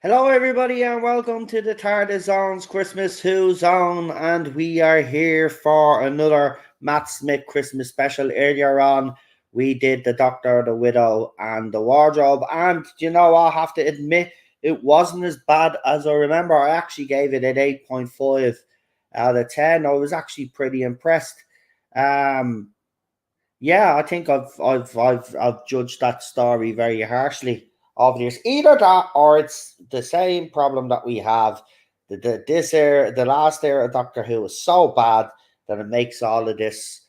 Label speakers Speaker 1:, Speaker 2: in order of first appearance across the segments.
Speaker 1: Hello, everybody, and welcome to the TARDIS Christmas Who Zone. And we are here for another Matt Smith Christmas special. Earlier on, we did the Doctor, the Widow, and the Wardrobe. And you know, I have to admit, it wasn't as bad as I remember. I actually gave it an 8.5 out of 10. I was actually pretty impressed. Yeah, I think I've judged that story very harshly over the years. Either that or it's the same problem that we have. The last era of Doctor Who is so bad that it makes all of this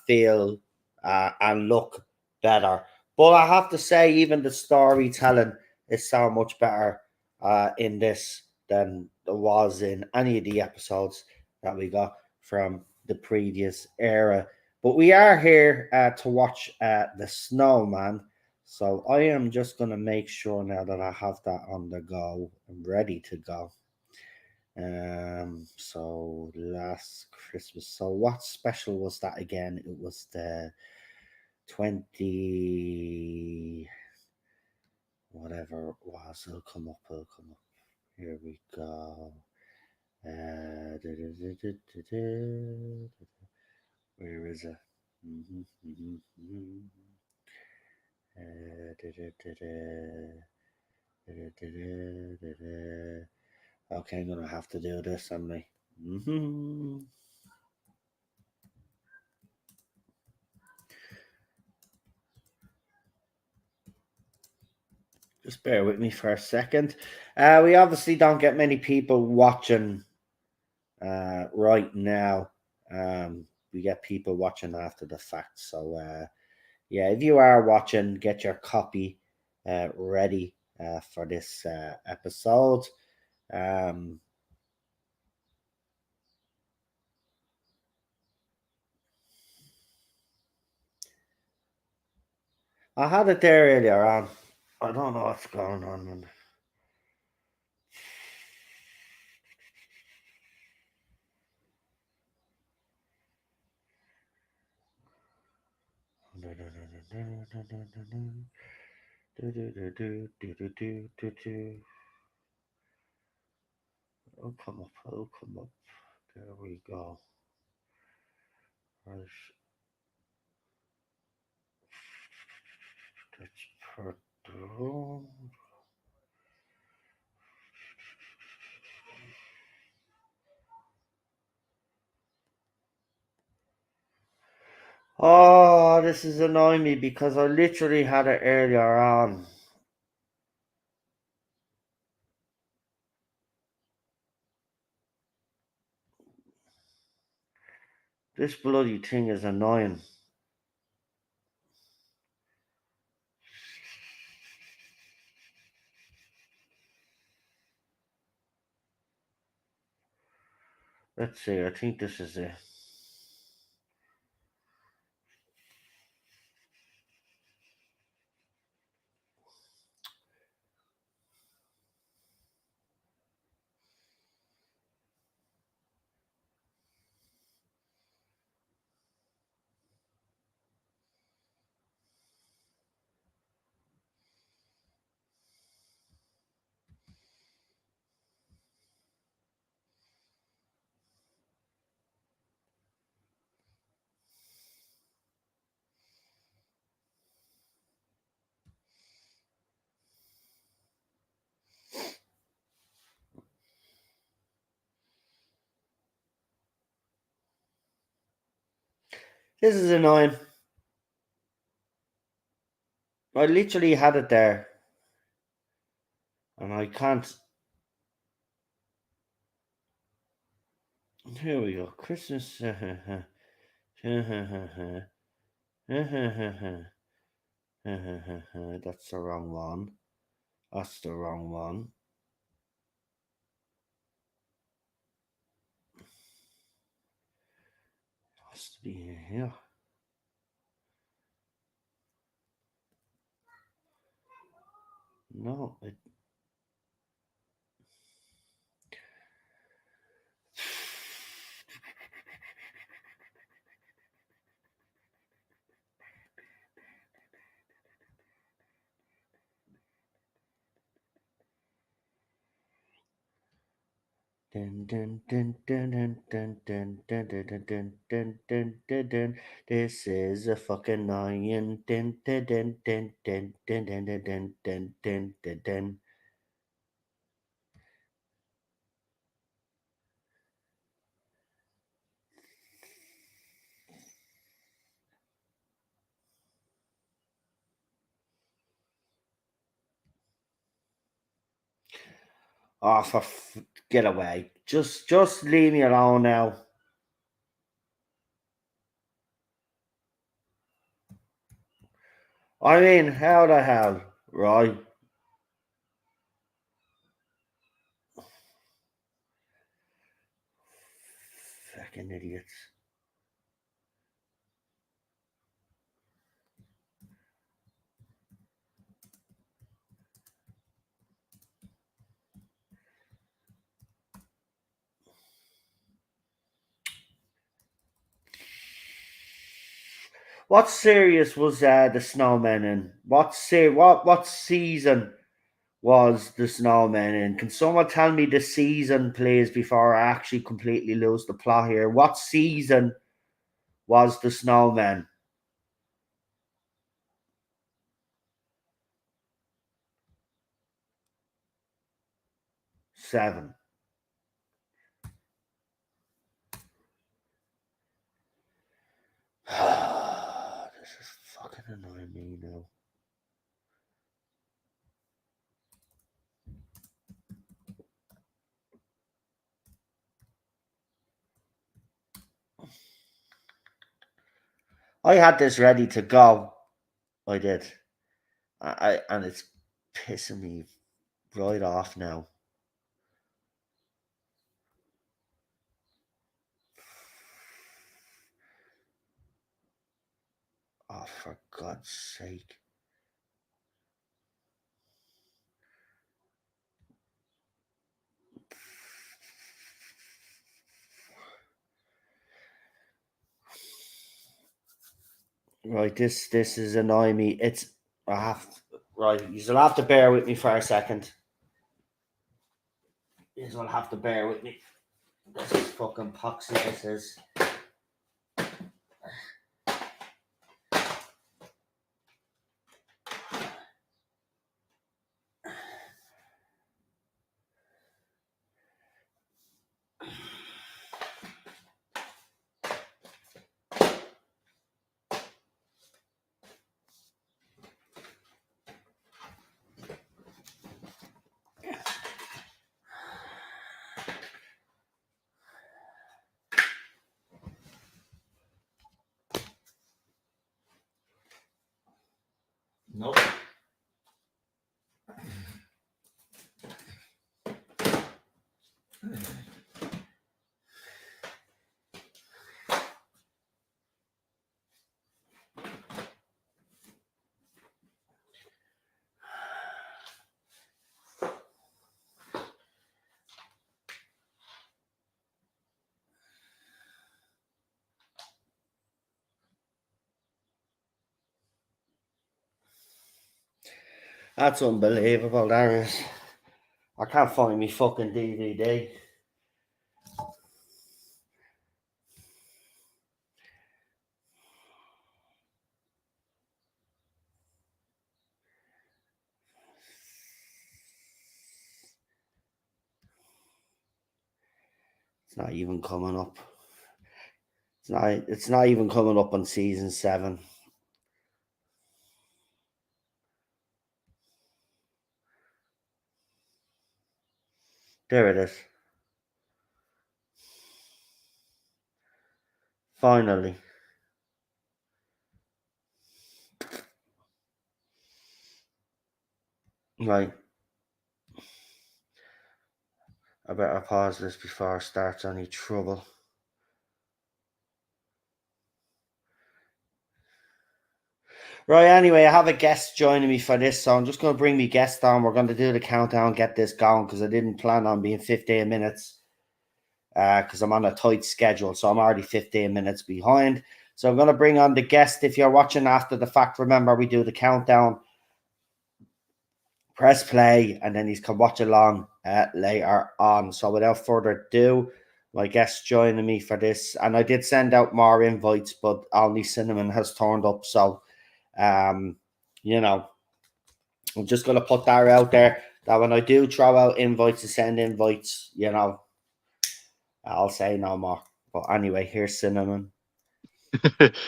Speaker 1: feel and look better. But I have to say, even the storytelling is so much better in this than it was in any of the episodes that we got from the previous era. But we are here to watch the Snowman. So I am just going to make sure now that I have that on the go and ready to go. So last Christmas. So what special was that again? It was the 20 whatever it was. It'll come up. Here we go. Where is it? Okay, I'm gonna have to do this, am I? Just bear with me for a second. We obviously don't get many people watching right now. We get people watching after the fact. So, yeah, if you are watching, get your copy ready for this episode. I had it there earlier on. I don't know what's going on. It'll come up. There we go. Right. That's per. Oh, this is annoying me because I literally had it earlier on. This bloody thing is annoying. Let's see, I think this is it. This is annoying. I literally had it there. And I can't. Here we go. Christmas. That's the wrong one. That's the wrong one. supposed to be here. No, it. Dun, dun, dun, dun, dun, dun, dun, dun, dun, dun, dun, dun, dun, dun, dun. This is a fucking lion. Dun, dun, dun, dun, dun, dun, dun, dun, dun, dun, dun, dun, dun. Oh, get away! Just leave me alone now. I mean, how the hell, right? Fucking idiots. What series was the Snowmen in? What season was the Snowmen in? Can someone tell me the season, please, before I actually completely lose the plot here? What season was the Snowmen? 7. This is fucking annoying me now. I had this ready to go. I did. And it's pissing me right off now. Oh, for God's sake. Right, this is annoying me. I have right. You'll have to bear with me for a second. You'll have to bear with me. This is fucking poxy. This is. Nope. That's unbelievable, Darius. I can't find me fucking DVD. It's not even coming up. It's not even coming up on season 7. There it is. Finally. Right. I better pause this before it starts any trouble. Right, anyway, I have a guest joining me for this, so I'm just going to bring me guest on. We're going to do the countdown, get this going, because I didn't plan on being 15 minutes, because I'm on a tight schedule, so I'm already 15 minutes behind. So I'm going to bring on the guest. If you're watching after the fact, remember we do the countdown. Press play, and then you can watch along later on. So without further ado, my guest joining me for this, and I did send out more invites, but only Cinnamon has turned up, so you know, I'm just gonna put that out there that when I do throw out invites to send invites, I'll say no more. But anyway, here's Cinnamon.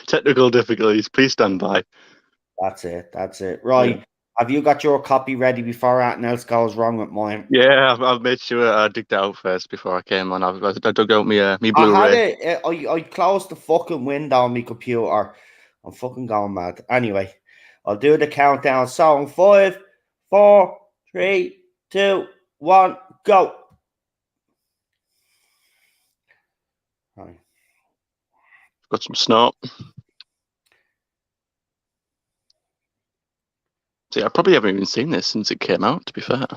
Speaker 2: Technical difficulties. Please stand by.
Speaker 1: That's it. That's it. Right.
Speaker 2: Yeah,
Speaker 1: Have you got your copy ready before anything else goes wrong with mine?
Speaker 2: yeah. I've made sure I digged out first before I came on. I dug out me
Speaker 1: I had
Speaker 2: Blu-ray.
Speaker 1: it. I closed the fucking window on my computer. I'm fucking going mad. Anyway, I'll do the countdown. So 5, 4, 3, 2, 1, go. Right.
Speaker 2: Got some snow. See, I probably haven't even seen this since it came out. To be fair.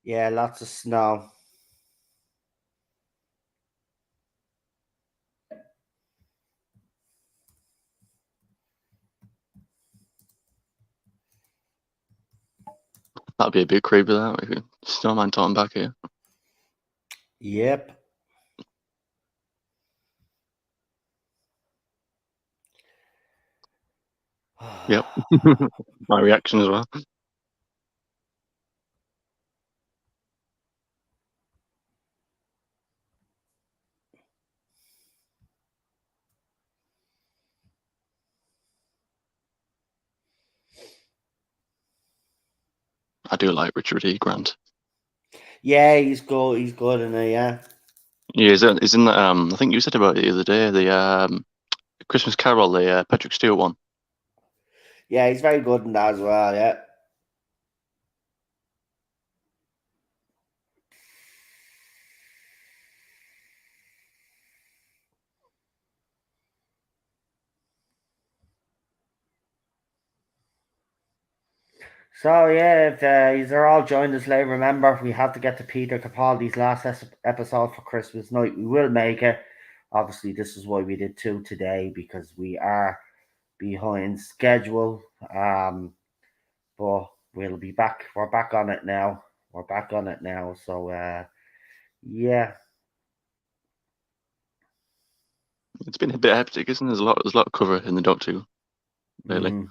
Speaker 1: Yeah, lots of snow.
Speaker 2: That'd be a bit creepy. That if snowman talking back here.
Speaker 1: Yep.
Speaker 2: Yep. My reaction as well. I do like Richard E. Grant.
Speaker 1: Yeah, he's good. He's good in it. Yeah.
Speaker 2: Yeah, is in that. I think you said about it the other day. The Christmas Carol, the Patrick Stewart one.
Speaker 1: Yeah, he's very good in that as well. Yeah. So yeah, if these are all joined us late, remember we have to get to Peter Capaldi's last episode for Christmas night. We will make it. Obviously, this is why we did two today because we are behind schedule. But we'll be back. We're back on it now. We're back on it now. So yeah.
Speaker 2: It's been a bit hectic, isn't there? There's a lot of cover in the Doctor lately.
Speaker 1: Mm.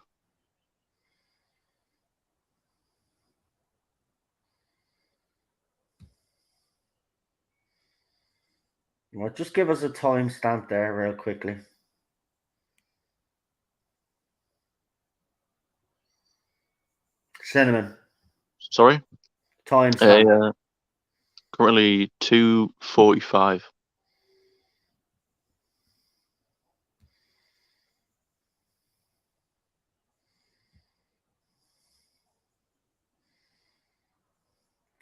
Speaker 1: Well, just give us a timestamp there, real quickly. Cinnamon
Speaker 2: Sorry.
Speaker 1: timestamp.
Speaker 2: Currently 2:45.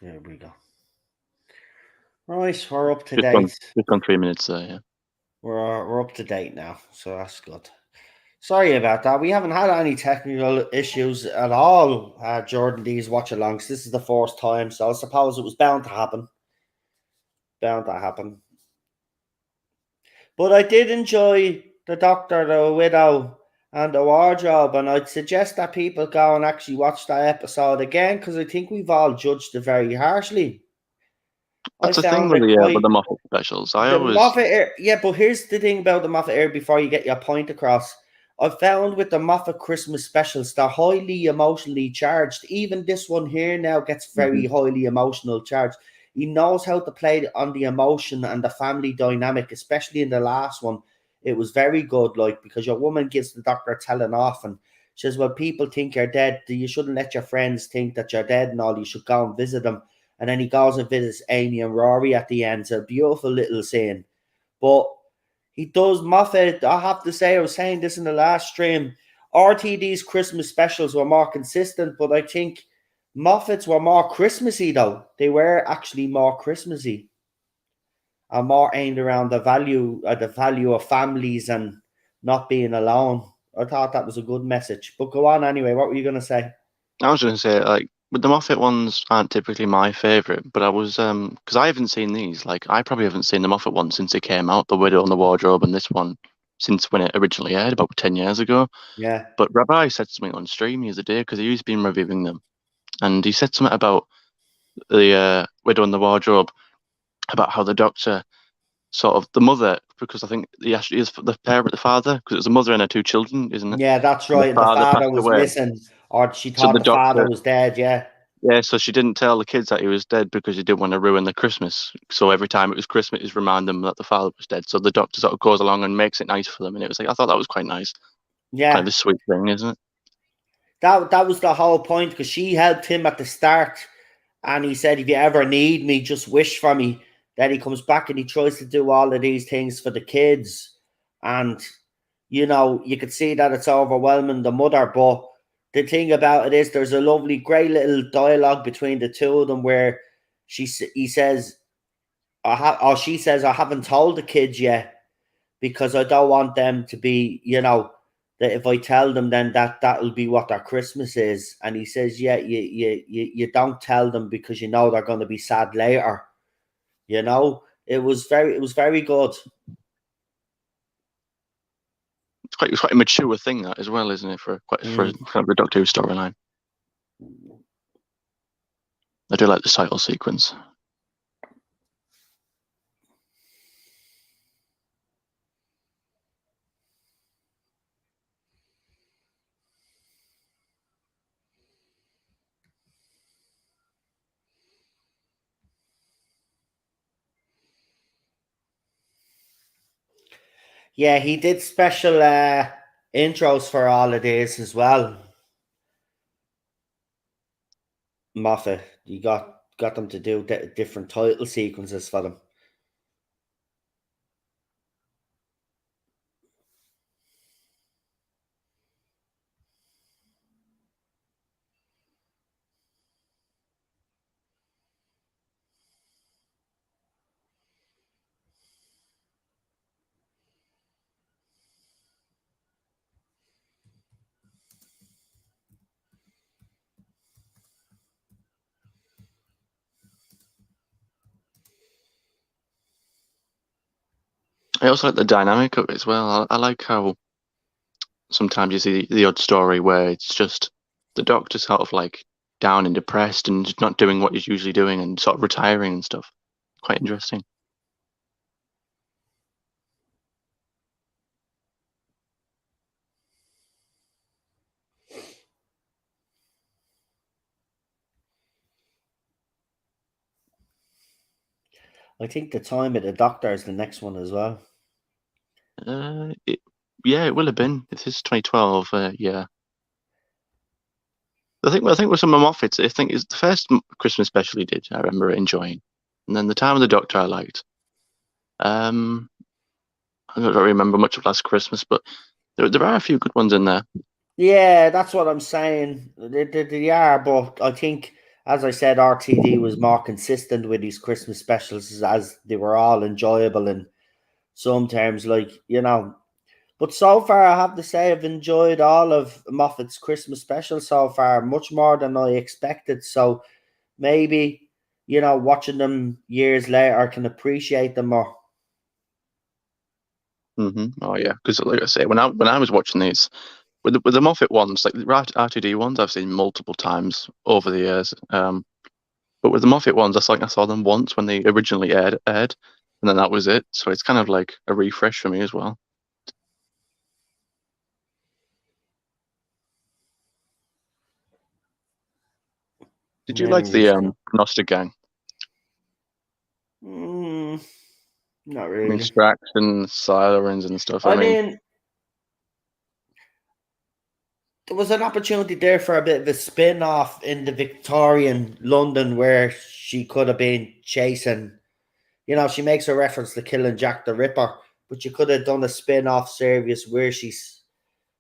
Speaker 1: There we go. Right, we're up to
Speaker 2: Just gone,
Speaker 1: date.
Speaker 2: just gone 3 minutes there. Yeah.
Speaker 1: We're up to date now, so that's good. Sorry about that. We haven't had any technical issues at all during these watch alongs. This is the first time, so I suppose it was bound to happen. Bound to happen. But I did enjoy the Doctor, the Widow, and the Wardrobe, and I'd suggest that people go and actually watch that episode again because I think we've all judged it very harshly. I
Speaker 2: That's the thing
Speaker 1: found it
Speaker 2: with
Speaker 1: quite
Speaker 2: the Moffat specials. I
Speaker 1: the
Speaker 2: always
Speaker 1: Moffat era, yeah, but here's the thing about the Moffat era before you get your point across. I've found with the Moffat Christmas specials, they're highly emotionally charged. Even this one here now gets very
Speaker 2: Mhm.
Speaker 1: highly emotional charged. He knows how to play on the emotion and the family dynamic, especially in the last one. It was very good, like because your woman gives the doctor telling off and She says, "Well, people think you're dead. You shouldn't let your friends think that you're dead and all. You should go and visit them." And then he goes and visits Amy and Rory at the end. It's a beautiful little scene. But he does Moffat. I have to say, I was saying this in the last stream. RTD's Christmas specials were more consistent, but I think Moffat's were more Christmassy though. They were actually more Christmassy and more aimed around the value of families and not being alone. I thought that was a good message. But go on anyway. What were you gonna say?
Speaker 2: I was going to say, like, but the Moffat ones aren't typically my favorite, but I was because I haven't seen these. Like, I probably haven't seen the Moffat one since it came out, The Widow and the Wardrobe, and this one since when it originally aired about 10 years ago.
Speaker 1: Yeah,
Speaker 2: But Rabbi said something on stream the other day because he's been reviewing them, and he said something about the Widow and the Wardrobe, about how the Doctor sort of the mother, because I think he actually is the parent, the father, because it was a mother and her two children, isn't it?
Speaker 1: yeah, that's
Speaker 2: And the
Speaker 1: right. The
Speaker 2: father
Speaker 1: father
Speaker 2: passed
Speaker 1: was
Speaker 2: away,
Speaker 1: missing, or she
Speaker 2: so
Speaker 1: thought
Speaker 2: the
Speaker 1: the father
Speaker 2: Doctor.
Speaker 1: was dead. Yeah,
Speaker 2: Yeah, so she didn't tell the kids that he was dead because she didn't want to ruin the Christmas. So every time it was Christmas, it remind them that the father was dead. So the Doctor sort of goes along and makes it nice for them. And it was like, I thought that was quite nice. Kind of
Speaker 1: yeah.
Speaker 2: a sweet thing, isn't it?
Speaker 1: That was the whole point because she helped him at the start, and he said, "If you ever need me, just wish for me." Then he comes back and he tries to do all of these things for the kids, and you could see that it's overwhelming the mother. But the thing about it is, there's a lovely, great little dialogue between the two of them where he says, or she says, "I haven't told the kids yet because I don't want them to be, that if I tell them, then that'll be what their Christmas is." And he says, "Yeah, you don't tell them because they're going to be sad later." It was very good.
Speaker 2: It's quite a mature thing, that as well, isn't it, for
Speaker 1: Mm.
Speaker 2: kind of a Doctor Who storyline. I do like the title sequence.
Speaker 1: Yeah, he did special intros for all of this as well. Moffat, you got them to do different title sequences for them.
Speaker 2: I also like the dynamic of it as well. I like how sometimes you see the odd story where it's just the Doctor sort of like down and depressed and just not doing what he's usually doing and sort of retiring and stuff. Quite interesting.
Speaker 1: I think the time of the Doctor is the next one as well.
Speaker 2: Uh, it, yeah, it will have been. This is 2012. Yeah, I think with some of Moffat's, I think it's the first Christmas special he did. I remember enjoying, and then the Time of the Doctor I liked. Um, I don't remember much of Last Christmas, but there are a few good ones in there.
Speaker 1: Yeah, that's what I'm saying. They are, but I think, as I said, RTD was more consistent with these Christmas specials as they were all enjoyable in some terms, But so far, I have to say, I've enjoyed all of Moffat's Christmas specials so far, much more than I expected. So maybe, watching them years later, I can appreciate them more.
Speaker 2: Oh yeah, because like I say, when I was watching these with the Moffat ones, like the R2D ones, I've seen multiple times over the years. But with the Moffat ones, I saw them once when they originally aired, and then that was it. So it's kind of like a refresh for me as well. Did you like the
Speaker 1: Memories.
Speaker 2: Gnostic Gang?
Speaker 1: Mm, not
Speaker 2: I mean,
Speaker 1: really.
Speaker 2: Strax and Sirens and stuff. I
Speaker 1: I
Speaker 2: mean,
Speaker 1: mean, there was an opportunity there for a bit of a spin off in the Victorian London where she could have been chasing. You know, she makes a reference to killing Jack the Ripper, but you could have done a spin off series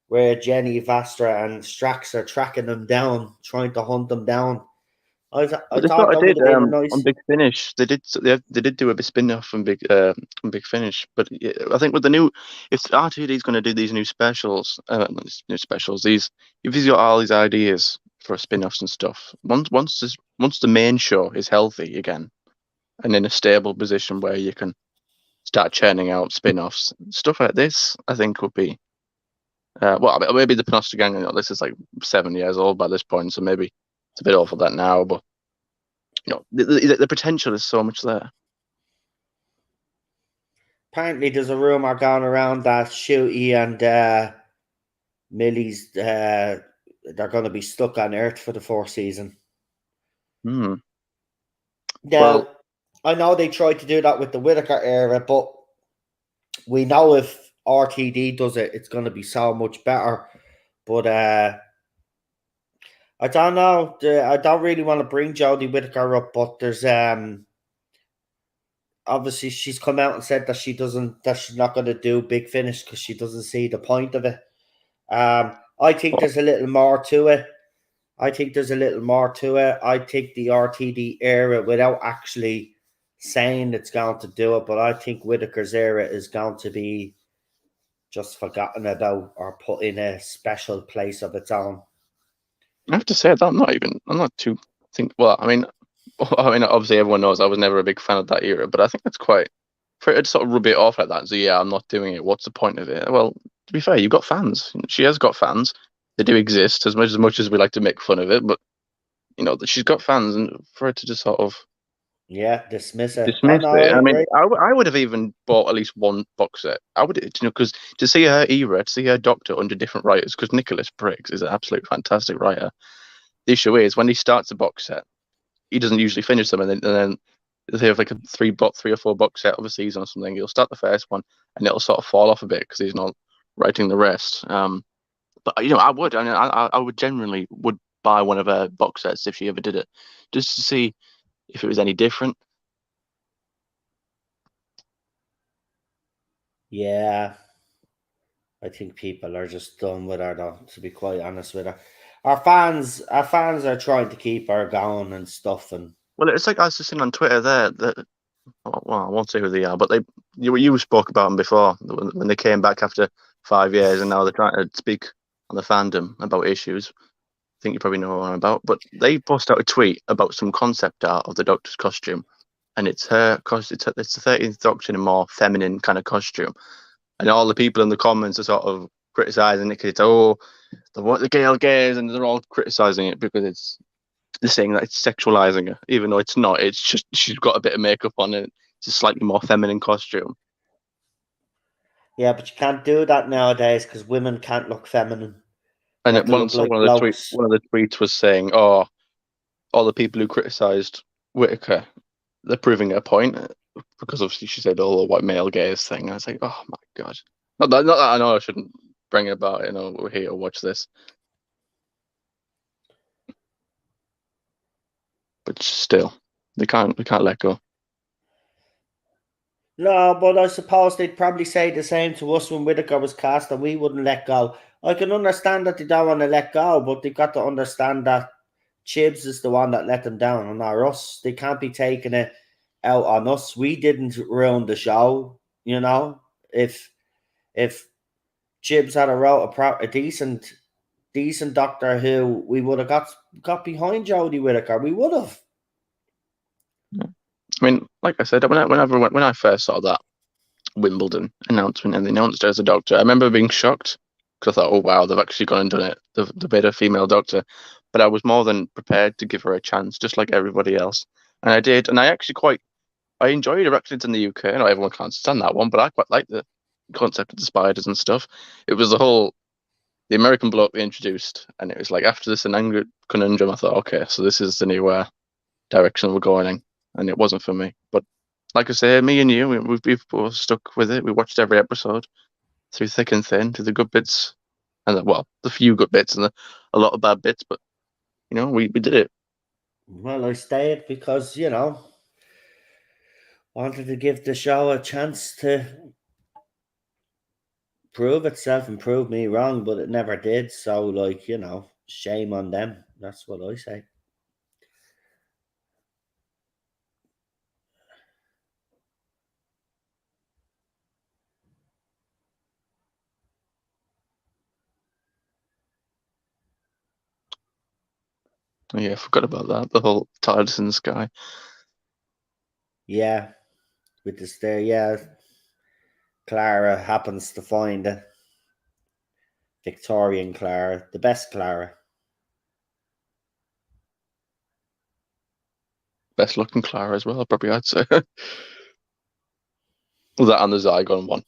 Speaker 1: where Jenny Vastra and Strax are tracking them down, trying to hunt them down. I
Speaker 2: But they
Speaker 1: thought
Speaker 2: sort of
Speaker 1: that would
Speaker 2: did
Speaker 1: have been a
Speaker 2: on
Speaker 1: nice.
Speaker 2: Big Finish. They did do a bit spin-off on Big Finish. But yeah, I think with the new, if RTD is going to do these new specials, not these new specials, these if he's got all these ideas for spin-offs and stuff, once the main show is healthy again and in a stable position where you can start churning out spin-offs, stuff like this, I think would be. Well, I mean, maybe the Panosta Gang. This is like 7 years old by this point, so maybe it's a bit old for that now, but. The potential is so much there.
Speaker 1: Apparently, there's a rumor going around that Shooty and Millie's they're going to be stuck on Earth for the fourth season.
Speaker 2: Hmm.
Speaker 1: Now,
Speaker 2: Well,
Speaker 1: I know they tried to do that with the Whittaker era, but we know if RTD does it, it's going to be so much better. But I don't know. I don't really want to bring Jodie Whittaker up, but there's obviously she's come out and said that she's not going to do Big Finish because she doesn't see the point of it. I think there's a little more to it. I think the RTD era, without actually saying it's going to do it, but I think Whittaker's era is going to be just forgotten about or put in a special place of its own.
Speaker 2: I have to say that I'm not too think. Well, I mean, obviously everyone knows I was never a big fan of that era, but I think it's quite for it to sort of rub it off like that. So yeah, I'm not doing it. What's the point of it? Well, to be fair, you've got fans. She has got fans. They do exist as much as we like to make fun of it, but she's got fans, and for it to just sort of
Speaker 1: Yeah, dismiss it. Oh
Speaker 2: dismiss
Speaker 1: no,
Speaker 2: it.
Speaker 1: I
Speaker 2: I mean,
Speaker 1: agree.
Speaker 2: I would have even bought at least one box set. I would, because to see her era, to see her Doctor under different writers, because Nicholas Briggs is an absolute fantastic writer. The issue is when he starts a box set, he doesn't usually finish them, and then they have like a three or four box set of a season or something. He'll start the first one, and it'll sort of fall off a bit because he's not writing the rest. But I would, I mean, I would genuinely would buy one of her box sets if she ever did it, just to see if it was any different.
Speaker 1: Yeah, I think people are just done with her, though. To be quite honest with her, our fans are trying to keep her going and stuff, and
Speaker 2: Well, it's like I was just seeing on Twitter there that well, I won't say who they are, but you spoke about them before when they came back after 5 years, and now they're trying to speak on the fandom about issues. I think you probably know what I'm about, but they posted out a tweet about some concept art of the Doctor's costume, and it's her costume. It's the 13th Doctor in a more feminine kind of costume, and all the people in the comments are sort of criticizing it because the Gale gays, and they're all criticizing it because they're saying that it's sexualizing her, even though it's not. It's just she's got a bit of makeup on it. It's a slightly more feminine costume.
Speaker 1: yeah, but you can't do that nowadays because women can't look feminine. They
Speaker 2: And
Speaker 1: have to look like blokes.
Speaker 2: one of the tweets was saying, "Oh, all the people who criticised Whitaker, they're proving a point because obviously she said all the white male gaze thing." And I was like, "Oh my god!" Not that I know I shouldn't bring it about. We're here to watch this, but still, we can't let go.
Speaker 1: No, but I suppose they'd probably say the same to us when Whitaker was cast and we wouldn't let go. I can understand that they don't want to let go, but they've got to understand that Chibs is the one that let them down and not us. They can't be taking it out on us. We didn't ruin the show, you know. If Chibs had a decent Doctor Who, we would have got behind Jodie Whittaker. We would have.
Speaker 2: I mean, like I said, when I first saw that Wimbledon announcement and they announced her as a doctor, I remember being shocked because I thought, oh wow, they've actually gone and done it. They've made a female doctor. But I was more than prepared to give her a chance, just like everybody else. And I did. And I actually I enjoyed her accent in the UK. I know everyone can't stand that one, but I quite like the concept of the spiders and stuff. It was the American bloke they introduced. And it was like after this conundrum, I thought, okay, so this is the new direction we're going in. And it wasn't for me. But like I say, me and you, we've both stuck with it. We watched every episode through thick and thin, through the good bits And well, the few good bits and a lot of bad bits, but we did it.
Speaker 1: Well, I stayed because, wanted to give the show a chance to prove itself and prove me wrong, but it never did. So, shame on them. That's what I say.
Speaker 2: Oh, yeah, I forgot about that. The whole TARDIS in the sky.
Speaker 1: Yeah, with the stair. Yeah, Clara happens to find a Victorian Clara, the best Clara.
Speaker 2: Best looking Clara as well, probably I'd say. That and the Zygon one.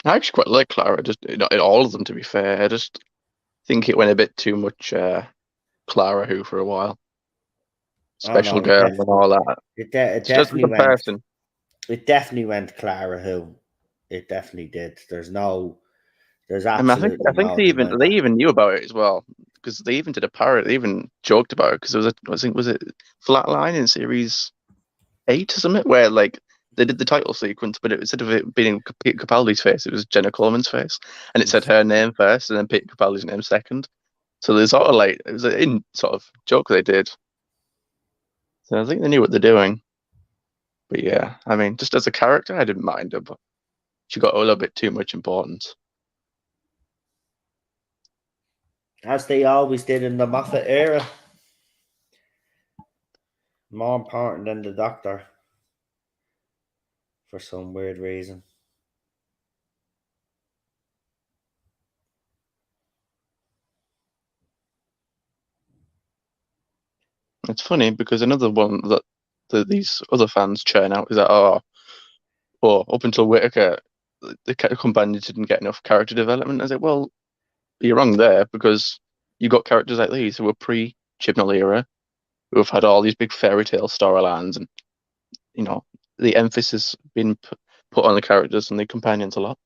Speaker 2: I actually quite like Clara, just in all of them, to be fair. I just think it went a bit too much Clara Who for a while.
Speaker 1: Oh
Speaker 2: Special
Speaker 1: no,
Speaker 2: girl and all that.
Speaker 1: it
Speaker 2: It's just
Speaker 1: definitely
Speaker 2: the
Speaker 1: went.
Speaker 2: person.
Speaker 1: It definitely went Clara Who. It definitely did. There's
Speaker 2: I mean, I
Speaker 1: absolutely
Speaker 2: think
Speaker 1: no denying
Speaker 2: they
Speaker 1: that.
Speaker 2: even knew about it as well because they even did a parody. They even joked about it because I think was it Flatline in series 8 or something where like they did the title sequence, but instead of it being Peter Capaldi's face, it was Jenna Coleman's face, and it said her name first and then Peter Capaldi's name second. So they sort of like it was an in sort of joke they did. So I think they knew what they're doing. But yeah, I mean, just as a character, I didn't mind her, but she got a little bit too much importance.
Speaker 1: As they always did in the Moffat era. More important than the Doctor. For some weird reason.
Speaker 2: It's funny because another one that these other fans churn out is that up until Whitaker, the companions didn't get enough character development. I said, well, you're wrong there because you got characters like these who were pre-Chibnall era, who have had all these big fairy tale storylines, and you know the emphasis been put on the characters and the companions a lot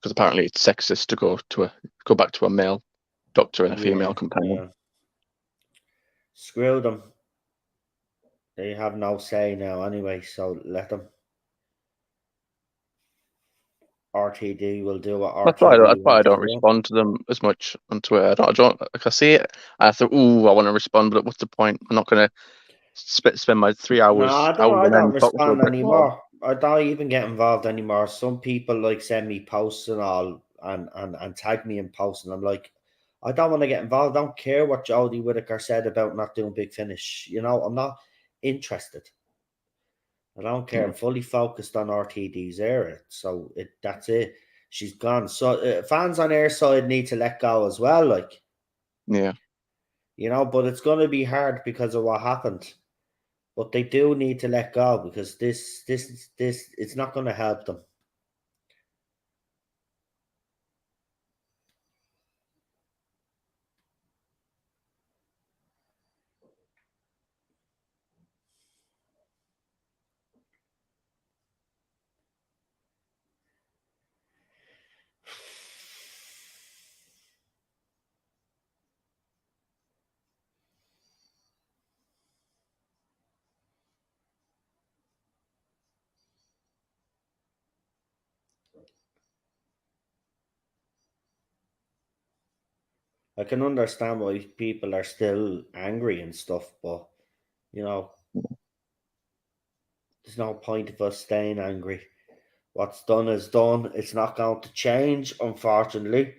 Speaker 2: because apparently it's sexist to go back to a male doctor and a female
Speaker 1: Yeah,
Speaker 2: companion.
Speaker 1: yeah. Screw them. They have no say now anyway, so let them. RTD will do what
Speaker 2: That's
Speaker 1: RTD
Speaker 2: why I
Speaker 1: wants to
Speaker 2: don't
Speaker 1: do.
Speaker 2: respond to them as much on Twitter. I don't like I see it. I thought, ooh, I want to respond, but what's the point? I'm not going to spend my
Speaker 1: No,
Speaker 2: hours
Speaker 1: I
Speaker 2: on
Speaker 1: don't
Speaker 2: end talking to a
Speaker 1: respond
Speaker 2: brick wall.
Speaker 1: anymore. I don't even get involved anymore. Some people send me posts and all and tag me in posts, and I'm like, I don't want to get involved. I don't care what Jodie Whittaker said about not doing Big Finish. I'm not interested. I don't care.
Speaker 2: Yeah,
Speaker 1: I'm fully focused on RTD's era. So that's it. She's gone. So fans on air side need to let go as well.
Speaker 2: yeah.
Speaker 1: But it's going to be hard because of what happened. But they do need to let go because this it's not going to help them. I can understand why people are still angry and stuff, but you know, there's no point of us staying angry. What's done is done. It's not going to change, unfortunately.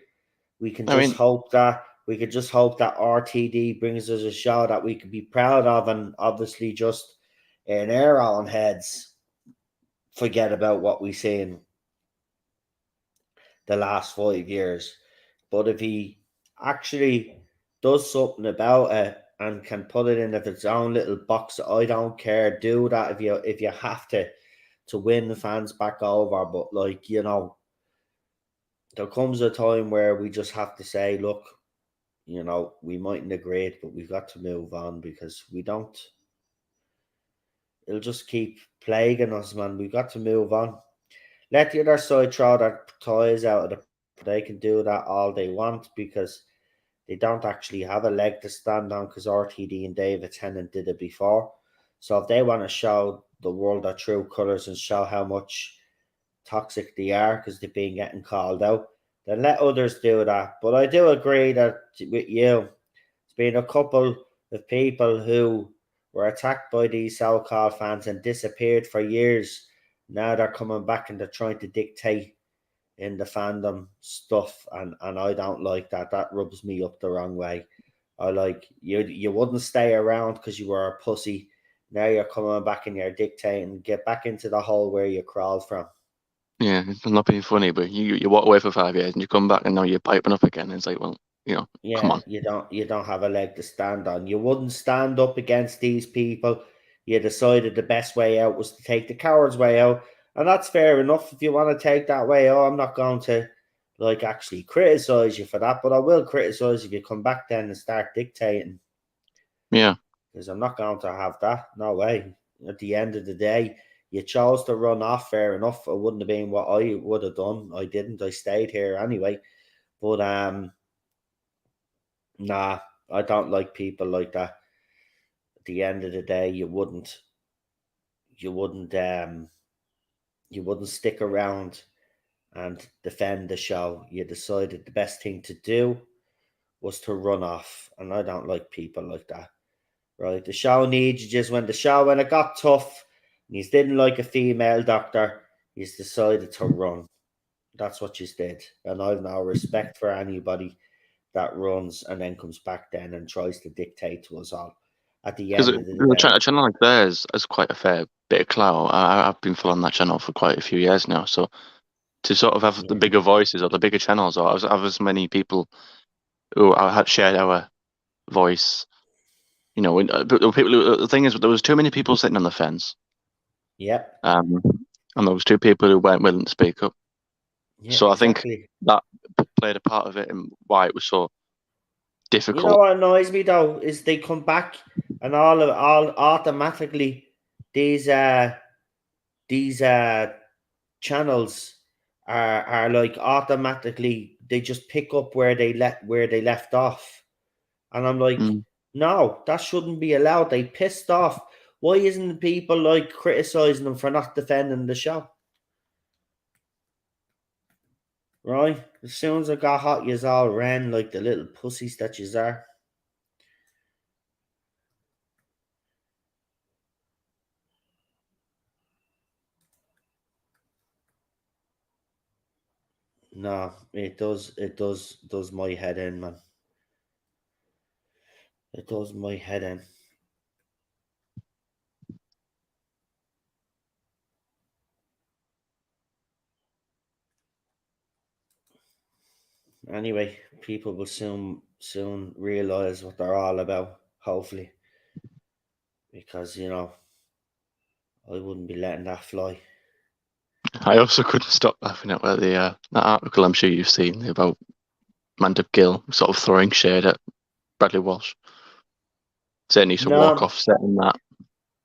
Speaker 1: We can
Speaker 2: I
Speaker 1: just
Speaker 2: mean,
Speaker 1: hope that RTD brings us a show that we can be proud of, and obviously just in our own heads forget about what we seen the last 5 years. But if he actually does something about it and can put it in its own little box, I don't care. Do that if you have to win the fans back over. But there comes a time where we just have to say, look, we mightn't agree, but we've got to move on because we don't. it'll just keep plaguing us, man. We've got to move on. Let the other side throw their toys out of the. They can do that all they want because they don't actually have a leg to stand on because RTD and David Tennant did it before. So if they want to show the world their true colours and show how much toxic they are because they've been getting called out, then let others do that. But I do agree that with you, there's been a couple of people who were attacked by these so-called fans and disappeared for years. Now they're coming back and they're trying to dictate in the fandom stuff, and I don't like that. That rubs me up the wrong way. I like you wouldn't stay around because you were a pussy. Now you're coming back and you're dictating. Get back into the hole where you crawled from.
Speaker 2: Yeah, it's not being funny, but you walk away for 5 years and you come back and now you're piping up again. And it's like, well, come
Speaker 1: Yeah,
Speaker 2: on.
Speaker 1: you don't have a leg to stand on. You wouldn't stand up against these people. You decided the best way out was to take the coward's way out. And that's fair enough. If you want to take that way out, I'm not going to actually criticize you for that, but I will criticize if you come back then and start dictating.
Speaker 2: Yeah.
Speaker 1: Because I'm not going to have that. No way. At the end of the day, you chose to run off, fair enough. It wouldn't have been what I would have done. I didn't. I stayed here anyway. But nah, I don't like people like that. At the end of the day, you wouldn't stick around and defend the show. You decided the best thing to do was to run off, and I don't like people like that. Right, the show needs you. Just when it got tough, and you didn't like a female doctor, you decided to run. That's what you did, and I've no respect for anybody that runs and then comes back then and tries to dictate to us all. At the
Speaker 2: Because
Speaker 1: end of the day,
Speaker 2: a channel like theirs has quite a fair bit of clout. I've been following that channel for quite a few years now. So to sort of have the
Speaker 1: yeah,
Speaker 2: bigger voices or the bigger channels or have as many people who had shared our voice, but the thing is, there was too many people sitting on the fence.
Speaker 1: yep,
Speaker 2: And there was two people who weren't willing to speak up.
Speaker 1: yeah,
Speaker 2: So I think
Speaker 1: exactly.
Speaker 2: that played a part of it and why it was so
Speaker 1: You know
Speaker 2: difficult.
Speaker 1: what annoys me though is they come back and all automatically these uh these channels are like automatically they just pick up where they left off. And I'm like,
Speaker 2: Mm.
Speaker 1: no, that shouldn't be allowed. They pissed off. Why isn't people like criticizing them for not defending the show? Right? As soon as I got hot, yous all ran like the little pussies that yous are. No, it does my head in, man. It does my head in. Anyway, people will soon realize what they're all about, hopefully. Because, I wouldn't be letting that fly.
Speaker 2: I also couldn't stop laughing at where that article I'm sure you've seen about Mandip Gill sort of throwing shade at Bradley Walsh, saying he should walk
Speaker 1: No,
Speaker 2: off set and that.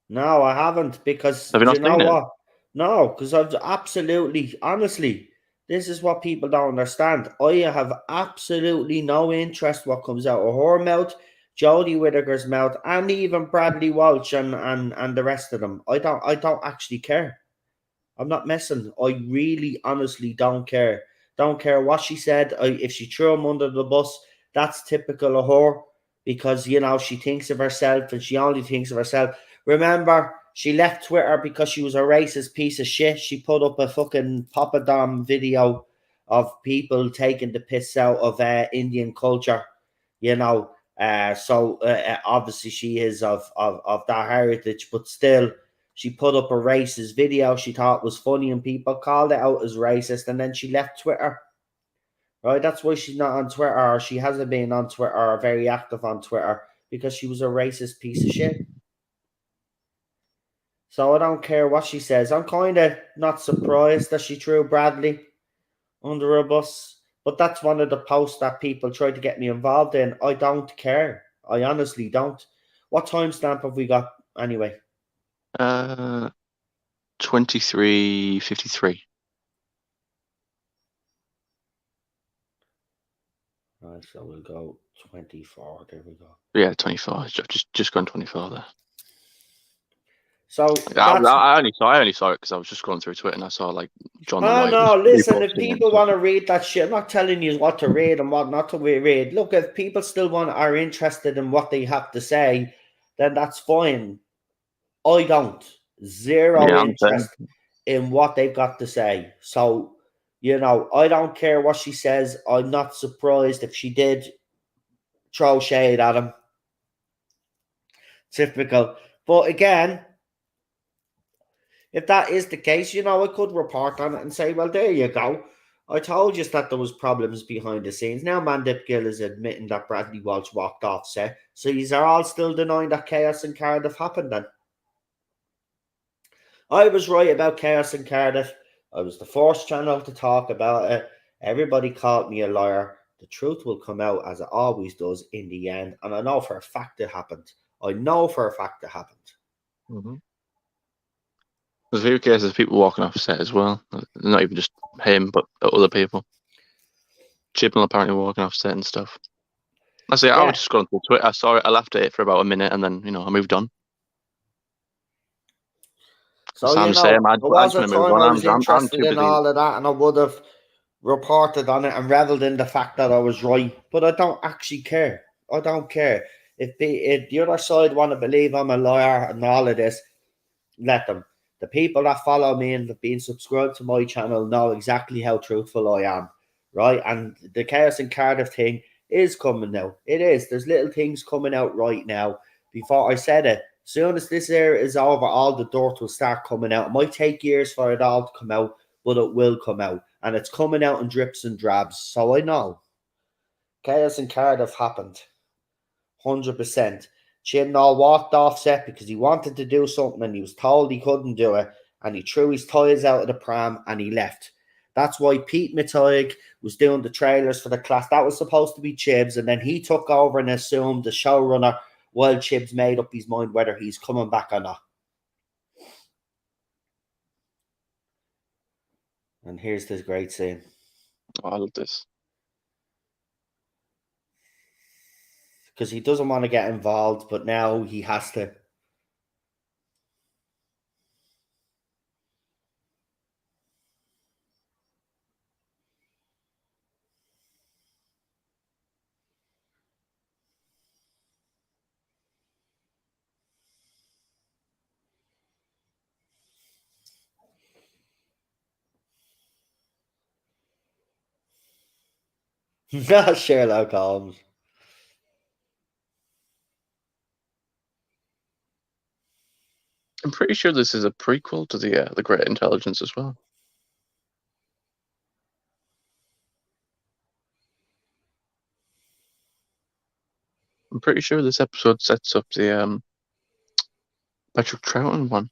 Speaker 1: no, I haven't because
Speaker 2: Have you
Speaker 1: do you
Speaker 2: not
Speaker 1: know
Speaker 2: seen it?
Speaker 1: what? No, because I've absolutely, honestly, this is what people don't understand. I have absolutely no interest what comes out of her mouth, Jodie Whittaker's mouth, and even Bradley Walsh and the rest of them. I don't actually care. I'm not messing. I really, honestly don't care. Don't care what she said. If she threw him under the bus, that's typical of her because, she thinks of herself and she only thinks of herself. Remember, she left Twitter because she was a racist piece of shit. She put up a fucking Papadom video of people taking the piss out of Indian culture, So obviously she is of that heritage, but still she put up a racist video she thought was funny and people called it out as racist and then she left Twitter. Right? That's why she's not on Twitter or she hasn't been on Twitter or very active on Twitter because she was a racist piece of shit. So I don't care what she says. I'm kind of not surprised that she threw Bradley under a bus, but that's one of the posts that people try to get me involved in. I don't care. I honestly don't. What timestamp have we got anyway?
Speaker 2: 23:53.
Speaker 1: Right, so we'll go 24. There we go.
Speaker 2: Yeah, 24. Just gone 24 there.
Speaker 1: So
Speaker 2: I
Speaker 1: that's.
Speaker 2: only saw it because I was just going through Twitter and I saw like John the
Speaker 1: Oh
Speaker 2: White was
Speaker 1: no! Listen, if
Speaker 2: reposting it and
Speaker 1: people
Speaker 2: stuff.
Speaker 1: want to read that shit, I'm not telling you what to read and what not to read. Look, if people still are interested in what they have to say, then that's fine. I don't. Zero
Speaker 2: Yeah, I'm saying.
Speaker 1: interest in what they've got to say. So, I don't care what she says. I'm not surprised if she did throw shade at him. Typical. But again, if that is the case, I could report on it and say, well, there you go. I told you that there was problems behind the scenes. Now Mandip Gill is admitting that Bradley Walsh walked off set. So these are all still denying that chaos in Cardiff happened then. I was right about chaos in Cardiff. I was the first channel to talk about it. Everybody called me a liar. The truth will come out as it always does in the end. And I know for a fact it happened.
Speaker 2: Mm-hmm. There's a few cases of people walking off set as well. Not even just him, but other people. Chibnall apparently walking off set and stuff. I say I
Speaker 1: Yeah.
Speaker 2: was just going through Twitter. I saw it. I laughed at it for about a minute, and then I moved on.
Speaker 1: So,
Speaker 2: Sam,
Speaker 1: there
Speaker 2: same. I
Speaker 1: was
Speaker 2: just
Speaker 1: a
Speaker 2: want to move
Speaker 1: time I
Speaker 2: on.
Speaker 1: was
Speaker 2: I'm
Speaker 1: interested
Speaker 2: too
Speaker 1: in
Speaker 2: busy.
Speaker 1: all of that and I would have reported on it and reveled in the fact that I was right. But I don't actually care. I don't care. If the other side want to believe I'm a liar and all of this, let them. The people that follow me and have been subscribed to my channel know exactly how truthful I am, right? And the Chaos in Cardiff thing is coming now. It is. There's little things coming out right now. Before I said it, as soon as this year is over, all the dirt will start coming out. It might take years for it all to come out, but it will come out. And it's coming out in drips and drabs. So I know. Chaos in Cardiff happened. 100%. Chibnall walked off set because he wanted to do something and he was told he couldn't do it. And he threw his toys out of the pram and he left. That's why Pete Matoig was doing the trailers for the class. That was supposed to be Chibs. And then he took over and assumed the showrunner while Chibs made up his mind whether he's coming back or not. And here's this great scene.
Speaker 2: Oh, I love this.
Speaker 1: Because he doesn't want to get involved, but now he has to. Sherlock Holmes.
Speaker 2: I'm pretty sure this is a prequel to the Great Intelligence as well. I'm pretty sure this episode sets up the Patrick Troughton one.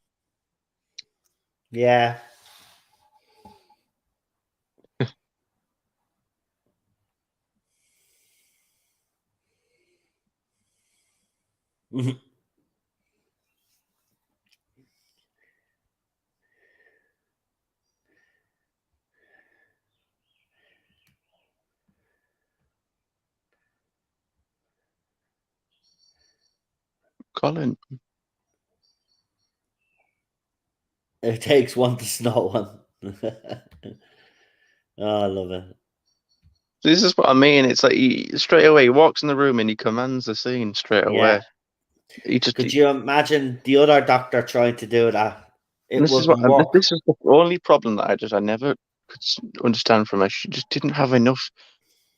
Speaker 1: Yeah.
Speaker 2: Colin.
Speaker 1: It takes one to know one. Oh, I love it.
Speaker 2: This is what I mean. It's like straight away he walks in the room and he commands the scene straight away.
Speaker 1: Yeah. Could you imagine the other doctor trying to do that? It wouldn't work.
Speaker 2: This is the only problem that I never could understand from her. She just didn't have enough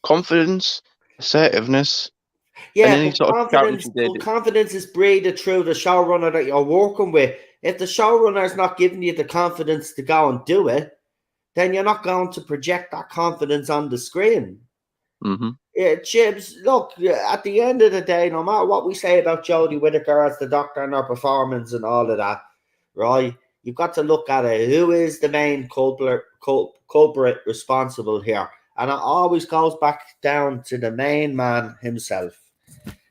Speaker 2: confidence, assertiveness, and
Speaker 1: Yeah,
Speaker 2: any sort of shouting she did.
Speaker 1: but confidence is breathed through the showrunner that you're working with. If the showrunner is not giving you the confidence to go and do it, then you're not going to project that confidence on the screen.
Speaker 2: Mm-hmm.
Speaker 1: Yeah, Chibs, look, at the end of the day, no matter what we say about Jodie Whittaker as the doctor and her performance and all of that, right, you've got to look at it. Who is the main culprit responsible here? And it always goes back down to the main man himself.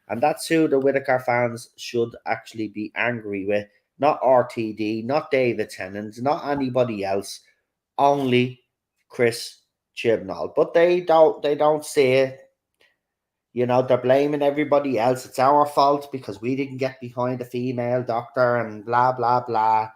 Speaker 1: And that's who the Whittaker fans should actually be angry with, not RTD, not David Tennant, not anybody else, only Chris Chibnall. But they don't see it. You know, they're blaming everybody else. It's our fault because we didn't get behind a female doctor and blah blah blah.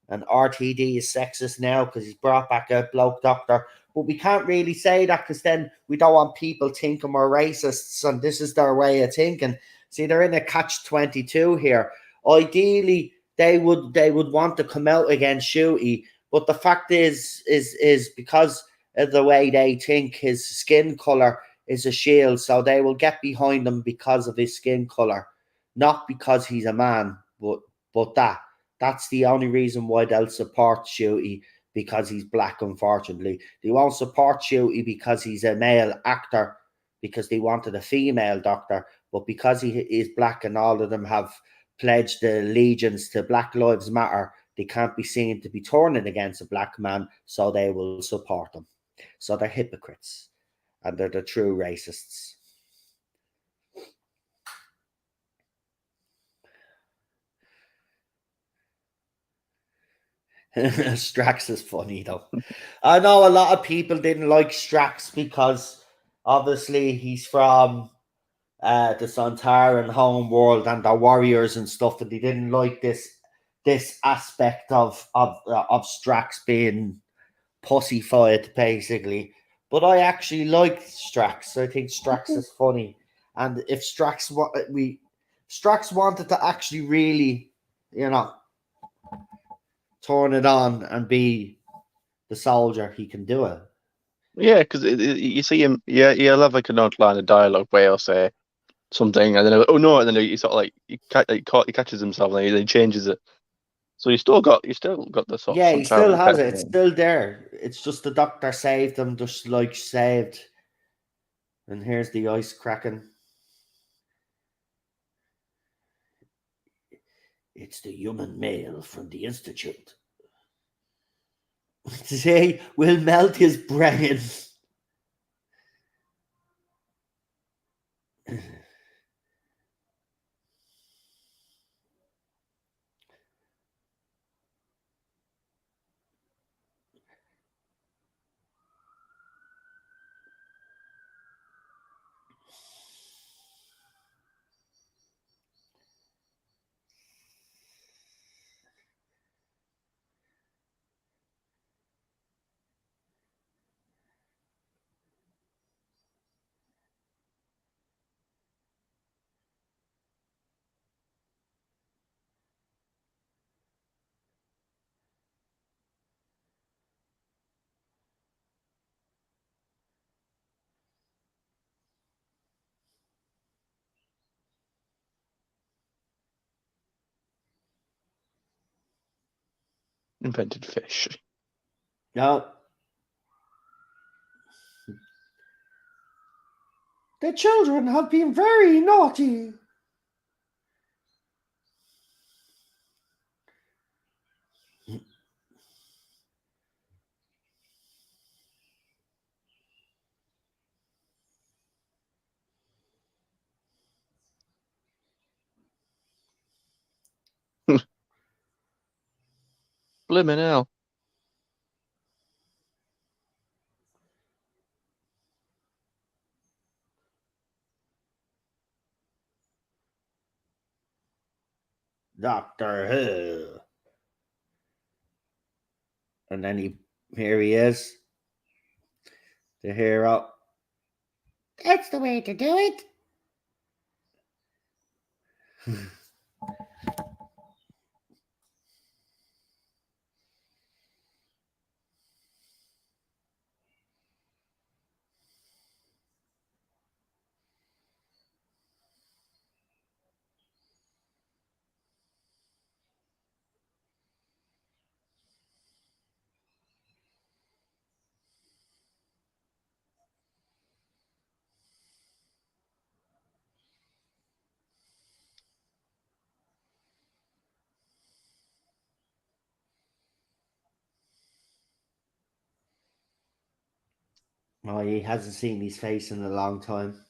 Speaker 1: And RTD is sexist now because he's brought back a bloke doctor. But we can't really say that because then we don't want people thinking we're racists and this is their way of thinking. See, they're in a catch-22 here. Ideally, they would want to come out against Shooty, but the fact is because of the way they think, his skin color is a shield, so they will get behind him because of his skin color, not because he's a man, but that's the only reason why they'll support Shooty, because he's black, unfortunately. They won't support Shooty because he's a male actor, because they wanted a female doctor, but because he is black and all of them have pledged allegiance to Black Lives Matter, they can't be seen to be turning against a black man, so they will support him. So they're hypocrites, and they're the true racists. Strax is funny though. I know a lot of people didn't like Strax because obviously he's from the Sontaran home world and the warriors and stuff, and they didn't like this aspect of Strax being pussyfied basically. But I actually like Strax. I think Strax is funny, and if Strax wanted to actually really, you know, turn it on and be the soldier, he can do it.
Speaker 2: Yeah, because you see him, yeah, he'll have like an odd line of dialogue where he'll say something, and then oh no, and then he sort of like he catches himself and he changes it. So you still got the sort of
Speaker 1: Yeah, he still
Speaker 2: Sontaran
Speaker 1: has
Speaker 2: effect
Speaker 1: it. It's
Speaker 2: going.
Speaker 1: still there. It's just the doctor saved him, just like saved. And here's the ice cracking. It's the human male from the Institute. Today will melt his brain.
Speaker 2: Invented fish.
Speaker 1: No. The children have been very naughty.
Speaker 2: Blimmin' hell.
Speaker 1: Doctor Who. And then here he is, the hero. That's the way to do it. Oh, he hasn't seen his face in a long time.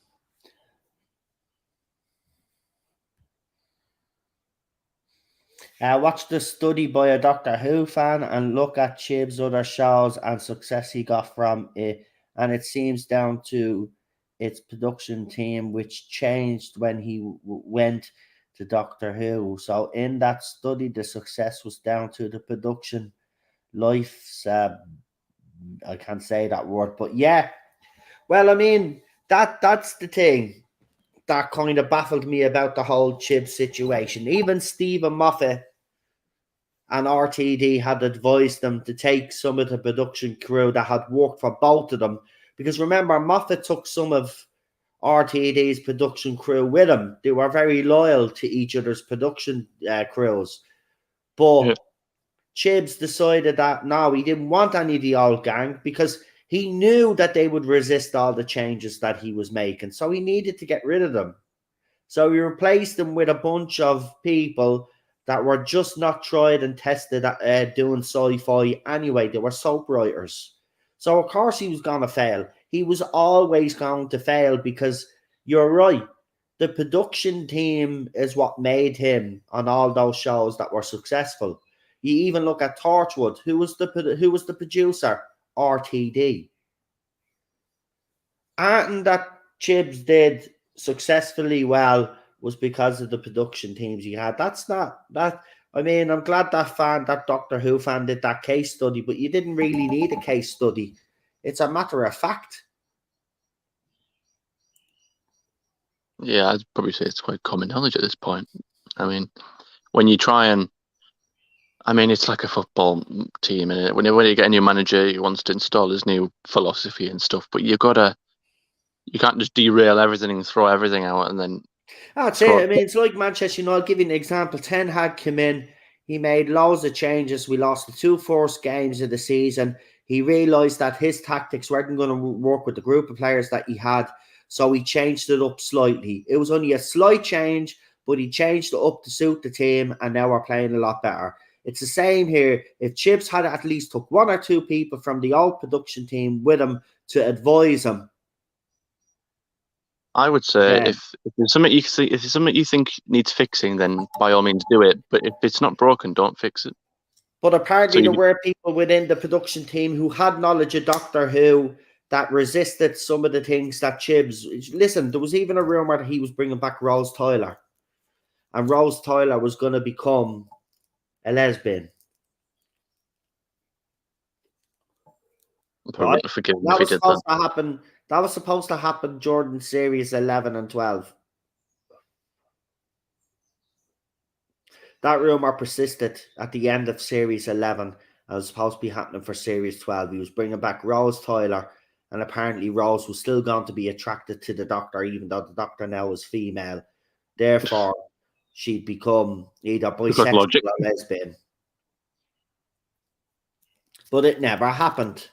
Speaker 1: Watch the study by a Doctor Who fan and look at Chib's other shows and success he got from it. And it seems down to its production team, which changed when he went to Doctor Who. So in that study, the success was down to the production. Life's, I can't say that word, but yeah. Well, I mean, that's the thing that kind of baffled me about the whole Chib situation. Even Stephen Moffat and RTD had advised them to take some of the production crew that had worked for both of them. Because remember, Moffat took some of RTD's production crew with him. They were very loyal to each other's production crews. But
Speaker 2: Yeah.
Speaker 1: Chibs decided that no, he didn't want any of the old gang because he knew that they would resist all the changes that he was making. So he needed to get rid of them. So he replaced them with a bunch of people that were just not tried and tested at doing sci-fi anyway. They were soap writers. So of course he was going to fail. He was always going to fail because you're right. The production team is what made him on all those shows that were successful. You even look at Torchwood. Who was the producer? RTD. And that Chibs did successfully well was because of the production teams he had. That's not that. I mean, I'm glad that Doctor Who fan did that case study, but you didn't really need a case study. It's a matter of fact.
Speaker 2: Yeah, I'd probably say it's quite common knowledge at this point. I mean, when you try and, I mean, it's like a football team, and when you get a new manager, he wants to install his new philosophy and stuff, but you can't just derail everything and throw everything out and then
Speaker 1: I'd
Speaker 2: throw
Speaker 1: say, I
Speaker 2: it.
Speaker 1: mean, it's like Manchester United. I'll give you an example. Ten Hag came in. He made loads of changes. We lost the two first games of the season. He realised that his tactics weren't going to work with the group of players that he had. So he changed it up slightly. It was only a slight change, but he changed it up to suit the team, and now we're playing a lot better. It's the same here. If Chips had at least took one or two people from the old production team with him to advise him,
Speaker 2: I would say
Speaker 1: then
Speaker 2: if there's something if it's something you think needs fixing, then by all means do it. But if it's not broken, don't fix it.
Speaker 1: but
Speaker 2: So
Speaker 1: apparently, there
Speaker 2: you
Speaker 1: were people within the production team who had knowledge of Doctor Who that resisted some of the things that Chibs. Listen, there was even a rumor that he was bringing back Rose Tyler, and Rose Tyler was going to become a lesbian.
Speaker 2: probably
Speaker 1: Right?
Speaker 2: wouldn't forgive him if
Speaker 1: That
Speaker 2: he
Speaker 1: was
Speaker 2: did that.
Speaker 1: supposed to happen. That was supposed to happen during series 11 and 12. That rumor persisted at the end of series 11 and was supposed to be happening for series 12. He was bringing back Rose Tyler, and apparently Rose was still going to be attracted to the Doctor, even though the Doctor now is female. Therefore, she'd become either
Speaker 2: Because
Speaker 1: bisexual
Speaker 2: logic.
Speaker 1: or lesbian. But it never happened.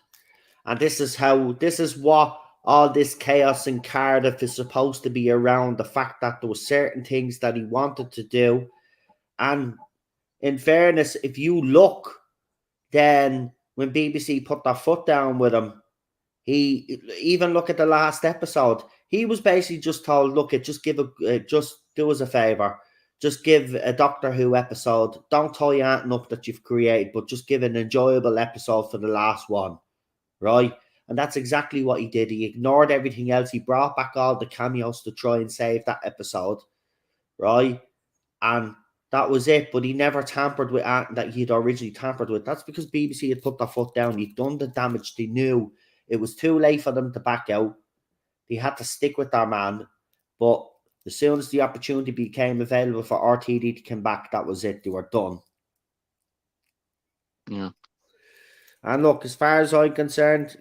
Speaker 1: And this is what all this chaos in Cardiff is supposed to be around, the fact that there were certain things that he wanted to do. And in fairness, if you look, then when BBC put their foot down with him, he even look at the last episode. He was basically just told, "Look, just just do us a favor, just give a Doctor Who episode. Don't tie anything up that you've created, but just give an enjoyable episode for the last one, right?" And that's exactly what he did. He ignored everything else. He brought back all the cameos to try and save that episode, right? And that was it. But he never tampered with that he'd originally tampered with. That's because BBC had put their foot down. He'd done the damage. They knew it was too late for them to back out. They had to stick with their man. But as soon as the opportunity became available for RTD to come back, that was it. They were done.
Speaker 2: Yeah.
Speaker 1: And look, as far as I'm concerned,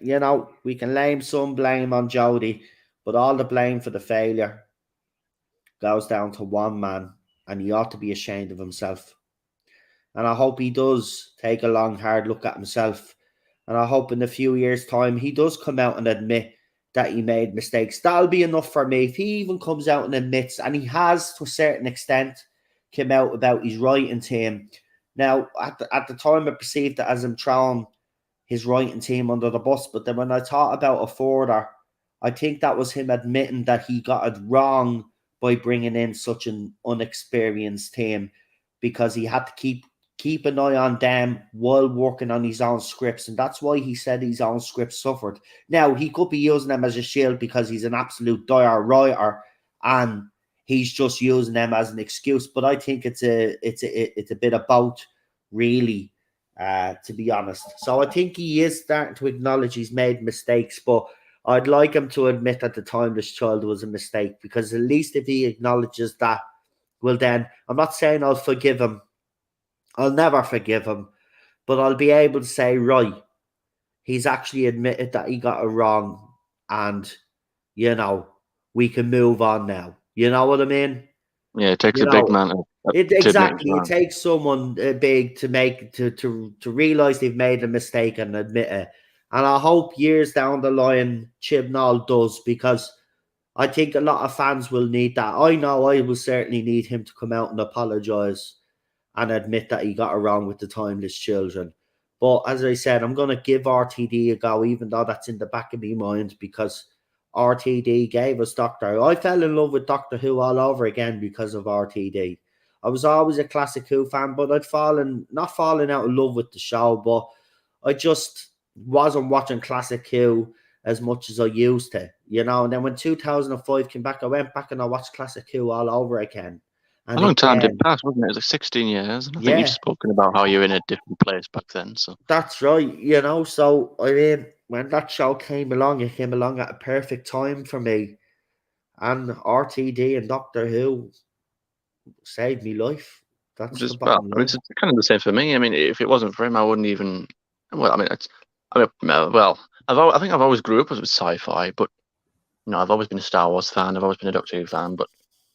Speaker 1: we can lay some blame on Jody, but all the blame for the failure goes down to one man, and he ought to be ashamed of himself. And I hope he does take a long, hard look at himself. And I hope in a few years' time he does come out and admit that he made mistakes. That'll be enough for me. If he even comes out and admits, and he has to a certain extent come out about his writing team. Now, at the time, I perceived it as him throwing his writing team under the bus. But then when I thought about it further, I think that was him admitting that he got it wrong by bringing in such an unexperienced team. because he had to keep an eye on them while working on his own scripts, and that's why he said his own scripts suffered. Now, he could be using them as a shield because he's an absolute dire writer, and he's just using them as an excuse. But I think it's a bit of both, really, to be honest. So I think he is starting to acknowledge he's made mistakes, but I'd like him to admit that the Timeless Child was a mistake, because at least if he acknowledges that, well, then I'm not saying I'll forgive him. I'll never forgive him, but I'll be able to say, right, he's actually admitted that he got it wrong, and, we can move on now. You know what I mean?
Speaker 2: Yeah, it takes a big man to admit
Speaker 1: Exactly. It
Speaker 2: wrong.
Speaker 1: takes someone big to realize they've made a mistake and admit it. And I hope years down the line, Chibnall does, because I think a lot of fans will need that. I know I will certainly need him to come out and apologise and admit that he got it wrong with the Timeless Children. But as I said, I'm going to give RTD a go, even though that's in the back of my mind, because RTD gave us Doctor Who. I fell in love with Doctor Who all over again because of RTD. I was always a classic Who fan, but I'd not fallen out of love with the show, but I just wasn't watching classic Who as much as I used to, And then when 2005 came back, I went back and I watched classic Who all over again. And
Speaker 2: A long time did
Speaker 1: again,
Speaker 2: pass, wasn't it? It was like 16 years. And I think
Speaker 1: yeah,
Speaker 2: you've spoken about how you're in a different place back then. So
Speaker 1: that's right. So I mean, when that show came along, it came along at a perfect time for me. And RTD and Doctor Who saved me life. That's
Speaker 2: which
Speaker 1: the
Speaker 2: is, well,
Speaker 1: bottom
Speaker 2: I mean,
Speaker 1: line.
Speaker 2: it's kind of the same for me. I mean, if it wasn't for him, I wouldn't even. Well, I mean, well, I think I've always grew up with sci-fi, but I've always been a Star Wars fan. I've always been a Doctor Who fan. But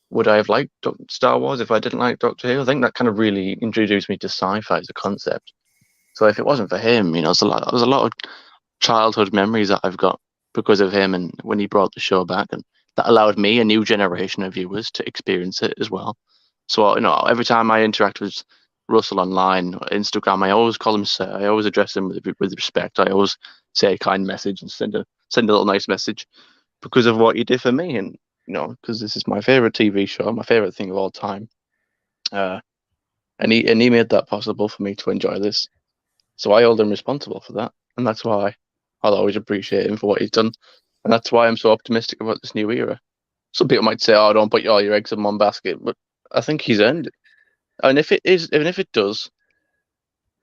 Speaker 2: would I have liked Star Wars if I didn't like Doctor Who? I think that kind of really introduced me to sci-fi as a concept. So if it wasn't for him, there's a lot of childhood memories that I've got because of him, and when he brought the show back, and that allowed me, a new generation of viewers, to experience it as well. So every time I interact with Russell online, Instagram, I always call him sir. I always address him with respect. I always say a kind message and send a little nice message because of what he did for me, and because this is my favorite TV show, my favorite thing of all time. And he made that possible for me to enjoy this. So I hold him responsible for that, and that's why I'll always appreciate him for what he's done, and that's why I'm so optimistic about this new era. Some people might say, "Oh, don't put all your eggs in one basket," but I think he's earned it. And if it does,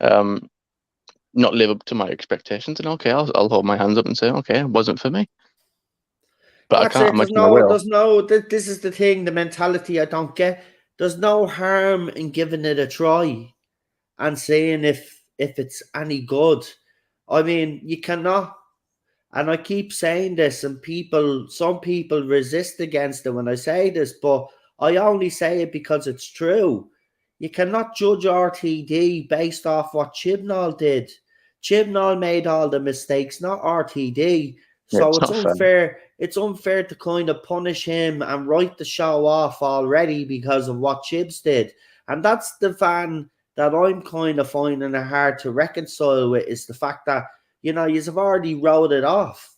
Speaker 2: not live up to my expectations, then okay, I'll hold my hands up and say, okay, it wasn't for me. But I
Speaker 1: That's
Speaker 2: can't
Speaker 1: it.
Speaker 2: imagine I will.
Speaker 1: This is the thing, the mentality I don't get. There's no harm in giving it a try and seeing if it's any good. I mean, you cannot, and I keep saying this, and some people resist against it when I say this, but I only say it because it's true. You cannot judge RTD based off what Chibnall did. Chibnall made all the mistakes, not RTD.
Speaker 2: Yeah,
Speaker 1: So
Speaker 2: it's
Speaker 1: it's
Speaker 2: not fair.
Speaker 1: unfair. It's unfair to kind of punish him and write the show off already because of what Chibs did. And that's the fan that I'm kind of finding it hard to reconcile with, is the fact that, you've already wrote it off.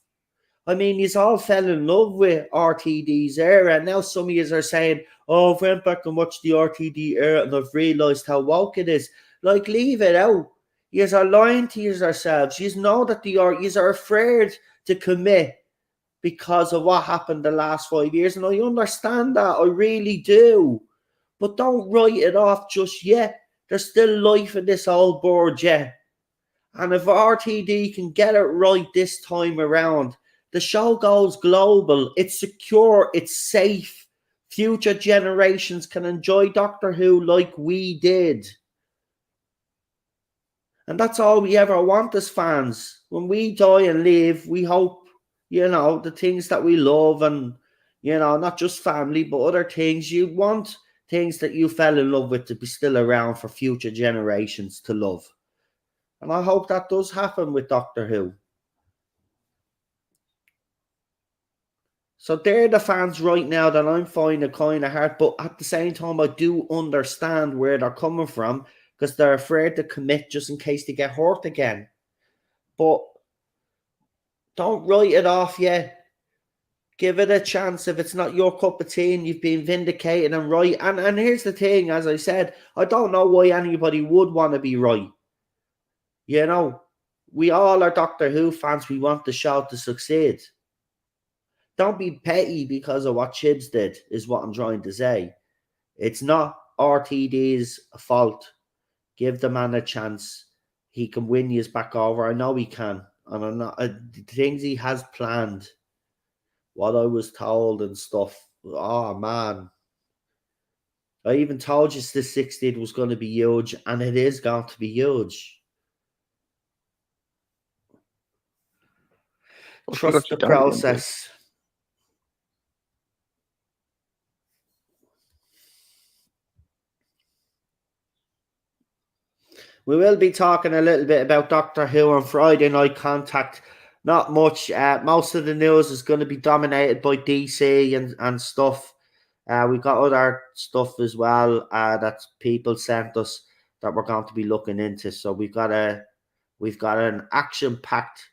Speaker 1: I mean, you all fell in love with RTD's era, and now some of you are saying, "Oh, I've went back and watched the RTD era, and I've realised how woke it is." Like, leave it out. You are lying to yourselves. You know that you are afraid to commit because of what happened the last 5 years, and I understand that. I really do. But don't write it off just yet. There's still life in this old board yet. And if RTD can get it right this time around, the show goes global. It's secure. It's safe. Future generations can enjoy Doctor Who like we did. And that's all we ever want as fans. When we die and live, we hope, the things that we love, and, not just family, but other things. You want things that you fell in love with to be still around for future generations to love. And I hope that does happen with Doctor Who. So they're the fans right now that I'm finding kind of hard. But at the same time, I do understand where they're coming from, because they're afraid to commit just in case they get hurt again. But don't write it off yet. Give it a chance. If it's not your cup of tea and you've been vindicated and right. And here's the thing, as I said, I don't know why anybody would want to be right. You know, we all are Doctor Who fans. We want the show to succeed. Don't be petty because of what Chibs did, is what I'm trying to say. It's not RTD's fault. Give the man a chance. He can win you back over. I know he can. And I'm not, the things he has planned, what I was told and stuff. Oh, man. I even told you the 60th was going to be huge, and it is going to be huge. Trust the process. We will be talking a little bit about Doctor Who on Friday Night Contact. Not much. Most of the news is going to be dominated by DC and stuff. We got other stuff as well that people sent us that we're going to be looking into. So we've got an action-packed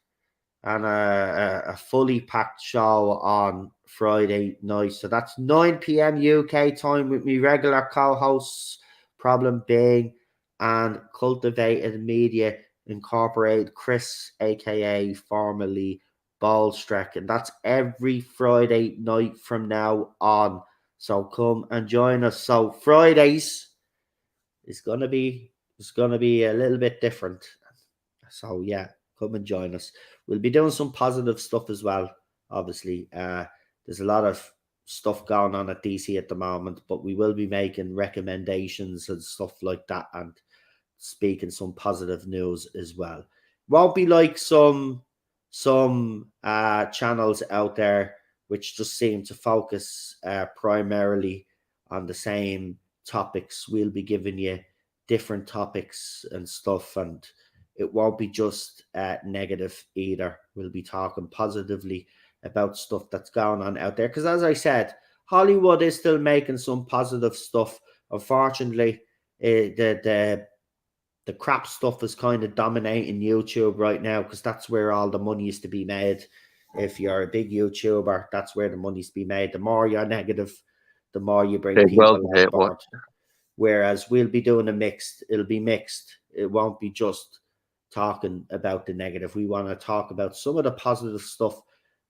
Speaker 1: and a fully packed show on Friday night. So that's 9 p.m. UK time with me regular co-hosts, Problem being, and Cultivated Media Incorporated, Chris, aka formerly Ballstreck. And that's every Friday night from now on. So come and join us. So Fridays is gonna be a little bit different. So yeah, come and join us. We'll be doing some positive stuff as well. Obviously, there's a lot of stuff going on at DC at the moment, but we will be making recommendations and stuff like that, and speaking some positive news as well. Won't be like some channels out there which just seem to focus primarily on the same topics. We'll be giving you different topics and stuff, and it won't be just negative either. We'll be talking positively about stuff that's going on out there. Because as I said, Hollywood is still making some positive stuff. Unfortunately, the crap stuff is kind of dominating YouTube right now, because that's where all the money is to be made. If you're a big YouTuber, that's where the money's to be made. The more you're negative, the more you bring people on board. Whereas we'll be doing a mixed. It'll be mixed. It won't be just talking about the negative. We want to talk about some of the positive stuff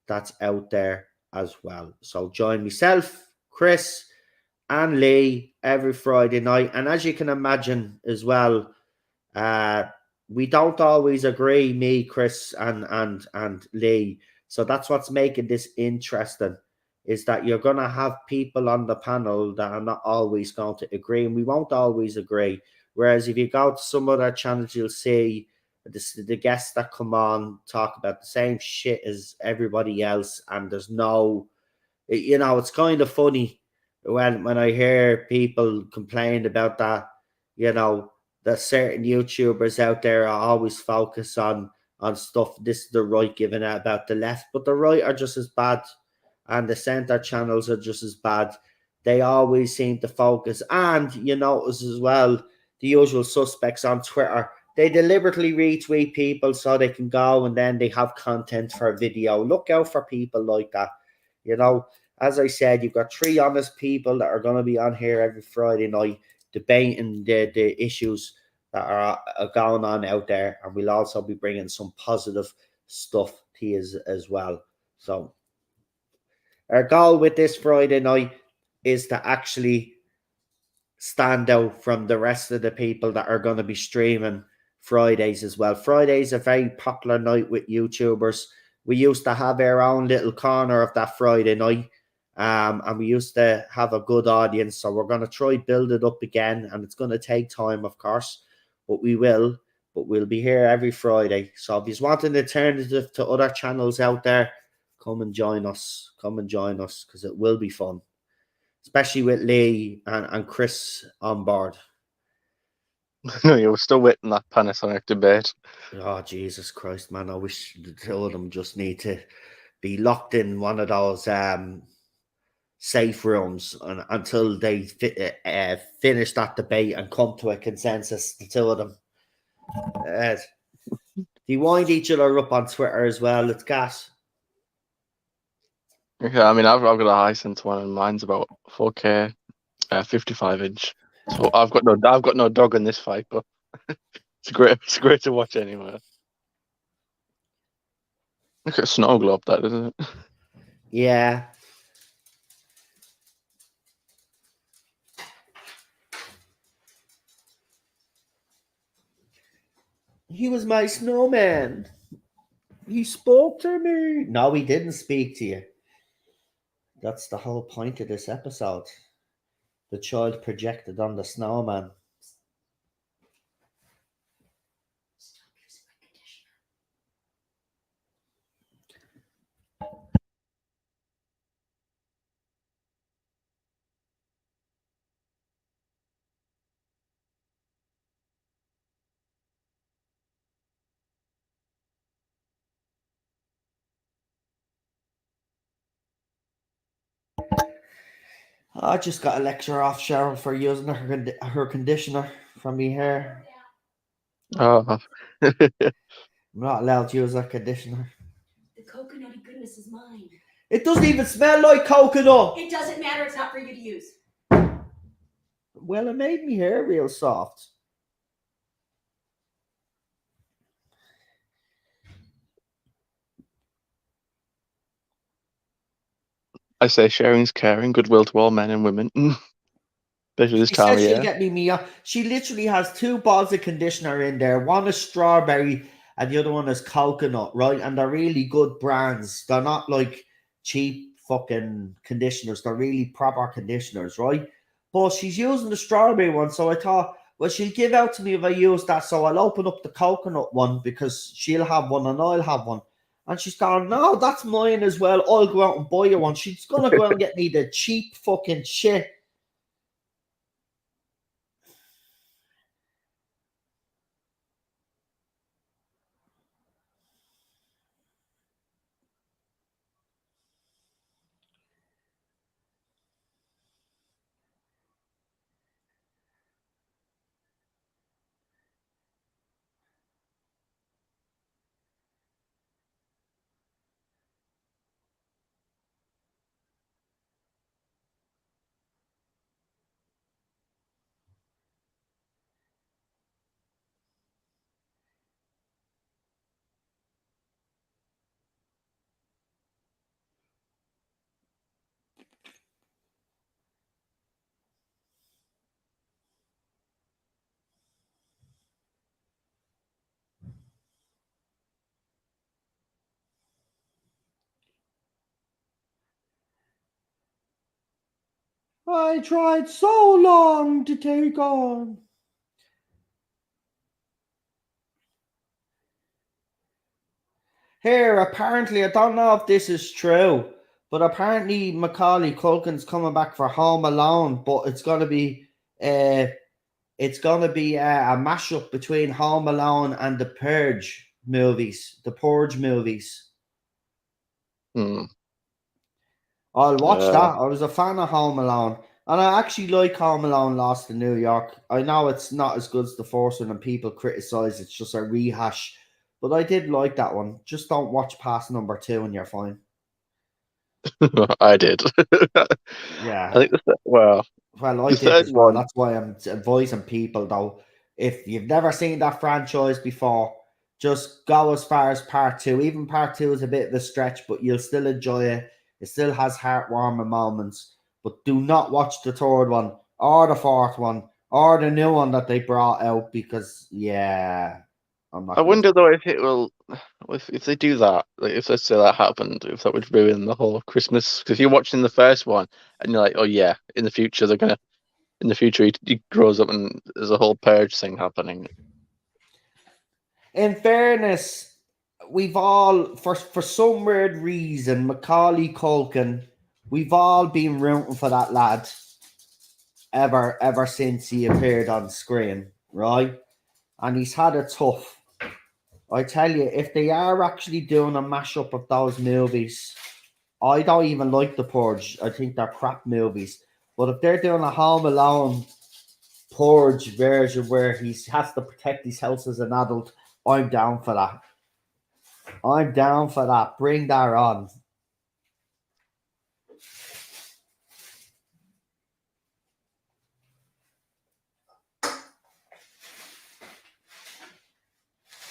Speaker 1: that's out there as well. So join myself, Chris, and Lee every Friday night. And as you can imagine as well, we don't always agree, me, Chris, and Lee. So that's what's making this interesting, is that you're going to have people on the panel that are not always going to agree, and we won't always agree. Whereas if you go to some other channels, you'll see the guests that come on talk about the same shit as everybody else, and there's no, it's kind of funny when I hear people complain about that, that certain YouTubers out there are always focused on stuff. This is the right giving out about the left, but the right are just as bad, and the center channels are just as bad. They always seem to focus, and you notice as well, the usual suspects on Twitter, they deliberately retweet people so they can go and then they have content for a video. Look out for people like that. As I said, you've got three honest people that are going to be on here every Friday night debating the issues that are going on out there, and we'll also be bringing some positive stuff to you as well. So our goal with this Friday night is to actually stand out from the rest of the people that are going to be streaming Fridays as well. Friday's a very popular night with YouTubers. We used to have our own little corner of that Friday night, and we used to have a good audience. So we're going to try build it up again, and it's going to take time, of course, but we will. But we'll be here every Friday. So if you want an alternative to other channels out there, come and join us. Come and join us, because it will be fun, especially with Lee and Chris on board.
Speaker 2: No, you were still waiting that Panasonic debate.
Speaker 1: Oh, Jesus Christ, man. I wish the two of them just need to be locked in one of those safe rooms until they finish that debate and come to a consensus, the two of them. They wind each other up on Twitter as well. It's gas.
Speaker 2: Yeah, I mean, I've got a Hisense one, and mine's about 4K, 55-inch. So I've got no dog in this fight, but it's great to watch anyway. Look at a snow globe, that isn't it?
Speaker 1: Yeah. He was my snowman. He spoke to me. No, he didn't speak to you. That's the whole point of this episode. The child projected on the snowman. I just got a lecture off Sharon for using her conditioner from me hair.
Speaker 2: Oh.
Speaker 1: I'm not allowed to use that conditioner.
Speaker 3: The coconutty goodness is mine.
Speaker 1: It doesn't even smell like coconut.
Speaker 3: It doesn't matter. It's not for you to use.
Speaker 1: Well, it made me hair real soft.
Speaker 2: I say sharing's caring, goodwill to all men and women. Especially this
Speaker 1: She
Speaker 2: time
Speaker 1: says
Speaker 2: of
Speaker 1: she'll
Speaker 2: year.
Speaker 1: get me Mia. She literally has 2 balls of conditioner in there. One is strawberry and the other one is coconut, right? And they're really good brands. They're not like cheap fucking conditioners. They're really proper conditioners, right? But she's using the strawberry one, so I thought, well, she'll give out to me if I use that. So I'll open up the coconut one because she'll have one and I'll have one. And she's going, no, that's mine as well. I'll go out and buy you one. She's gonna go out and get me the cheap fucking shit. I tried so long to take on. Here, apparently, I don't know if this is true, but apparently Macaulay Culkin's coming back for Home Alone, but it's gonna be a mashup between Home Alone and the Purge movies. The Purge movies.
Speaker 2: Hmm.
Speaker 1: I'll watch that. I was a fan of Home Alone. And I actually like Home Alone Lost in New York. I know it's not as good as the first one and people criticize it's just a rehash. But I did like that one. Just don't watch past number 2 and you're fine.
Speaker 2: I did.
Speaker 1: Yeah.
Speaker 2: I think well,
Speaker 1: Well, I
Speaker 2: the
Speaker 1: did
Speaker 2: third
Speaker 1: as well.
Speaker 2: one.
Speaker 1: That's why I'm advising people, though, if you've never seen that franchise before, just go as far as part 2. Even part 2 is a bit of a stretch, but you'll still enjoy it. It still has heartwarming moments. But do not watch the third one or the fourth one or the new one that they brought out because, yeah, I'm not
Speaker 2: I
Speaker 1: going to.
Speaker 2: wonder though if it will, if they do that, like if let's say that happened, if that would ruin the whole Christmas. Because if you're watching the first one and you're like, oh yeah, in the future he grows up and there's a whole purge thing happening.
Speaker 1: In fairness, we've all, for some weird reason, Macaulay Culkin, we've all been rooting for that lad ever since he appeared on screen, right? And he's had it tough. I tell you, if they are actually doing a mashup of those movies, I don't even like The Purge. I think they're crap movies. But if they're doing a Home Alone Purge version where he has to protect his house as an adult, I'm down for that. I'm down for that. Bring that on.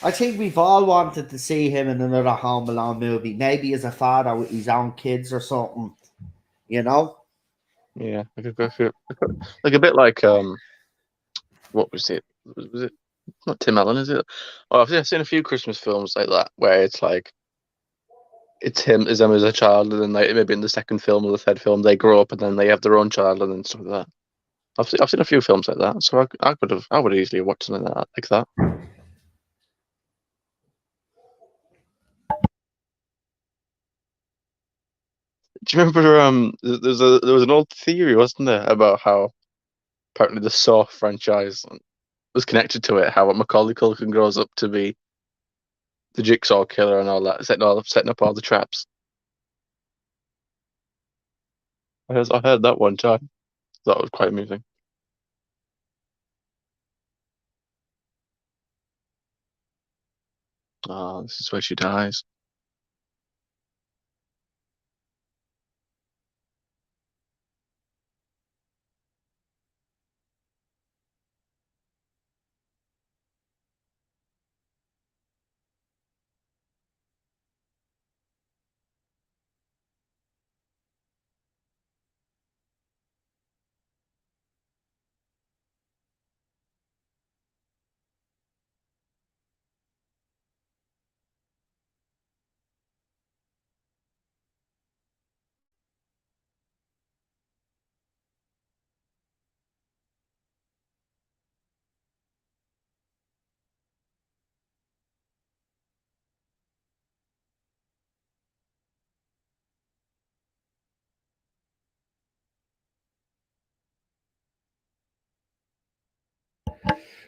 Speaker 1: I think we've all wanted to see him in another Home Alone movie, maybe as a father with his own kids or something, you know?
Speaker 2: Yeah, I could go for like a bit like what was it? Was it not Tim Allen? Is it? Oh, I've seen a few Christmas films like that where it's like it's him as them as a child, and then like maybe in the second film or the third film they grow up and then they have their own child and then stuff like that. I've seen a few films like that, so I would easily watch something like that. Do you remember there was an old theory, wasn't there, about how apparently the Saw franchise was connected to it, how Macaulay Culkin grows up to be the Jigsaw killer and all that, setting up all the traps. I heard that one time. That was quite amusing. Oh, this is where she dies.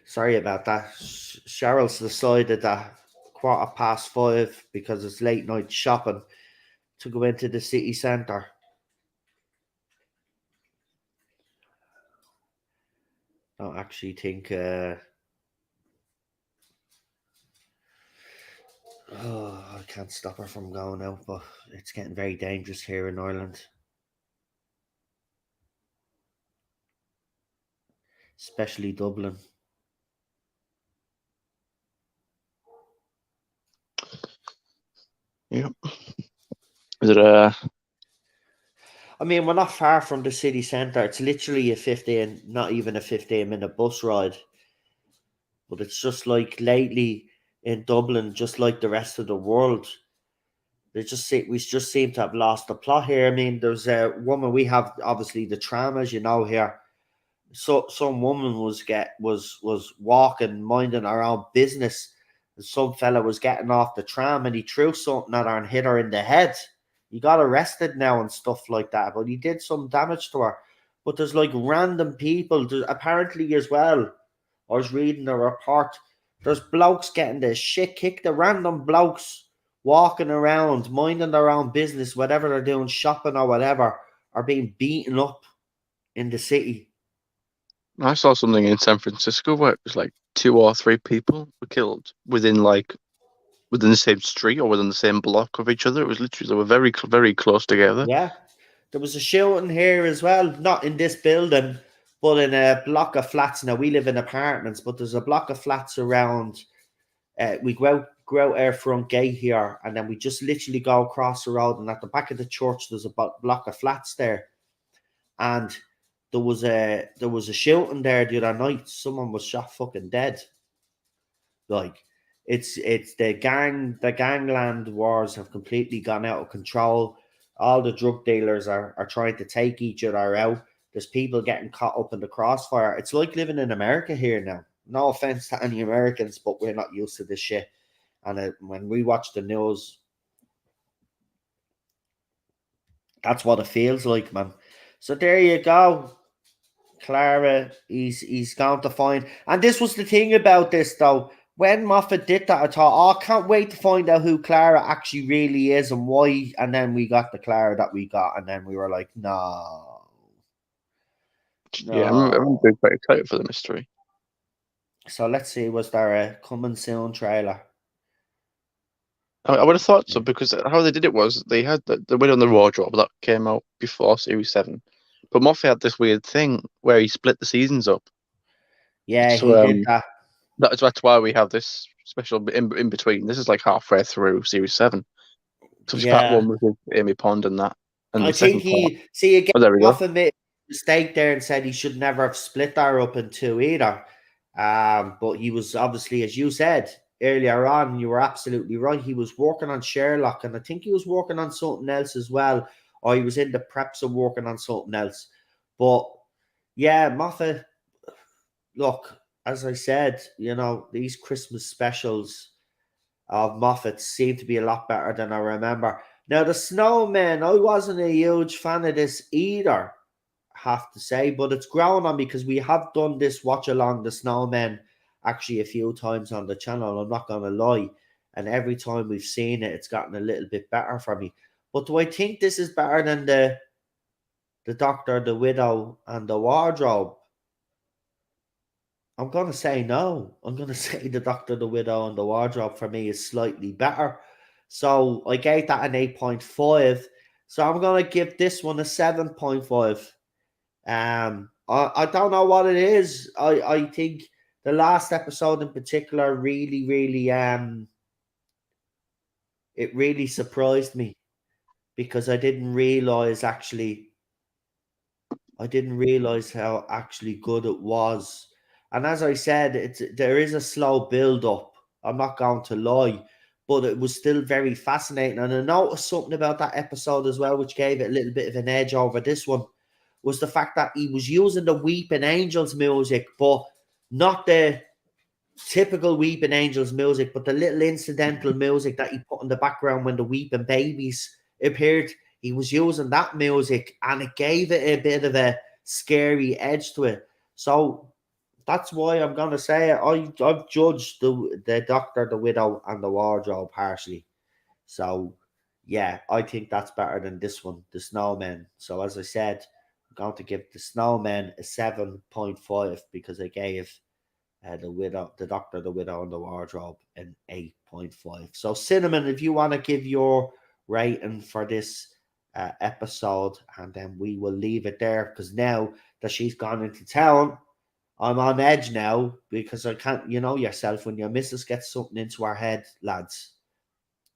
Speaker 1: Sorry about that. Cheryl's decided that 5:15, because it's late night shopping, to go into the city centre. I don't actually think. I can't stop her from going out, but it's getting very dangerous here in Ireland, especially Dublin.
Speaker 2: Yep. Is it
Speaker 1: I mean, we're not far from the city centre. It's literally not even a 15-minute bus ride. But it's just like lately in Dublin, just like the rest of the world, we just seem to have lost the plot here. I mean, there's a woman, we have obviously the tram, as you know, here. So some woman was walking, minding her own business, and some fella was getting off the tram and he threw something at her and hit her in the head. He got arrested now and stuff like that, but he did some damage to her. But there's like random people, apparently as well. I was reading a report. There's blokes getting the shit kicked. The random blokes walking around, minding their own business, whatever they're doing, shopping or whatever, are being beaten up in the city.
Speaker 2: I saw something in San Francisco where it was like 2 or 3 people were killed within the same street or within the same block of each other. It was literally they were very very close together.
Speaker 1: Yeah. There was a shooting here as well, not in this building, but in a block of flats. Now, we live in apartments, but there's a block of flats around. We go out our front gate here, and then we just literally go across the road, and at the back of the church, there's a block of flats there. And there was a shooting there the other night. Someone was shot fucking dead. Like, it's the gangland wars have completely gone out of control. All the drug dealers are trying to take each other out. There's people getting caught up in the crossfire. It's like living in America here now. No offense to any Americans, but we're not used to this shit. And when we watch the news, that's what it feels like, man. So there you go. Clara, he's going to find. And this was the thing about this, though. When Moffat did that, I thought, oh, I can't wait to find out who Clara actually really is and why. And then we got the Clara that we got, and then we were like, no.
Speaker 2: Yeah, I'm being quite excited for the mystery.
Speaker 1: So let's see, was there a coming soon trailer?
Speaker 2: I would have thought so, because how they did it was they had the Win on the Wardrobe that came out before Series 7. But Moffat had this weird thing where he split the seasons up.
Speaker 1: Yeah,
Speaker 2: So
Speaker 1: he did that.
Speaker 2: that's why we have this special in between. This is like halfway through series 7. So it's part
Speaker 1: Yeah.
Speaker 2: 1 with Amy Pond and that, and
Speaker 1: I
Speaker 2: the second
Speaker 1: think he again
Speaker 2: Oh, there we go.
Speaker 1: often made a mistake there and said he should never have split that up in two either. But he was obviously, as you said earlier on, you were absolutely right. He was working on Sherlock, and I think he was working on something else as well, or he was in the preps of working on something else. But yeah, Moffat, look, as I said, these Christmas specials of Moffat seem to be a lot better than I remember. Now, the Snowmen, I wasn't a huge fan of this either, have to say, but it's grown on me because we have done this watch along the Snowmen actually a few times on the channel. I'm not going to lie. And every time we've seen it, it's gotten a little bit better for me. But do I think this is better than the Doctor, the Widow, and the Wardrobe? I'm going to say no. I'm going to say the Doctor, the Widow, and the Wardrobe for me is slightly better. So I gave that an 8.5. So I'm going to give this one a 7.5. I don't know what it is. I think the last episode in particular really, really, it really surprised me because I didn't realize how actually good it was. And as I said, there is a slow build up. I'm not going to lie, but it was still very fascinating. And I noticed something about that episode as well, which gave it a little bit of an edge over this one, was the fact that he was using the Weeping Angels music, but not the typical Weeping Angels music, but the little incidental music that he put in the background when the weeping babies appeared. He was using that music, and it gave it a bit of a scary edge to it. So that's why I'm gonna say it. I've judged the Doctor, the Widow, and the Wardrobe harshly. So yeah, I think that's better than this one, the Snowmen. So as I said, I'm going to give the Snowmen a 7.5 because I gave the Doctor, the Widow, and the Wardrobe an 8.5. So Cinnamon, if you want to give your rating for this episode, and then we will leave it there because now that she's gone into town, I'm on edge now because I can't, you know yourself, when your missus gets something into her head, lads,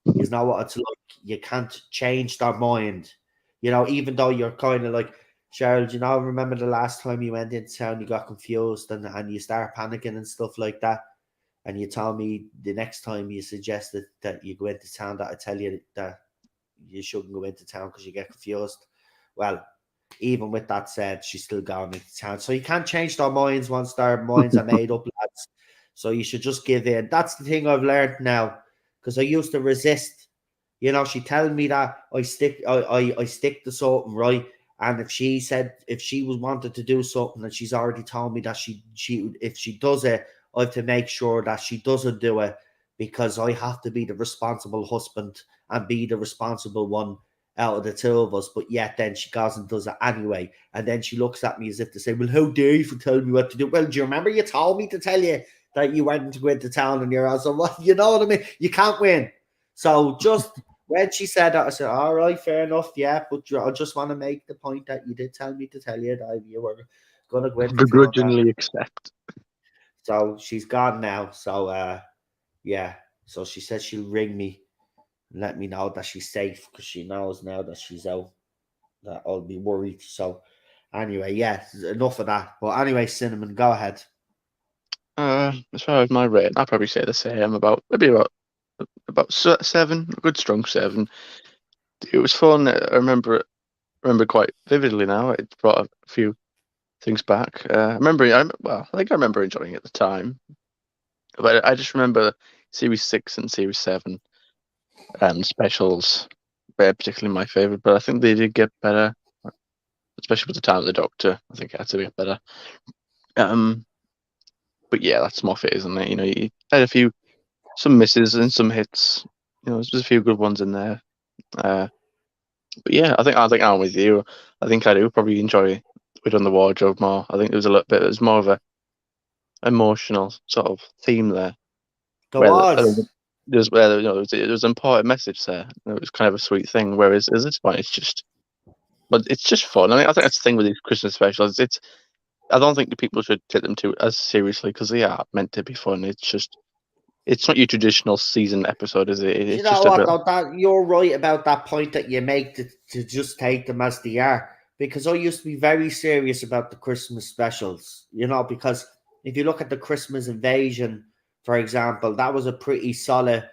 Speaker 1: you know what it's like. You can't change their mind. Even though you're kind of like, Cheryl, remember the last time you went into town, you got confused and you start panicking and stuff like that. And you told me the next time you suggested that you go into town that I tell you that you shouldn't go into town because you get confused. Well, even with that said, she's still going into town. So you can't change their minds once their minds are made up, lads. So you should just give in. That's the thing I've learned now, because I used to resist. She telling me that I stick to something, right? And if she was wanted to do something and she's already told me that she if she does it, I have to make sure that she doesn't do it, because I have to be the responsible husband and be the responsible one out of the two of us. But yet then she goes and does it anyway. And then she looks at me as if to say, well, how dare you for telling me what to do? Well, do you remember you told me to tell you that you went to go into town and you're also, what? You know what I mean? You can't win. So just when she said that, I said, all right, fair enough. Yeah, but I just want to make the point that you did tell me to tell you that you were going to go into town.
Speaker 2: Begrudgingly accept.
Speaker 1: So she's gone now. So, yeah. So she says she'll ring me and let me know that she's safe, because she knows now that she's out, that I'll be worried. So anyway, yeah, enough of that. But anyway, Cinnamon, go ahead.
Speaker 2: As far as my rating, I'd probably say the same. About 7, a good strong 7. It was fun. I remember quite vividly now. It brought a few things back. I think I remember enjoying it at the time, but I just remember Series 6 and Series 7 specials, particularly my favorite. But I think they did get better, especially with the time of the Doctor. I think it had to get better. But yeah, that's Moffat, isn't it? You had some misses and some hits. There's just a few good ones in there. But yeah, I think I'm with you. I think I do probably enjoy Widow and the Wardrobe more. I think there was more of a emotional sort of theme there.
Speaker 1: There was.
Speaker 2: There was an important message there. It was kind of a sweet thing. Whereas at this point, it's just fun. I think that's the thing with these Christmas specials. I don't think the people should take them too as seriously, because they are meant to be fun. It's just It's not your traditional season episode, is it?
Speaker 1: You
Speaker 2: It's
Speaker 1: know
Speaker 2: just a
Speaker 1: what,
Speaker 2: bit.
Speaker 1: though, that you're right about that point that you make to just take them as they are. Because I used to be very serious about the Christmas specials, because if you look at the Christmas Invasion, for example, that was a pretty solid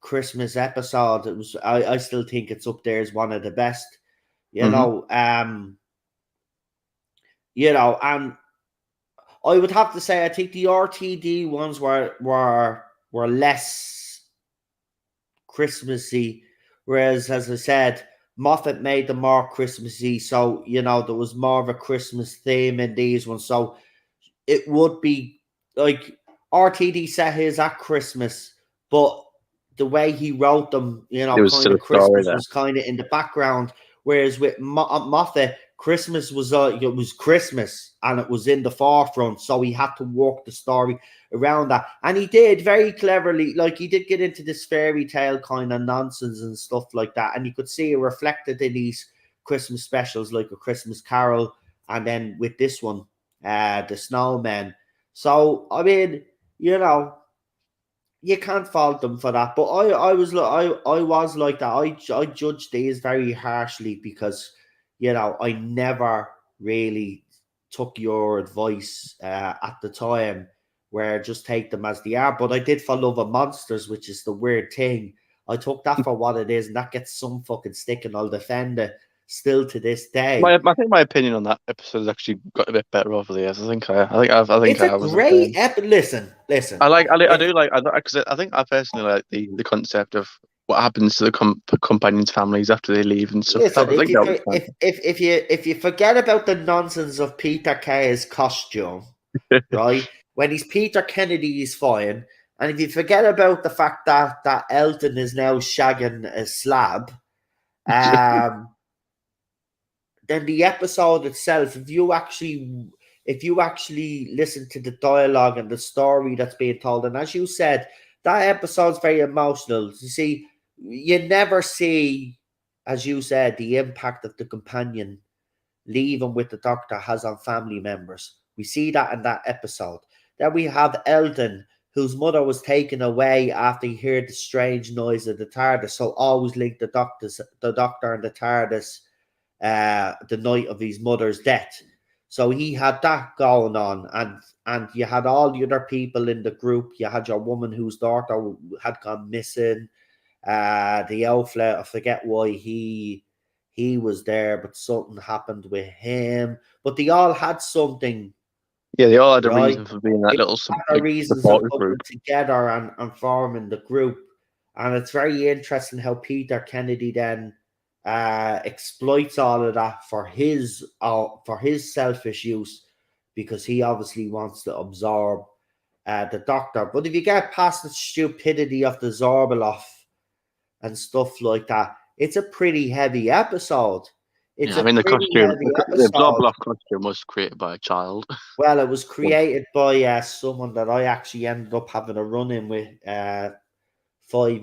Speaker 1: Christmas episode. It was I still think it's up there as one of the best, and I would have to say I think the RTD ones were less Christmassy, whereas, as I said, Moffat made them more Christmassy. So there was more of a Christmas theme in these ones. So it would be like RTD set his at Christmas, but the way he wrote them,
Speaker 2: There was
Speaker 1: kind
Speaker 2: still
Speaker 1: of
Speaker 2: a story
Speaker 1: Christmas
Speaker 2: there.
Speaker 1: was kind of in the background. Whereas with Moffat, Christmas was it was Christmas and it was in the forefront, so he had to work the story around that, and he did very cleverly. Like, he did get into this fairy tale kind of nonsense and stuff like that, and you could see it reflected in these Christmas specials, like A Christmas Carol, and then with this one, the Snowmen. So I mean, you can't fault them for that. But I was like that. I judged these very harshly because I never really took your advice at the time, where just take them as they are. But I did for Love of Monsters, which is the weird thing. I took that for what it is, and that gets some fucking stick, and I'll defend it still to this day.
Speaker 2: I think my opinion on that episode has actually got a bit better over the years. I think
Speaker 1: It's a
Speaker 2: I was.
Speaker 1: great listen.
Speaker 2: I do like, because I think I personally like the concept of what happens to the companions' families after they leave and stuff.
Speaker 1: Listen,
Speaker 2: I think that was fun.
Speaker 1: if you forget about the nonsense of Peter Kay's costume, right? When he's Peter Kennedy, he's fine. And if you forget about the fact that Elton is now shagging a slab, then the episode itself, if you actually listen to the dialogue and the story that's being told, and as you said, that episode's very emotional. You see, you never see, as you said, the impact of the companion leaving with the Doctor has on family members. We see that in that episode. Then we have Eldon, whose mother was taken away after he heard the strange noise of the TARDIS. So always link the Doctor and the TARDIS the night of his mother's death. So he had that going on, and you had all the other people in the group. You had your woman whose daughter had gone missing. The Elflet, I forget why he was there, but something happened with him. But they all had something.
Speaker 2: Yeah, they all had a
Speaker 1: right?
Speaker 2: reason for being that little
Speaker 1: Reasons of
Speaker 2: supportive
Speaker 1: coming
Speaker 2: group
Speaker 1: together and forming the group. And it's very interesting how Peter Kennedy then exploits all of that for his selfish use, because he obviously wants to absorb the Doctor. But if you get past the stupidity of the Zorbaloff and stuff like that, it's a pretty heavy episode.
Speaker 2: The costume, the Zorbaloff costume was created by a child.
Speaker 1: Well, it was created by someone that I actually ended up having a run-in with 5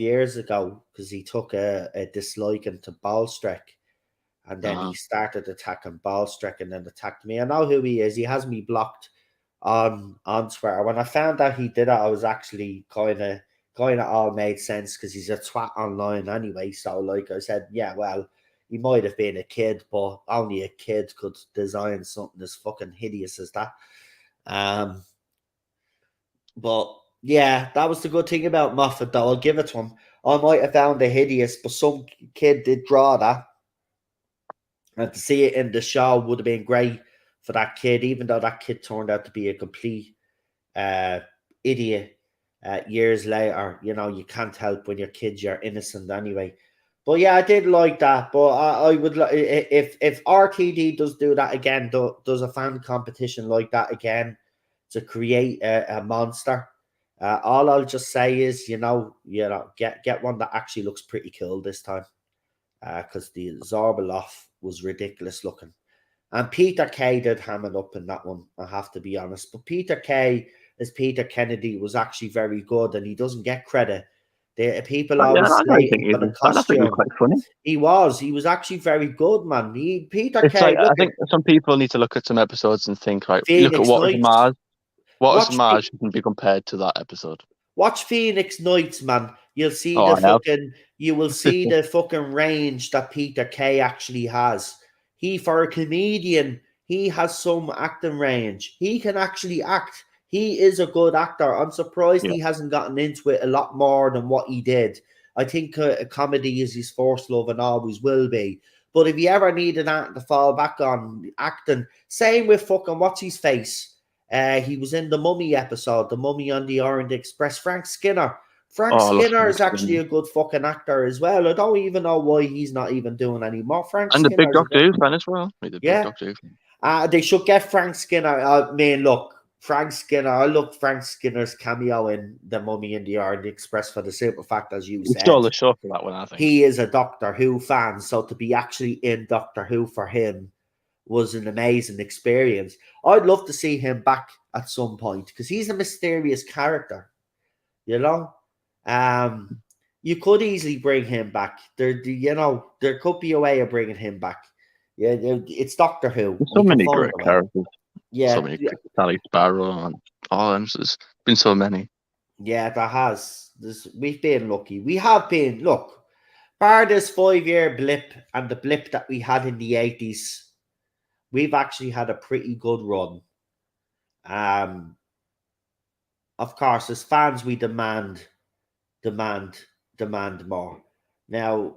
Speaker 1: years ago, because he took a disliking to Ballstreck, and then he started attacking Ballstreck and then attacked me. I know who he is. He has me blocked on Twitter. When I found out he did it, I was actually kind of all made sense, because he's a twat online anyway. So like I said, yeah, well, he might have been a kid, but only a kid could design something as fucking hideous as that. But yeah, that was the good thing about Moffat, though. I'll give it to him. I might have found it hideous, but some kid did draw that. And to see it in the show would have been great for that kid, even though that kid turned out to be a complete idiot years later. You can't help when your kid's you're innocent anyway. But yeah, I did like that. But I would like, if RTD does do that again, does a fan competition like that again to create a monster. All I'll just say is, get one that actually looks pretty cool this time, because the Zorbaloff was ridiculous looking, and Peter Kay did ham it up in that one. I have to be honest, but Peter Kay as Peter Kennedy was actually very good, and he doesn't get credit. The people always say for the costume.
Speaker 2: Quite funny.
Speaker 1: He was actually very good, man. Peter Kay.
Speaker 2: I think some people need to look at some episodes and think, right,
Speaker 1: Phoenix
Speaker 2: look at what was
Speaker 1: Nights.
Speaker 2: Mars. What was Mars shouldn't be compared to that episode.
Speaker 1: Watch Phoenix Nights, man. You'll see
Speaker 2: Oh,
Speaker 1: the
Speaker 2: I have.
Speaker 1: fucking. You will see the fucking range that Peter Kay actually has. He, for a comedian, he has some acting range. He can actually act. He is a good actor. I'm surprised
Speaker 2: Yeah.
Speaker 1: he hasn't gotten into it a lot more than what he did. I think a comedy is his first love and always will be. But if you ever needed that to fall back on acting, same with fucking what's his face. He was in the Mummy episode, the Mummy on the Orient Express. Frank Skinner. Frank
Speaker 2: Oh, I love
Speaker 1: Skinner is
Speaker 2: Frank
Speaker 1: actually
Speaker 2: Skinner.
Speaker 1: a good fucking actor as well. I don't even know why he's not even doing anymore. Frank
Speaker 2: And the big
Speaker 1: Skinner's a
Speaker 2: Doctor
Speaker 1: good.
Speaker 2: Who fan as well. He's a big
Speaker 1: Yeah,
Speaker 2: Doctor Who fan.
Speaker 1: they should get Frank Skinner. I mean, look, Frank Skinner. I loved Frank Skinner's cameo in the Mummy and the Orient Express for the simple fact, as you
Speaker 2: He
Speaker 1: said,
Speaker 2: stole the show for that one, I think.
Speaker 1: he is a Doctor Who fan. So to be actually in Doctor Who for him was an amazing experience. I'd love to see him back at some point because he's a mysterious character, you know. You could easily bring him back. There could be a way of bringing him back. Yeah, it's Doctor Who.
Speaker 2: There's so
Speaker 1: You can
Speaker 2: many
Speaker 1: find
Speaker 2: great
Speaker 1: a way.
Speaker 2: characters.
Speaker 1: Yeah,
Speaker 2: So many. Sally Sparrow and there's been so many.
Speaker 1: yeah, there has. We've been lucky. We have been. Look, bar this 5-year blip and the blip that we had in the 80s, we've actually had a pretty good run. Of course, as fans, we demand more. Now,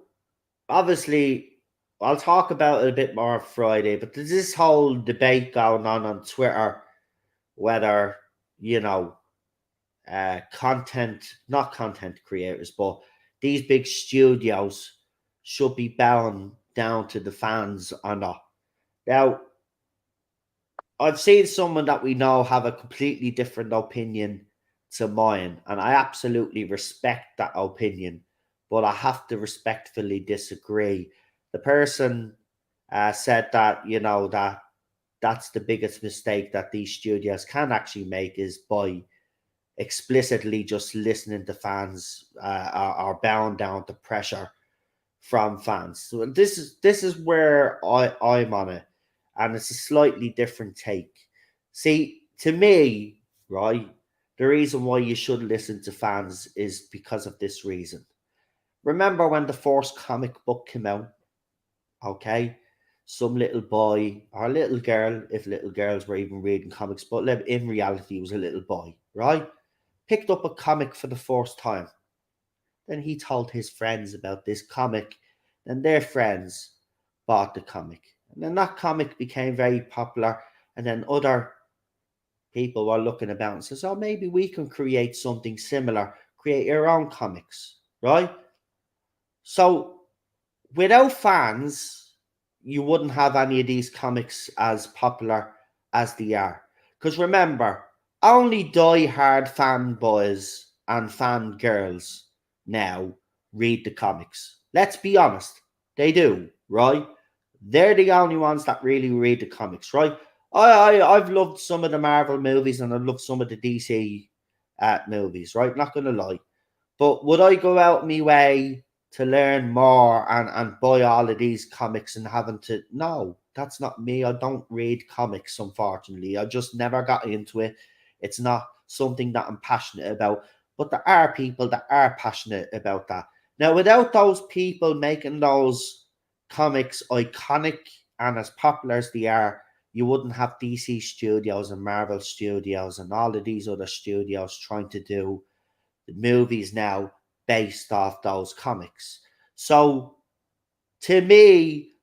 Speaker 1: obviously, I'll talk about it a bit more Friday, but there's this whole debate going on Twitter whether, not content creators, but these big studios should be bound down to the fans or not. Now, I've seen someone that we know have a completely different opinion to mine, and I absolutely respect that opinion, but I have to respectfully disagree. The person said that, that's the biggest mistake that these studios can actually make is by explicitly just listening to fans are bound down to pressure from fans. So this is where I'm on it, and it's a slightly different take. See, to me, right, the reason why you should listen to fans is because of this reason. Remember when the first comic book came out? Okay, some little boy or little girl, if little girls were even reading comics, but in reality, it was a little boy, right? Picked up a comic for the first time. Then he told his friends about this comic, and their friends bought the comic. And then that comic became very popular, and then other people were looking about and says, oh, maybe we can create something similar, create our own comics, right? So without fans, you wouldn't have any of these comics as popular as they are. Because remember, only die-hard fanboys and fangirls now read the comics. Let's be honest, they do, right? They're the only ones that really read the comics, right? I've loved some of the Marvel movies and I've loved some of the DC movies, right? Not gonna lie. But would I go out my way to learn more and buy all of these comics and having to? No, that's not me. I don't read comics, unfortunately. I just never got into it. It's not something that I'm passionate about. But there are people that are passionate about that. Now, without those people making those comics iconic and as popular as they are, you wouldn't have DC Studios and Marvel Studios and all of these other studios trying to do the movies now based off those comics. So to me,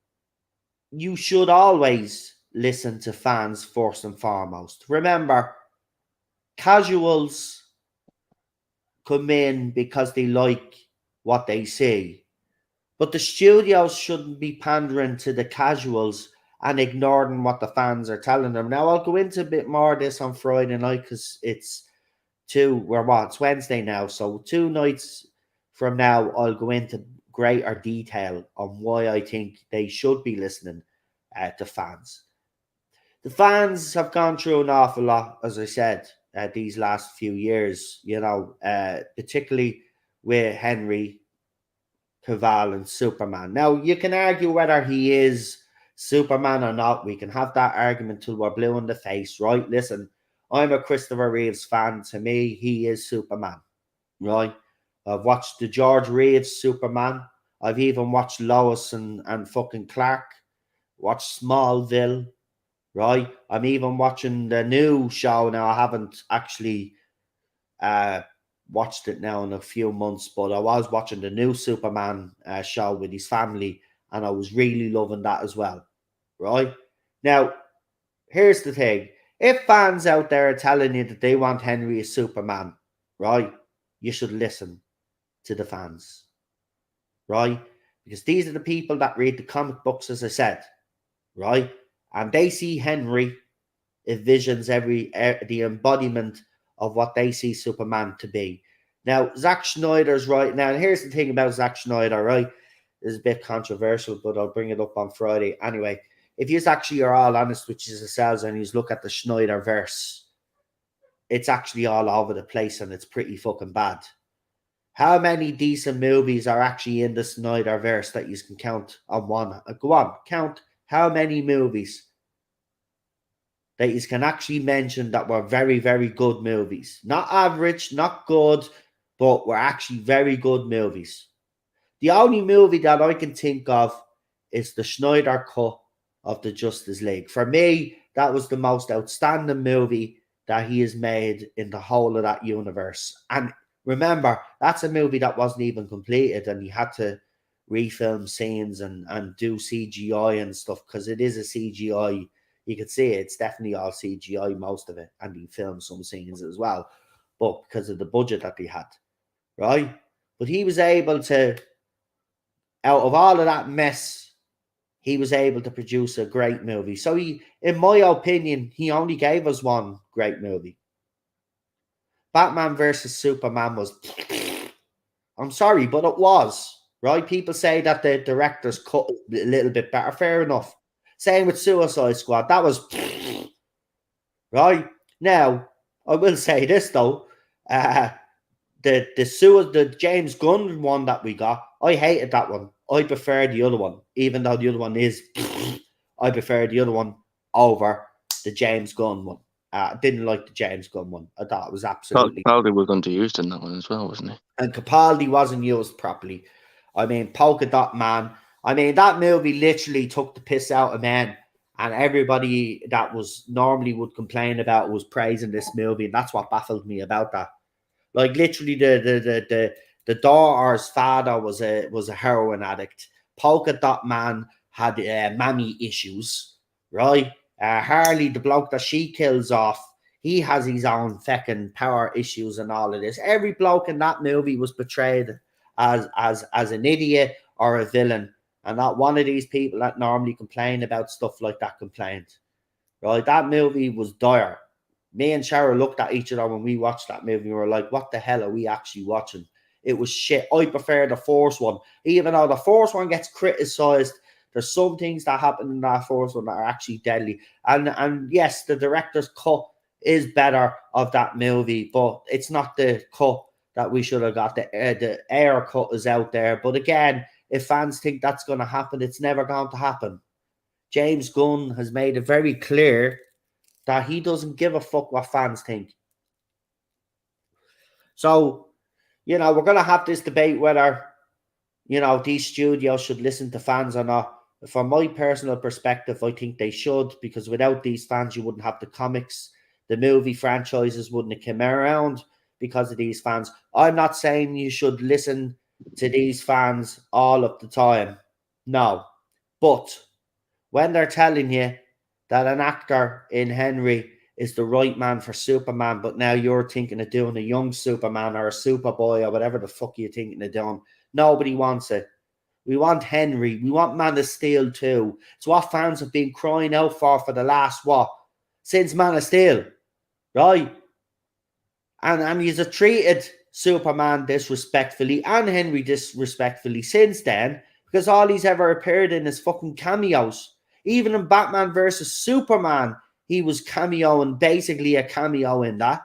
Speaker 1: you should always listen to fans first and foremost. Remember, casuals come in because they like what they see, but the studios shouldn't be pandering to the casuals and ignoring what the fans are telling them. Now, I'll go into a bit more of this on Friday night because it's it's Wednesday now, so 2 nights from now I'll go into greater detail on why I think they should be listening to fans. The fans have gone through an awful lot, as I said, these last few years, particularly with Henry Cavill and Superman. Now, you can argue whether he is Superman or not. We can have that argument till we're blue in the face, right? Listen, I'm a Christopher Reeves fan. To me, he is Superman. right? I've watched the George Reeves Superman. I've even watched Lois and fucking Clark. Watched Smallville, right? I'm even watching the new show now. I haven't actually watched it now in a few months, but I was watching the new Superman show with his family, and I was really loving that as well, right? Now, here's the thing. If fans out there are telling you that they want Henry as Superman, right, you should listen to the fans, right? Because these are the people that read the comic books, as I said, right? And they see Henry, it visions the embodiment of what they see Superman to be. Now, Zack Snyder's right now, and here's the thing about Zack Snyder, right? This is a bit controversial, but I'll bring it up on Friday. Anyway, if you actually are all honest with yourselves and you look at the Snyder verse, it's actually all over the place and it's pretty fucking bad. How many decent movies are actually in the Snyder verse that you can count on one? Go on, count how many movies that you can actually mention that were very, very good movies. Not average, not good, but were actually very good movies. The only movie that I can think of is the Snyder Cut of the Justice League. For me, that was the most outstanding movie that he has made in the whole of that universe. And remember, that's a movie that wasn't even completed, and he had to refilm scenes and do CGI and stuff, because it is a CGI. You could see it's definitely all CGI, most of it, and he filmed some scenes as well, but because of the budget that he had, right? But he was able to, out of all of that mess, he was able to produce a great movie. So he, in my opinion, he only gave us one great movie. Batman versus Superman was, I'm sorry, but it was, right? People say that the director's cut a little bit better. Fair enough. Same with Suicide Squad. That was, right? Now, I will say this, though. The James Gunn one that we got, I hated that one. I prefer the other one, even though the other one is, I prefer the other one over the James Gunn one. I didn't like the James Gunn one. I thought it was absolutely.
Speaker 2: Capaldi was underused in that one as well, wasn't he?
Speaker 1: And Capaldi wasn't used properly. I mean, Polka Dot Man. I mean, that movie literally took the piss out of men, and everybody that was normally would complain about was praising this movie, and that's what baffled me about that. Like literally, the daughter's father was a heroin addict. Polka Dot Man had mammy issues, right? Harley, the bloke that she kills off, he has his own fucking power issues and all of this. Every bloke in that movie was portrayed as an idiot or a villain, and not one of these people that normally complain about stuff like that complained. Right? That movie was dire. Me and Cheryl looked at each other when we watched that movie. We were like, what the hell are we actually watching? It was shit. I prefer the Force one. Even though the Force one gets criticized, there's some things that happen in that Force one that are actually deadly. And yes, the director's cut is better of that movie, but it's not the cut that we should have got. The air cut is out there. But again, if fans think that's going to happen, it's never going to happen. James Gunn has made it very clear that he doesn't give a fuck what fans think. So, we're going to have this debate whether, these studios should listen to fans or not. From my personal perspective, I think they should, because without these fans, you wouldn't have the comics. The movie franchises wouldn't have come around because of these fans. I'm not saying you should listen to these fans all of the time. No. But when they're telling you that an actor in Henry is the right man for Superman, but now you're thinking of doing a young Superman or a Superboy or whatever the fuck you're thinking of doing, nobody wants it. We want Henry. We want Man of Steel too. It's what fans have been crying out for the last, since Man of Steel, right? And he's treated Superman disrespectfully and Henry disrespectfully since then, because all he's ever appeared in is fucking cameos. Even in Batman versus Superman, he was cameoing, basically a cameo in that.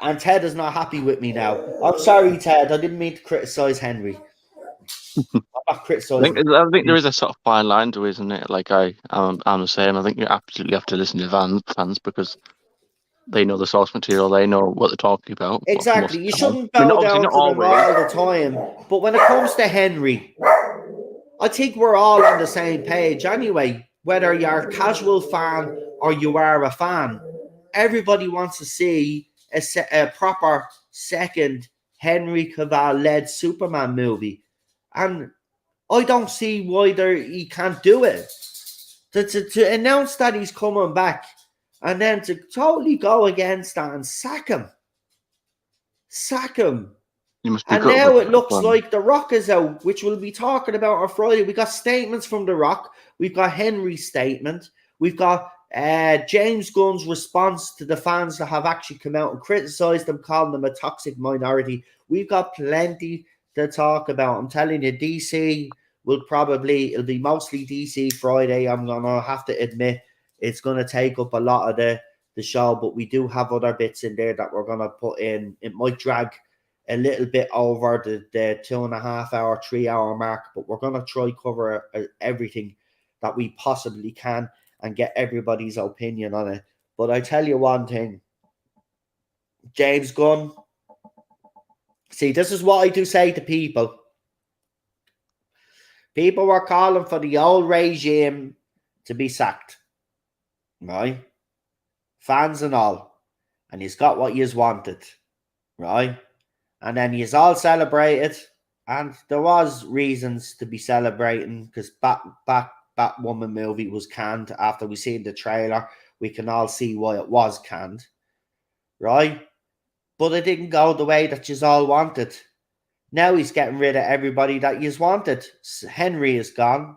Speaker 1: And Ted is not happy with me now. I'm sorry, Ted. I didn't mean to criticize Henry. I'm not criticizing.
Speaker 2: I think there is a sort of fine line to it, isn't it? Like I'm the same. I think you absolutely have to listen to fans because they know the source material, they know what they're talking about.
Speaker 1: Exactly. You
Speaker 2: Most of the time.
Speaker 1: shouldn't
Speaker 2: I mean,
Speaker 1: bow
Speaker 2: obviously
Speaker 1: down
Speaker 2: not
Speaker 1: to them
Speaker 2: always.
Speaker 1: all the time. But when it comes to Henry, I think we're all on the same page anyway. Whether you're a casual fan or you are a fan, everybody wants to see a proper second Henry Cavill-led Superman movie. And I don't see why he can't do it. To announce that he's coming back and then to totally go against that and sack him. Sack him.
Speaker 2: You must be
Speaker 1: And
Speaker 2: good
Speaker 1: now
Speaker 2: with
Speaker 1: it looks
Speaker 2: that.
Speaker 1: like The Rock is out, which we'll be talking about on Friday. We got statements from The Rock. We've got Henry's statement. We've got James Gunn's response to the fans that have actually come out and criticised them, calling them a toxic minority. We've got plenty to talk about. I'm telling you, DC it'll be mostly DC Friday. I'm going to have to admit it's going to take up a lot of the show, but we do have other bits in there that we're going to put in. It might drag a little bit over the 2.5 hour, 3 hour mark, but we're going to try cover everything that we possibly can and get everybody's opinion on it. But I tell you one thing, James Gunn, see, this is what I do say to people. People were calling for the old regime to be sacked, right? Fans and all. And he's got what he's wanted, right? And then he's all celebrated. And there was reasons to be celebrating because Batwoman movie was canned after we seen the trailer. We can all see why it was canned, right? But it didn't go the way that you all wanted. Now he's getting rid of everybody that you wanted. Henry is gone.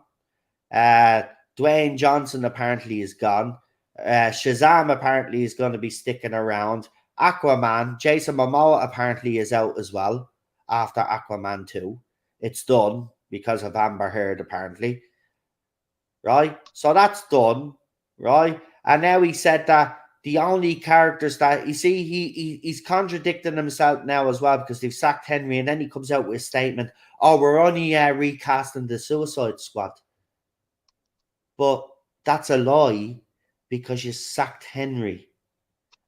Speaker 1: Dwayne Johnson apparently is gone. Shazam apparently is going to be sticking around. Aquaman, Jason Momoa apparently is out as well after Aquaman 2. It's done because of Amber Heard apparently. Right? So that's done. Right? And now he said that the only characters that, you see, he's contradicting himself now as well because they've sacked Henry, and then he comes out with a statement, oh, we're only recasting the Suicide Squad. But that's a lie because you sacked Henry.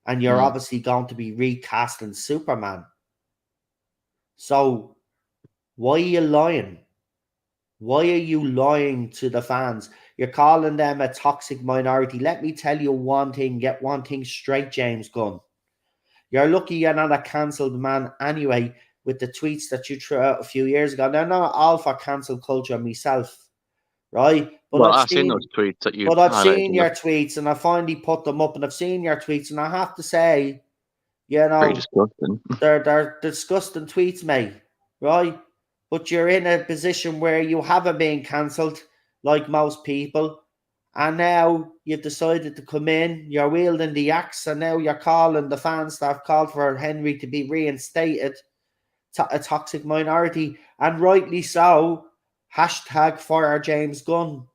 Speaker 1: And you're obviously going to be recasting Superman. So why are you lying? Why are you lying to the fans? You're calling them a toxic minority. Let me tell you one thing. Get one thing straight, James Gunn. You're lucky you're not a cancelled man anyway with the tweets that you threw out a few years ago. They're not all for cancel culture myself, right? But
Speaker 2: Well, I've seen those tweets that you.
Speaker 1: But I've seen your tweets, and I finally put them up, and I've seen your tweets, and I have to say, you know,
Speaker 2: pretty disgusting.
Speaker 1: They're disgusting tweets, mate, right? But you're in a position where you haven't been cancelled like most people, and now you've decided to come in, you're wielding the axe, and now you're calling the fans that have called for Henry to be reinstated a toxic minority, and rightly so. Hashtag fire James Gunn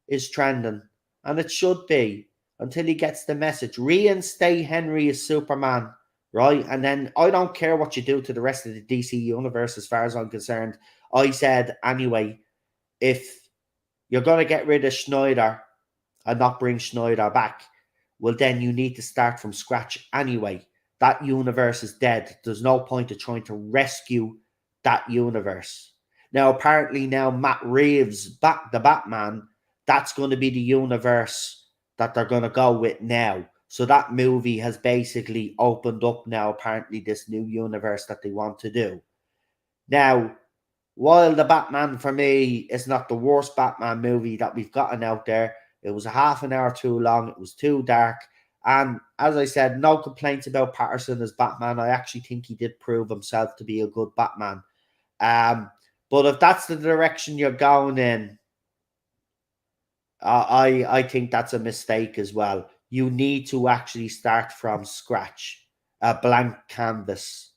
Speaker 1: is trending, and it should be until he gets the message. Reinstate Henry as Superman, right? And then I don't care what you do to the rest of the DC universe as far as I'm concerned. I said anyway, if you're going to get rid of Schneider and not bring Schneider back, well, then you need to start from scratch anyway. That universe is dead. There's no point of trying to rescue that universe. Now, apparently now Matt Reeves, the Batman, that's going to be the universe that they're going to go with now. So that movie has basically opened up now, apparently, this new universe that they want to do. Now, while the Batman, for me, is not the worst Batman movie that we've gotten out there, it was a half an hour too long. It was too dark. And as I said, no complaints about Patterson as Batman. I actually think he did prove himself to be a good Batman. But if that's the direction you're going in, I think that's a mistake as well. You need to actually start from scratch, a blank canvas,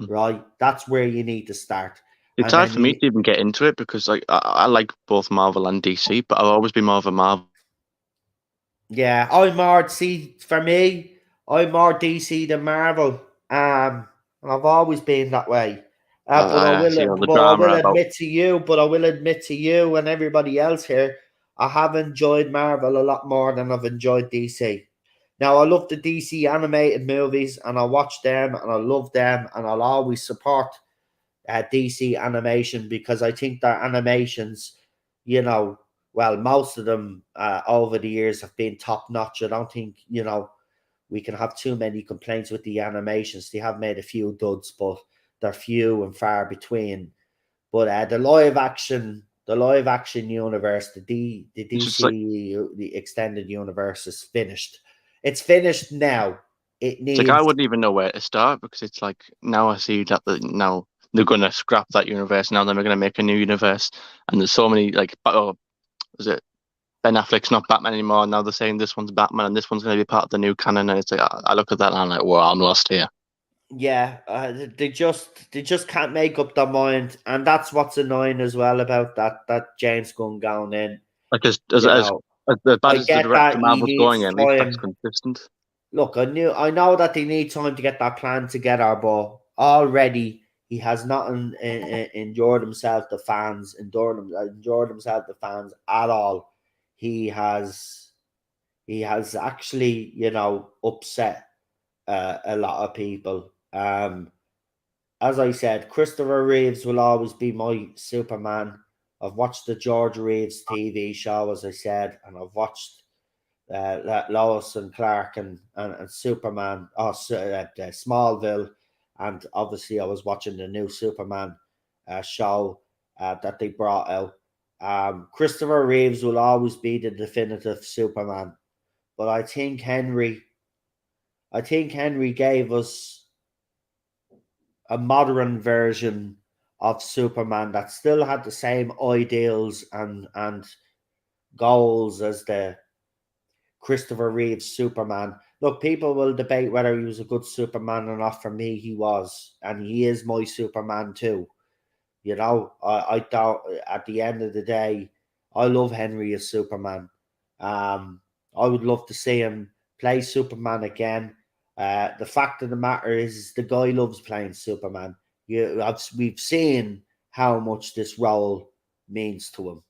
Speaker 1: right? That's where you need to start.
Speaker 2: It's hard for me to even get into it because I like both Marvel and DC, but I'll always be more of a Marvel.
Speaker 1: Yeah, I'm more, see, for me, I'm more DC than Marvel. I've always been that way. But I will admit to you and everybody else here, I have enjoyed Marvel a lot more than I've enjoyed DC. Now, I love the DC animated movies, and I watch them, and I love them, and I'll always support DC animation because I think their animations, well, most of them over the years have been top notch. I don't think, we can have too many complaints with the animations. They have made a few duds, but they're few and far between. But the live action universe, the DC, the extended universe is finished. It's finished now. It
Speaker 2: It's like I
Speaker 1: needs.
Speaker 2: wouldn't even know where to start because it's like now I see that now they're going to scrap that universe. Now they're going to make a new universe, and there's so many like, is it Ben Affleck's not Batman anymore? Now they're saying this one's Batman and this one's going to be part of the new canon. And it's like I look at that and I'm like, well, I'm lost here.
Speaker 1: Yeah, they just can't make up their mind, and that's what's annoying as well about that James Gunn going in.
Speaker 2: Like as bad
Speaker 1: I
Speaker 2: as the
Speaker 1: get
Speaker 2: director
Speaker 1: that he
Speaker 2: Marvel's
Speaker 1: needs
Speaker 2: going, at least that's
Speaker 1: time.
Speaker 2: consistent.
Speaker 1: Look, I know that they need time to get that plan together, but already he has not endured himself the fans, endured himself the fans at all. He has actually, upset a lot of people. As I said, Christopher Reeves will always be my Superman. I've watched the George Reeves TV show, as I said, and I've watched Lois and Clark and Superman, Smallville, and obviously I was watching the new Superman show that they brought out. Christopher Reeves will always be the definitive Superman, but I think Henry gave us a modern version of Superman that still had the same ideals and goals as the Christopher Reeve's Superman. Look, people will debate whether he was a good Superman or not. For me, he was, and he is my Superman too. I thought at the end of the day, I love Henry as Superman. I would love to see him play Superman again. The fact of the matter is the guy loves playing Superman. We've seen how much this role means to him.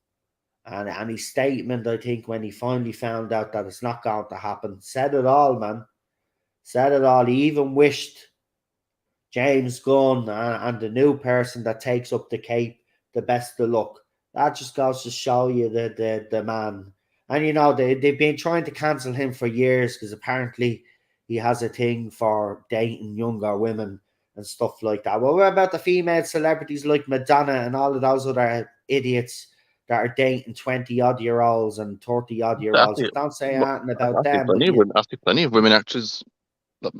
Speaker 1: And his statement, I think, when he finally found out that it's not going to happen, said it all, man. Said it all. He even wished James Gunn and the new person that takes up the cape the best of luck. That just goes to show you the man. And, they've been trying to cancel him for years because apparently he has a thing for dating younger women and stuff like that. Well, what about the female celebrities like Madonna and all of those other idiots that are dating 20-odd-year-olds and 30-odd-year-olds? Don't say anything about them.
Speaker 2: I see plenty of women actors.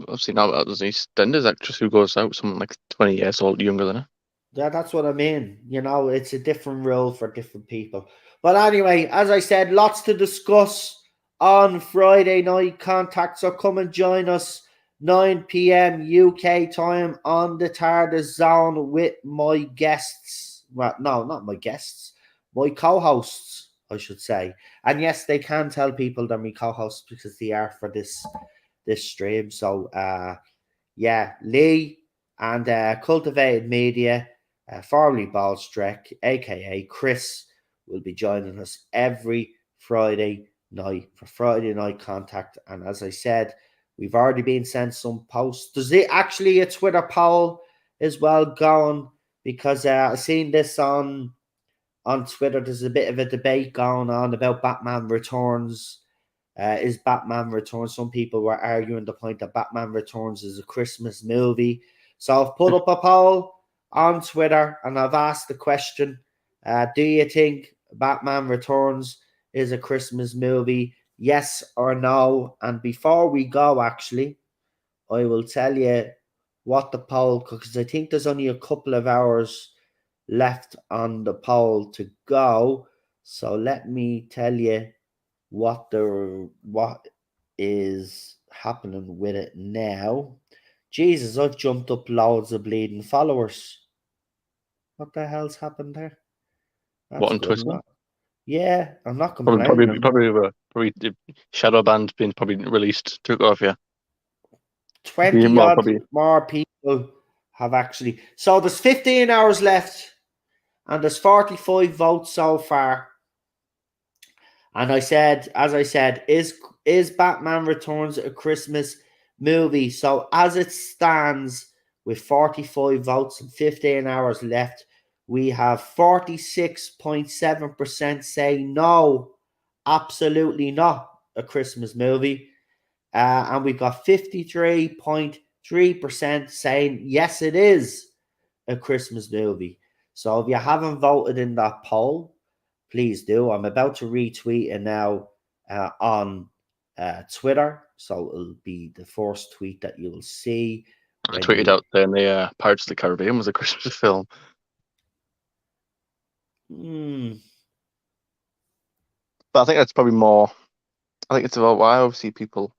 Speaker 2: I've seen now there's an EastEnders actress who goes out with someone like 20 years old younger than her.
Speaker 1: Yeah, that's what I mean. It's a different rule for different people. But anyway, as I said, lots to discuss on Friday night. Contact, so come and join us 9 p.m. UK time on the TARDIS Zone with my guests. Well, no, not my guests. My co-hosts, I should say. And yes, they can tell people they're my co-hosts because they are for this stream. So, yeah, Lee and Cultivated Media, formerly Ballstreck, aka Chris, will be joining us every Friday night for Friday Night Contact. And as I said, we've already been sent some posts. There's actually a Twitter poll as well going, because I've seen this on Twitter. There's a bit of a debate going on about Batman Returns. Is Batman Returns? Some people were arguing the point that Batman Returns is a Christmas movie. So I've put up a poll on Twitter and I've asked the question, do you think Batman Returns is a Christmas movie? Yes or no? And before we go, actually, I will tell you what the poll, because I think there's only a couple of hours left on the poll to go. So let me tell you what is happening with it now. Jesus, I've jumped up loads of bleeding followers. What the hell's happened there? That's
Speaker 2: what on
Speaker 1: good.
Speaker 2: Twitter?
Speaker 1: Yeah, I'm not complaining.
Speaker 2: Probably the shadow band being probably released took off. Yeah,
Speaker 1: 20 more people have actually. So there's 15 hours left, and there's 45 votes so far. And as I said, is Batman Returns a Christmas movie? So as it stands, with 45 votes and 15 hours left, we have 46.7% saying no, absolutely not a Christmas movie. And we've got 53.3% saying yes, it is a Christmas movie. So if you haven't voted in that poll, please do. I'm about to retweet it now on Twitter. So it'll be the first tweet that you'll see.
Speaker 2: I tweeted out saying the Pirates of the Caribbean was a Christmas film. But I think that's probably more. I think it's about why obviously people.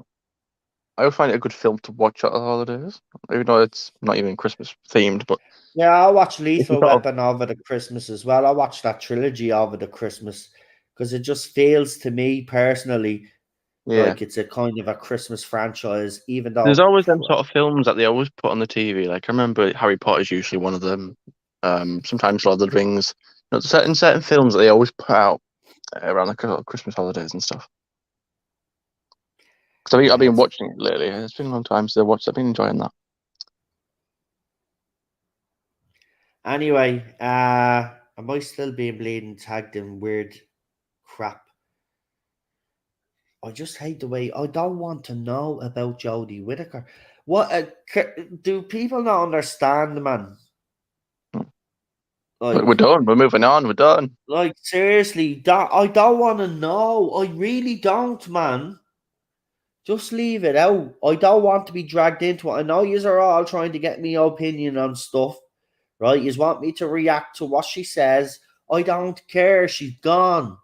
Speaker 2: I would find it a good film to watch at the holidays, even though it's not even Christmas themed. But
Speaker 1: yeah, I watch
Speaker 2: it's
Speaker 1: Lethal
Speaker 2: sort of-
Speaker 1: Weapon over the Christmas as well. I watched that trilogy over the Christmas because it just feels to me personally
Speaker 2: yeah,
Speaker 1: like it's a kind of a Christmas franchise, even though
Speaker 2: there's always them sort of films that they always put on the TV. Like I remember Harry Potter's usually one of them. Sometimes Lord of the Rings. You know, certain films that they always put out around the Christmas holidays and stuff. Because I've been watching it lately. It's been a long time since I watched it. I've been enjoying that.
Speaker 1: Anyway, am I still being bleeding tagged in weird crap? I just hate the way I don't want to know about Jodie Whittaker. What do people not understand, man? Like,
Speaker 2: We're done. We're moving on. We're done.
Speaker 1: Like seriously, I don't want to know. I really don't, man. Just leave it out. I don't want to be dragged into it. I know you are all trying to get me opinion on stuff, right? You want me to react to what she says. I don't care. She's gone.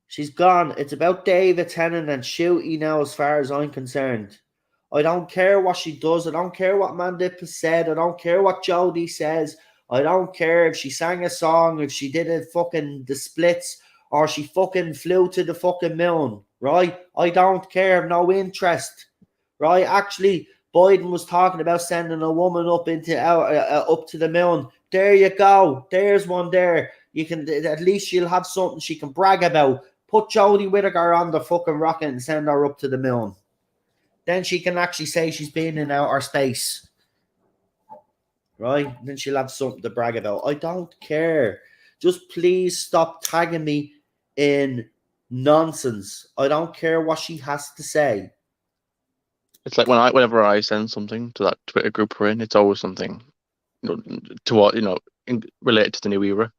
Speaker 1: She's gone. It's about David Tennant and Shooty now, as far as I'm concerned. I don't care what she does. I don't care what Mandip said. I don't care what Jodie says. I don't care if she sang a song, if she did a fucking the splits, or she fucking flew to the fucking moon, right? I don't care. No interest, right? Actually, Biden was talking about sending a woman up up to the moon. There you go. There's one there. You can at least she'll have something she can brag about. Put Jodie Whittaker on the fucking rocket and send her up to the moon. Then she can actually say she's been in outer space. Right? Then she'll have something to brag about. I don't care. Just please stop tagging me in nonsense. I don't care what she has to say.
Speaker 2: It's like whenever I send something to that Twitter group we're in, it's always something, to what related to the new era.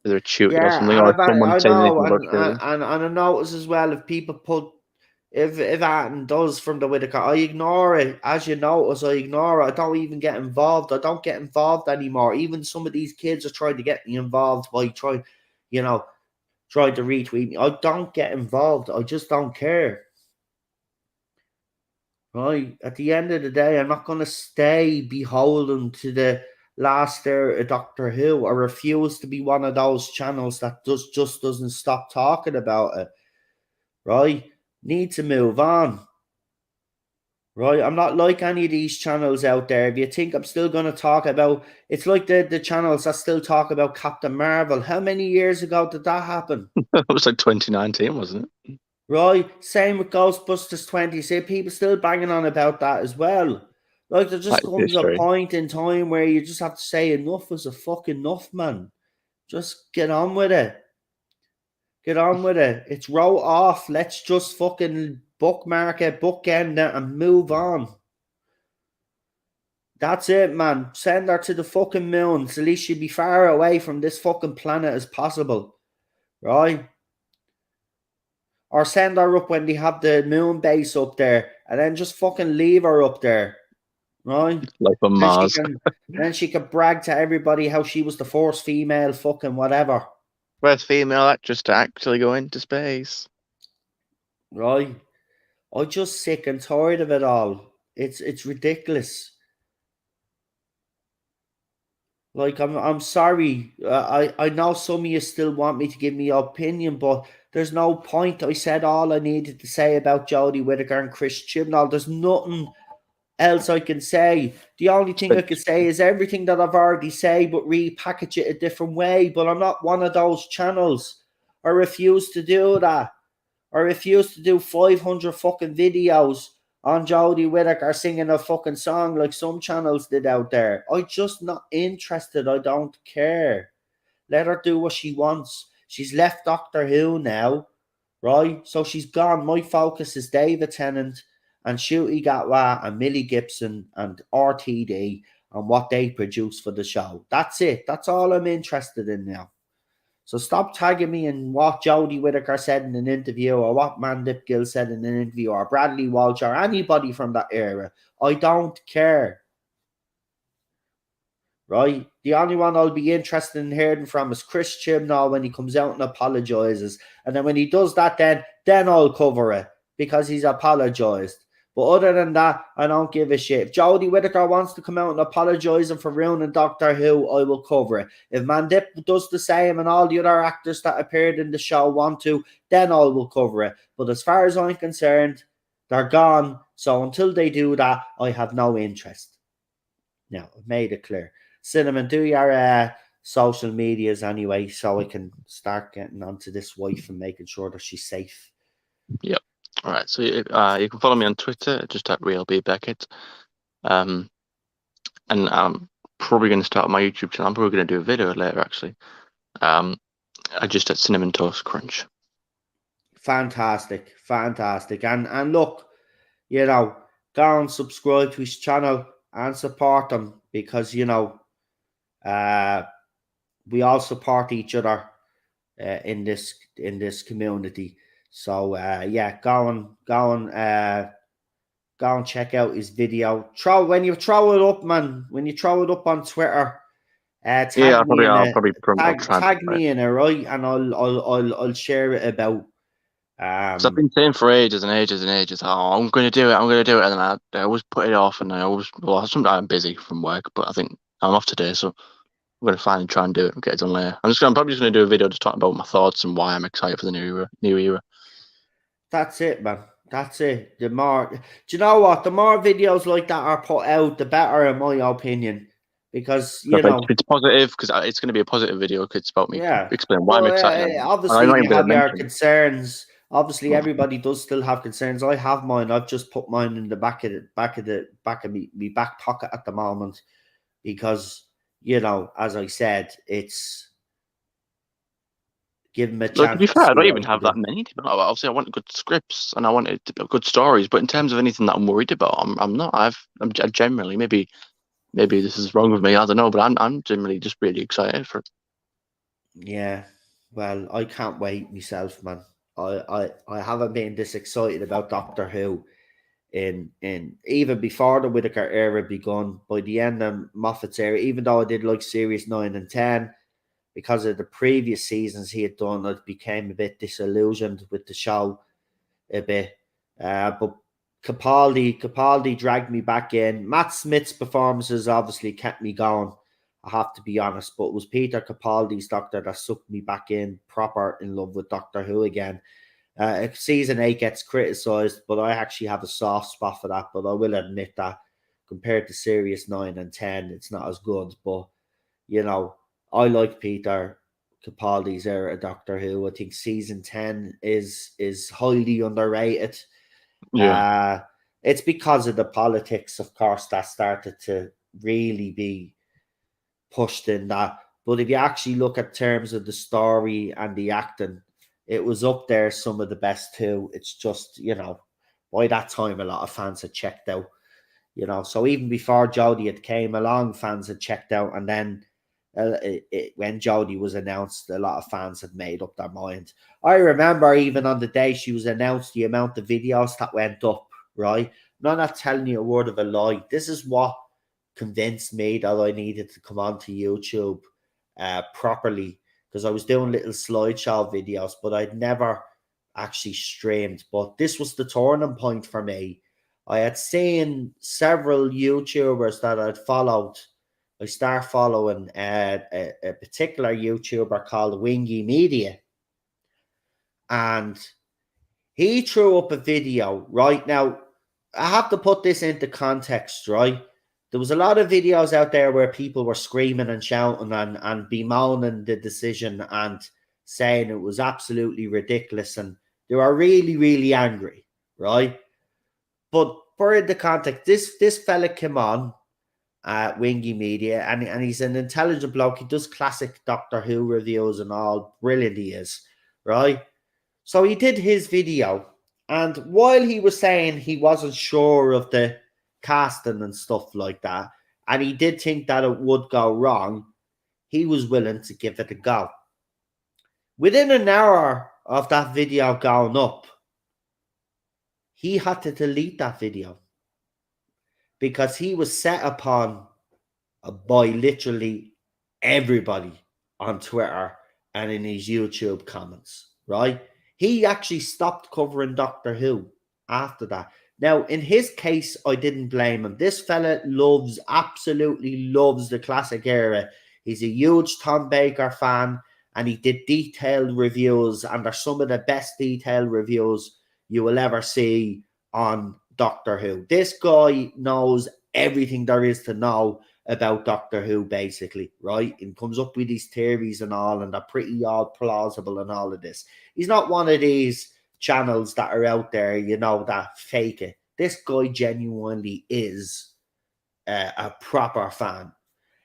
Speaker 2: Either it's shooting or something, or someone saying anything about shooting.
Speaker 1: And I notice as well if people put if Atten does from the Whittaker, I ignore it. As you notice, I ignore it. I don't even get involved. I don't get involved anymore. Even some of these kids are trying to get me involved by trying to retweet me. I don't get involved. I just don't care. Right? At the end of the day, I'm not going to stay beholden to the last era of Doctor Who. I refuse to be one of those channels that just doesn't stop talking about it. Right? Need to move on. Right? I'm not like any of these channels out there. If you think I'm still going to talk about, it's like the channels that still talk about Captain Marvel. How many years ago did that happen?
Speaker 2: It was like 2019, wasn't it?
Speaker 1: Right? Same with Ghostbusters 20. See, people still banging on about that as well. Like, there just comes a point in time where you just have to say enough is a fucking enough, man. Just get on with it. Get on with it. It's wrote off. Let's just fucking bookmark it, bookend it, and move on. That's it, man. Send her to the fucking moon. So at least she'd be far away from this fucking planet as possible. Right? Or send her up when they have the moon base up there, and then just fucking leave her up there. Right?
Speaker 2: Like on Mars.
Speaker 1: Then she could brag to everybody how she was the first female fucking whatever.
Speaker 2: First female actress to actually go into space.
Speaker 1: Right. I'm just sick and tired of it all. It's ridiculous. Like I'm sorry. I know some of you still want me to give me your opinion, but there's no point. I said all I needed to say about Jodie Whittaker and Chris Chibnall. There's nothing else I can say. The only thing I could say is everything that I've already said, but repackage it a different way. But I'm not one of those channels. I refuse to do that. I refuse to do 500 fucking videos on Jodie Whittaker singing a fucking song like some channels did out there. I'm just not interested. I don't care. Let her do what she wants. She's left Doctor Who now, right? So she's gone. My focus is David Tennant and Ncuti Gatwa and Millie Gibson and RTD and what they produce for the show. That's it. That's all I'm interested in now. So stop tagging me in what Jodie Whittaker said in an interview or what Mandip Gill said in an interview or Bradley Walsh or anybody from that era. I don't care. Right? The only one I'll be interested in hearing from is Chris Chibnall when he comes out and apologises. And then when he does that, then I'll cover it because he's apologised. But other than that, I don't give a shit. If Jodie Whittaker wants to come out and apologise for ruining Doctor Who, I will cover it. If Mandip does the same and all the other actors that appeared in the show want to, then I will cover it. But as far as I'm concerned, they're gone. So until they do that, I have no interest. Now, I've made it clear. Cinnamon, do your social medias anyway so I can start getting onto this wife and making sure that she's safe.
Speaker 2: Yep. All right. So you can follow me on Twitter, just at RealBeckett. And I'm probably going to start my YouTube channel. I'm probably going to do a video later, actually. I just at Cinnamon Toast Crunch.
Speaker 1: Fantastic. And look, you know, go and subscribe to his channel and support him because, you know, we all support each other in this community. So yeah, go and check out his video. When you throw it up, man. When you throw it up on Twitter, tag me in it, right? And I'll share it about.
Speaker 2: Because I've been saying for ages and ages and ages, oh, I'm going to do it, and then I always put it off, and sometimes I'm busy from work, but I think I'm off today, so I'm going to finally try and do it and get it done later. I'm probably just going to do a video just talking about my thoughts and why I'm excited for the new era.
Speaker 1: That's it, man. That's it. Do you know what? The more videos like that are put out, the better, in my opinion. Because, you know...
Speaker 2: It's positive, because it's going to be a positive video, because it's about me explaining why I'm excited.
Speaker 1: Obviously, you have your concerns. Obviously, everybody does still have concerns. I have mine. I've just put mine in the back of me back pocket at the moment. Because, you know, as I said, it's... Give them a chance.
Speaker 2: To be fair, I don't even have that many. Obviously, I wanted good scripts and I wanted good stories. But in terms of anything that I'm worried about, I'm not. I'm generally maybe this is wrong with me. I don't know, but I'm generally just really excited for it.
Speaker 1: Yeah, well, I can't wait myself, man. I haven't been this excited about Doctor Who in even before the Whittaker era begun. By the end of Moffat's era, even though I did like Series 9 and 10. Because of the previous seasons he had done, I became a bit disillusioned with the show a bit. But Capaldi dragged me back in. Matt Smith's performances obviously kept me going, I have to be honest. But it was Peter Capaldi's Doctor that sucked me back in, proper in love with Doctor Who again. Season 8 gets criticised, but I actually have a soft spot for that. But I will admit that compared to Series 9 and 10, it's not as good. But, you know, I like Peter Capaldi's era of Doctor Who. I think season 10 is highly underrated.
Speaker 2: Yeah.
Speaker 1: It's because of the politics, of course, that started to really be pushed in that. But if you actually look at terms of the story and the acting, it was up there, some of the best too. It's just, you know, by that time, a lot of fans had checked out. You know, so even before Jodie had came along, fans had checked out, and then when Jodie was announced, a lot of fans had made up their mind. I remember even on the day she was announced, the amount of videos that went up, right? I'm not telling you a word of a lie. This is what convinced me that I needed to come onto YouTube properly, because I was doing little slideshow videos, but I'd never actually streamed. But this was the turning point for me. I had seen several YouTubers that I'd followed. I started following a particular YouTuber called Wingy Media. And he threw up a video, right? Now, I have to put this into context, right? There was a lot of videos out there where people were screaming and shouting and bemoaning the decision and saying it was absolutely ridiculous, and they were really, really angry, right? But for the context, this fella came on Wingy Media, and he's an intelligent bloke. He does classic Doctor Who reviews and all. Brilliant he is, right? So he did his video, and while he was saying he wasn't sure of the casting and stuff like that, and he did think that it would go wrong, he was willing to give it a go. Within an hour of that video going up, he had to delete that video because he was set upon by literally everybody on Twitter and in his YouTube comments, right? He actually stopped covering Doctor Who after that. Now, in his case, I didn't blame him. This fella absolutely loves the classic era. He's a huge Tom Baker fan, and he did detailed reviews, and they're some of the best detailed reviews you will ever see on Doctor Who. This guy knows everything there is to know about Doctor Who, basically, right? And comes up with these theories and all, and they're pretty all plausible and all of this. He's not one of these channels that are out there, you know, that fake it. This guy genuinely is a proper fan.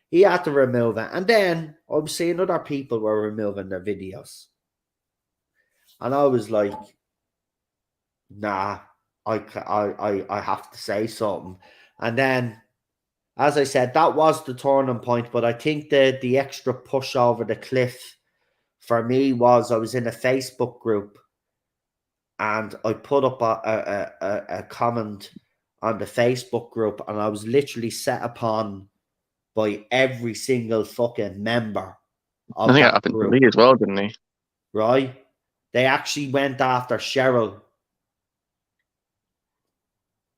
Speaker 1: He had to remove it. And then I'm seeing other people were removing their videos. And I was like, nah, I have to say something. And then, as I said, that was the turning point. But I think the extra push over the cliff for me was I was in a Facebook group, and I put up a comment on the Facebook group, and I was literally set upon by every single fucking member of
Speaker 2: I think
Speaker 1: that
Speaker 2: it happened
Speaker 1: group,
Speaker 2: to me as well, didn't he?
Speaker 1: right? They actually went after Cheryl.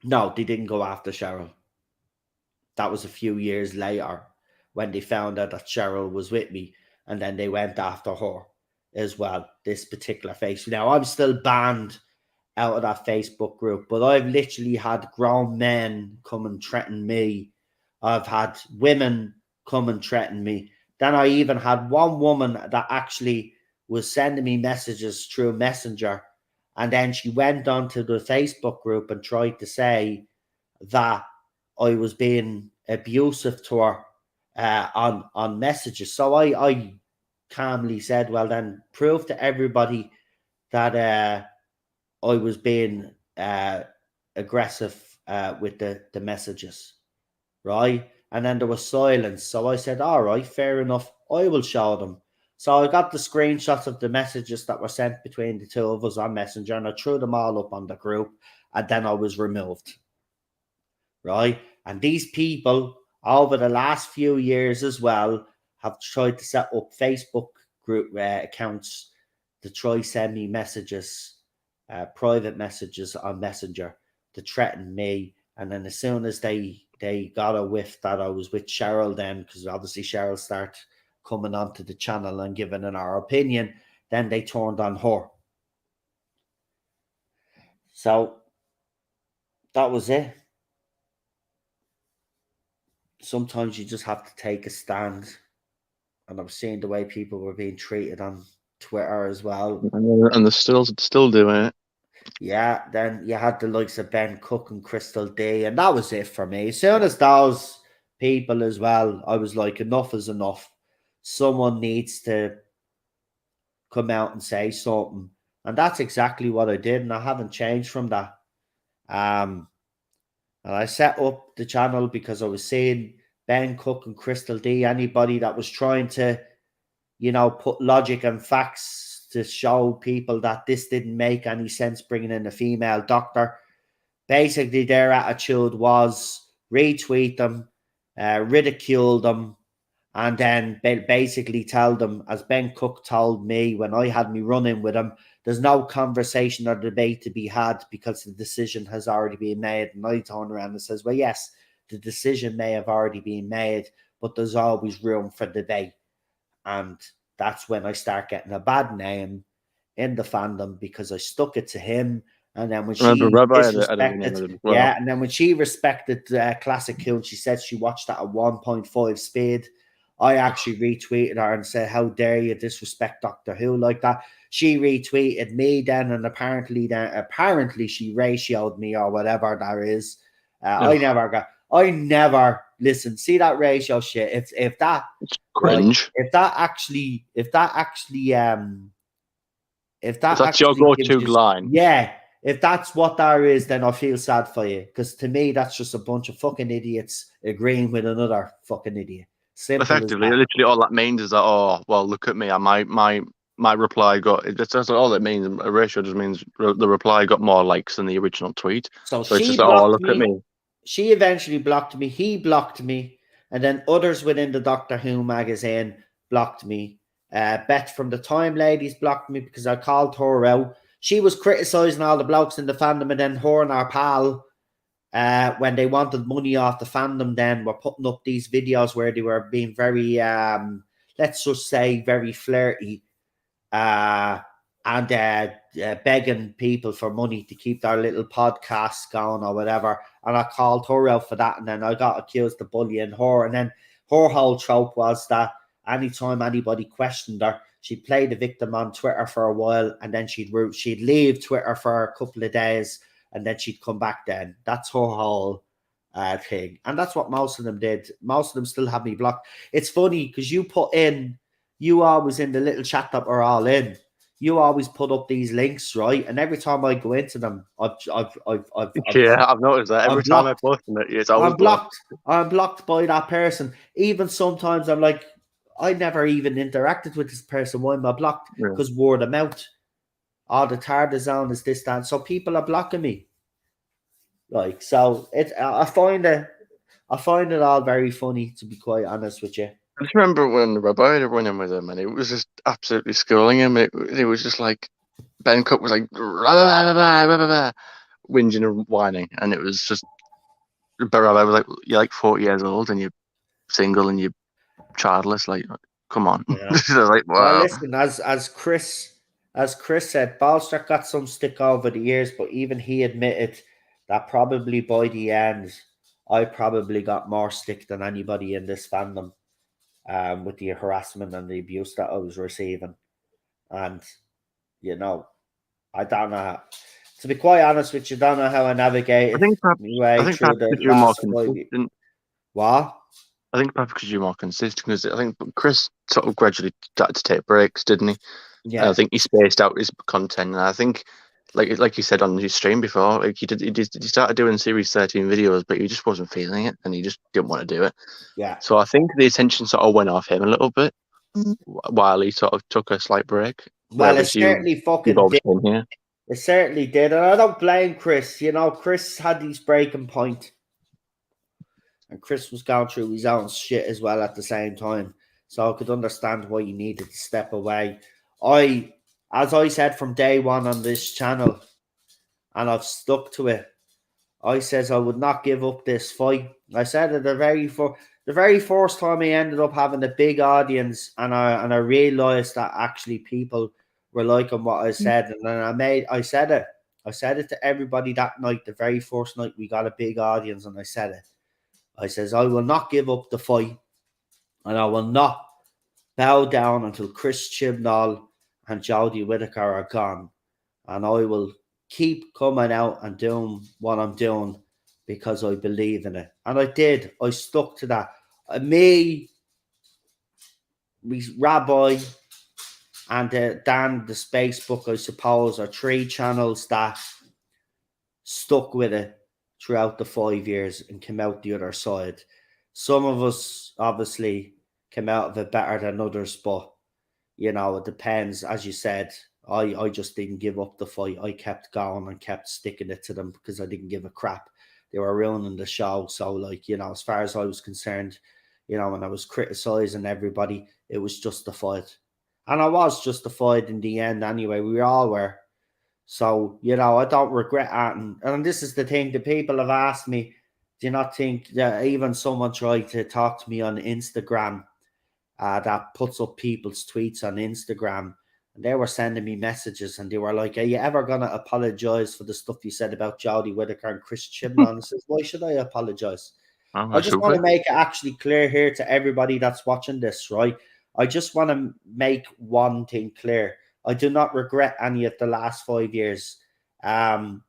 Speaker 1: No, they didn't go after Cheryl. That was a few years later when they found out that Cheryl was with me, and then they went after her as well, this particular face. Now, I'm still banned out of that Facebook group, but I've literally had grown men come and threaten me. I've had women come and threaten me. Then I even had one woman that actually was sending me messages through Messenger, and then she went onto the Facebook group and tried to say that I was being abusive to her on messages. So I calmly said, well, then prove to everybody that I was being aggressive with the messages, right? And then there was silence. So I said, all right, fair enough. I will show them. So I got the screenshots of the messages that were sent between the two of us on Messenger, and I threw them all up on the group, and then I was removed, right? And these people, over the last few years as well, have tried to set up Facebook group accounts to try send me messages, private messages on Messenger to threaten me. And then as soon as they got a whiff that I was with Cheryl then, because obviously Cheryl started coming onto the channel and giving in our opinion, then they turned on her. So that was it. Sometimes you just have to take a stand. And I'm seeing the way people were being treated on Twitter as well.
Speaker 2: And they're still doing it.
Speaker 1: Yeah, then you had the likes of Ben Cook and Crystal D, and that was it for me. As soon as those people as well, I was like, enough is enough. Someone needs to come out and say something. And that's exactly what I did, and I haven't changed from that. And I set up the channel because I was seeing Ben Cook and Crystal D, anybody that was trying to, you know, put logic and facts to show people that this didn't make any sense, bringing in a female doctor. Basically, their attitude was retweet them, ridicule them, and then basically tell them, as Ben Cook told me when I had me run-in with him, there's no conversation or debate to be had because the decision has already been made. And I turn around and says, well, yes, the decision may have already been made, but there's always room for debate. And that's when I start getting a bad name in the fandom because I stuck it to him. And then when she disrespected, yeah, and then when she respected Classic Who, she said she watched that at 1.5 speed. I actually retweeted her and said, "How dare you disrespect Doctor Who like that?" She retweeted me then, and apparently she ratioed me or whatever that is. I never listen. See that ratio shit. If that
Speaker 2: It's
Speaker 1: right,
Speaker 2: cringe.
Speaker 1: if that actually
Speaker 2: If that's your
Speaker 1: gives
Speaker 2: go-to
Speaker 1: you,
Speaker 2: line,
Speaker 1: yeah, if that's what that is, then I feel sad for you, because to me that's just a bunch of fucking idiots agreeing with another fucking idiot. Simple as
Speaker 2: effectively,
Speaker 1: that.
Speaker 2: literally all that means is that, oh, well, look at me, my reply got. That's all it means. A ratio just means the reply got more likes than the original tweet.
Speaker 1: So
Speaker 2: So it's
Speaker 1: she
Speaker 2: just, oh,
Speaker 1: blocked
Speaker 2: look at
Speaker 1: me.
Speaker 2: me.
Speaker 1: She eventually blocked me. He blocked me, and then others within the Doctor Who magazine blocked me. Beth from the Time Ladies blocked me because I called her out. She was criticizing all the blokes in the fandom, and then her and our pal, when they wanted money off the fandom, then were putting up these videos where they were being very, let's just say, very flirty, uh, and begging people for money to keep their little podcasts going or whatever. And I called her out for that, and then I got accused of bullying her. And then her whole trope was that anytime anybody questioned her, she'd play the victim on Twitter for a while, and then she'd leave Twitter for a couple of days, and then she'd come back. Then that's her whole thing, and that's what most of them did. Most of them still have me blocked. It's funny because you always in the little chat that we're all in. You always put up these links, right? And every time I go into them,
Speaker 2: Yeah, I've noticed that every
Speaker 1: I'm
Speaker 2: time I
Speaker 1: blocked.
Speaker 2: post it, it's always blocked.
Speaker 1: I'm blocked by that person. Even sometimes I'm like, I never even interacted with this person. Why am I blocked?
Speaker 2: Yeah.
Speaker 1: Because word of mouth. Oh, the TARDIS zone is this, that. So people are blocking me. Like, so I find it all very funny, to be quite honest with you.
Speaker 2: I just remember when Roberta running with him, and it was just absolutely schooling him. It was just like Ben Cook was like rah, rah, rah, rah, whinging and whining, and it was just. But I was like, "You're like 40 years old, and you're single, and you're childless. Like, come on."
Speaker 1: Yeah.
Speaker 2: I was like,
Speaker 1: Well,
Speaker 2: wow.
Speaker 1: listen, as Chris said, Balstrack got some stick over the years, but even he admitted that probably by the end, I probably got more stick than anybody in this fandom, with the harassment and the abuse that I was receiving. And you know, I don't know. To be quite honest with you, don't know how I navigated
Speaker 2: I think perhaps,
Speaker 1: my way through the
Speaker 2: because you're more
Speaker 1: last 5 years.
Speaker 2: consistent.
Speaker 1: What?
Speaker 2: I think perhaps because you're more consistent. Because I think Chris sort of gradually started to take breaks, didn't he?
Speaker 1: Yeah.
Speaker 2: I think he spaced out his content, and I think, like you said on his stream before, like he started doing Series 13 videos, but he just wasn't feeling it, and he just didn't want to do it.
Speaker 1: Yeah.
Speaker 2: So I think the attention sort of went off him a little bit while he sort of took a slight break.
Speaker 1: Well, it
Speaker 2: Whereas
Speaker 1: certainly
Speaker 2: you've
Speaker 1: fucking
Speaker 2: always
Speaker 1: did.
Speaker 2: been here.
Speaker 1: It certainly did. And I don't blame Chris. You know, Chris had his breaking point. And Chris was going through his own shit as well at the same time. So I could understand why he needed to step away. As I said from day one on this channel, and I've stuck to it, I says I would not give up this fight. I said it the very first time I ended up having a big audience, and I realized that actually people were liking what I said, and then I said it to everybody that night. The very first night we got a big audience, and I said it. I says I will not give up the fight, and I will not bow down until Chris Chibnall and Jodie Whittaker are gone, and I will keep coming out and doing what I'm doing because I believe in it. And I did. I stuck to that. Me, Rabbi, and Dan, the Space Book, I suppose, are 3 channels that stuck with it throughout the 5 years and came out the other side. Some of us obviously came out of it better than others, but you know, it depends. As you said, I just didn't give up the fight. I kept going and kept sticking it to them because I didn't give a crap. They were ruining the show. So, like, you know, as far as I was concerned, you know, when I was criticizing everybody, it was justified. And I was justified in the end anyway. We all were. So, you know, I don't regret that. And this is the thing. The people have asked me, do you not think that even someone tried to talk to me on Instagram, that puts up people's tweets on Instagram, and they were sending me messages, and they were like, "Are you ever gonna apologize for the stuff you said about Jodie Whittaker and Chris Chibnall?" And I says, "Why should I apologize?" I just want to make it actually clear here to everybody that's watching this, right? I just want to make one thing clear. I do not regret any of the last 5 years. The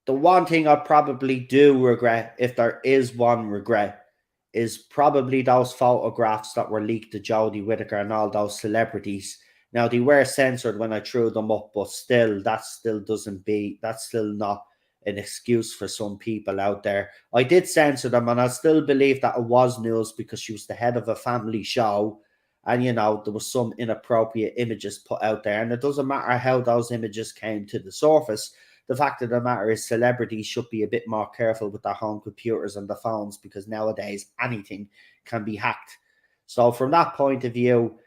Speaker 1: one thing I probably do regret, if there is one regret, is probably those photographs that were leaked to Jodie Whittaker and all those celebrities. Now, they were censored when I threw them up, but still, that's still not an excuse for some people out there. I did censor them, and I still believe that it was news because she was the head of a family show, and there was some inappropriate images put out there, and it doesn't matter how those images came to the surface. The fact of the matter is celebrities should be a bit more careful with their home computers and the phones, because nowadays anything can be hacked. So from that point of view,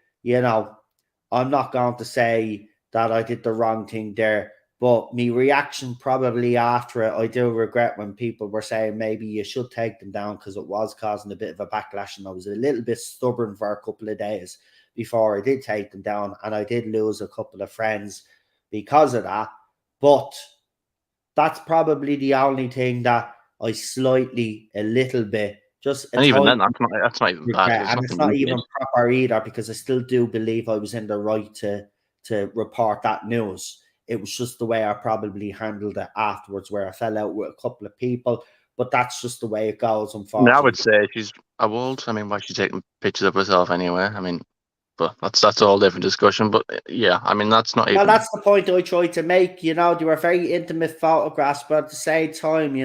Speaker 1: I'm not going to say that I did the wrong thing there, but my reaction probably after it, I do regret when people were saying maybe you should take them down because it was causing a bit of a backlash, and I was a little bit stubborn for a couple of days before I did take them down, and I did lose a couple of friends because of that. But that's probably the only thing that I slightly, a little bit, just
Speaker 2: and even then, that's not even bad.
Speaker 1: And it's not even proper either, because I still do believe I was in the right to report that news. It was just the way I probably handled it afterwards, where I fell out with a couple of people. But that's just the way it goes, unfortunately.
Speaker 2: I would say she's old. I mean, why she's taking pictures of herself anyway? I mean, but that's a whole different discussion. But yeah, I mean, that's not even...
Speaker 1: Well, that's the point I tried to make. They were very intimate photographs, but at the same time,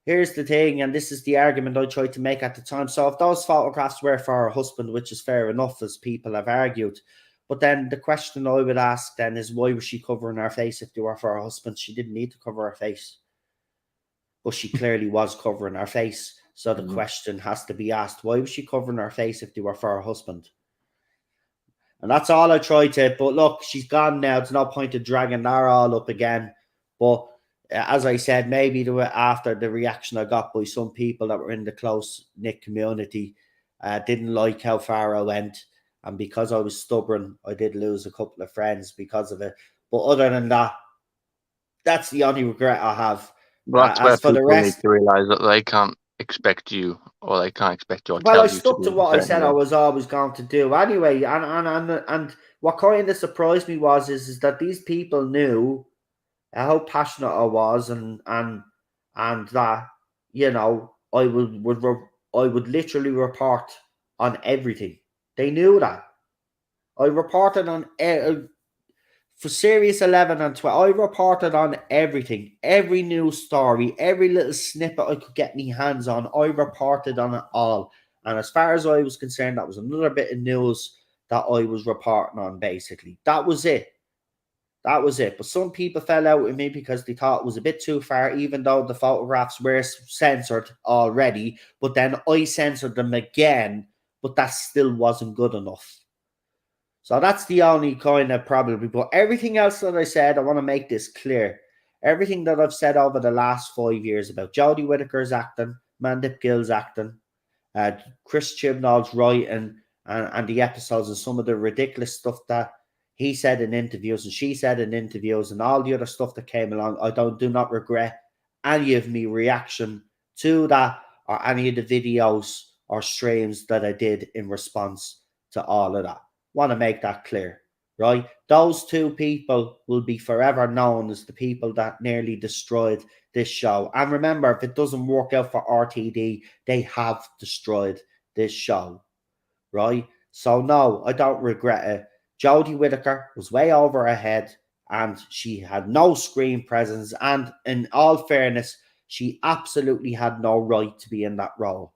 Speaker 1: here's the thing, and this is the argument I tried to make at the time. So if those photographs were for her husband, which is fair enough, as people have argued, but then the question I would ask then is, why was she covering her face if they were for her husband? She didn't need to cover her face. But she clearly was covering her face. So the question has to be asked, why was she covering her face if they were for her husband? And that's all I tried to, but look, she's gone now. There's no point of dragging that all up again. But as I said, maybe after the reaction I got by some people that were in the close-knit community, didn't like how far I went. And because I was stubborn, I did lose a couple of friends because of it. But other than that, that's the only regret I have.
Speaker 2: Well, that's where people need to realise that they can't expect you, or they can't expect you.
Speaker 1: Well, I stuck to what I said I was always going to do anyway. And what kind of surprised me is that these people knew how passionate I was, and that I would literally report on everything. They knew that. I reported on for Series 11 and 12. I reported on everything, every news story, every little snippet I could get my hands on. I reported on it all. And as far as I was concerned, that was another bit of news that I was reporting on, basically. That was it. That was it. But some people fell out with me because they thought it was a bit too far, even though the photographs were censored already. But then I censored them again, but that still wasn't good enough. So that's the only kind of problem. But everything else that I said, I want to make this clear. Everything that I've said over the last 5 years about Jodie Whittaker's acting, Mandip Gill's acting, Chris Chibnall's writing, and the episodes, and some of the ridiculous stuff that he said in interviews and she said in interviews, and all the other stuff that came along, I do not regret any of me reaction to that, or any of the videos or streams that I did in response to all of that. Want to make that clear, right? Those two people will be forever known as the people that nearly destroyed this show. And remember, if it doesn't work out for RTD, they have destroyed this show, right? So no, I don't regret it. Jodie Whittaker was way over her head, and she had no screen presence. And in all fairness, she absolutely had no right to be in that role,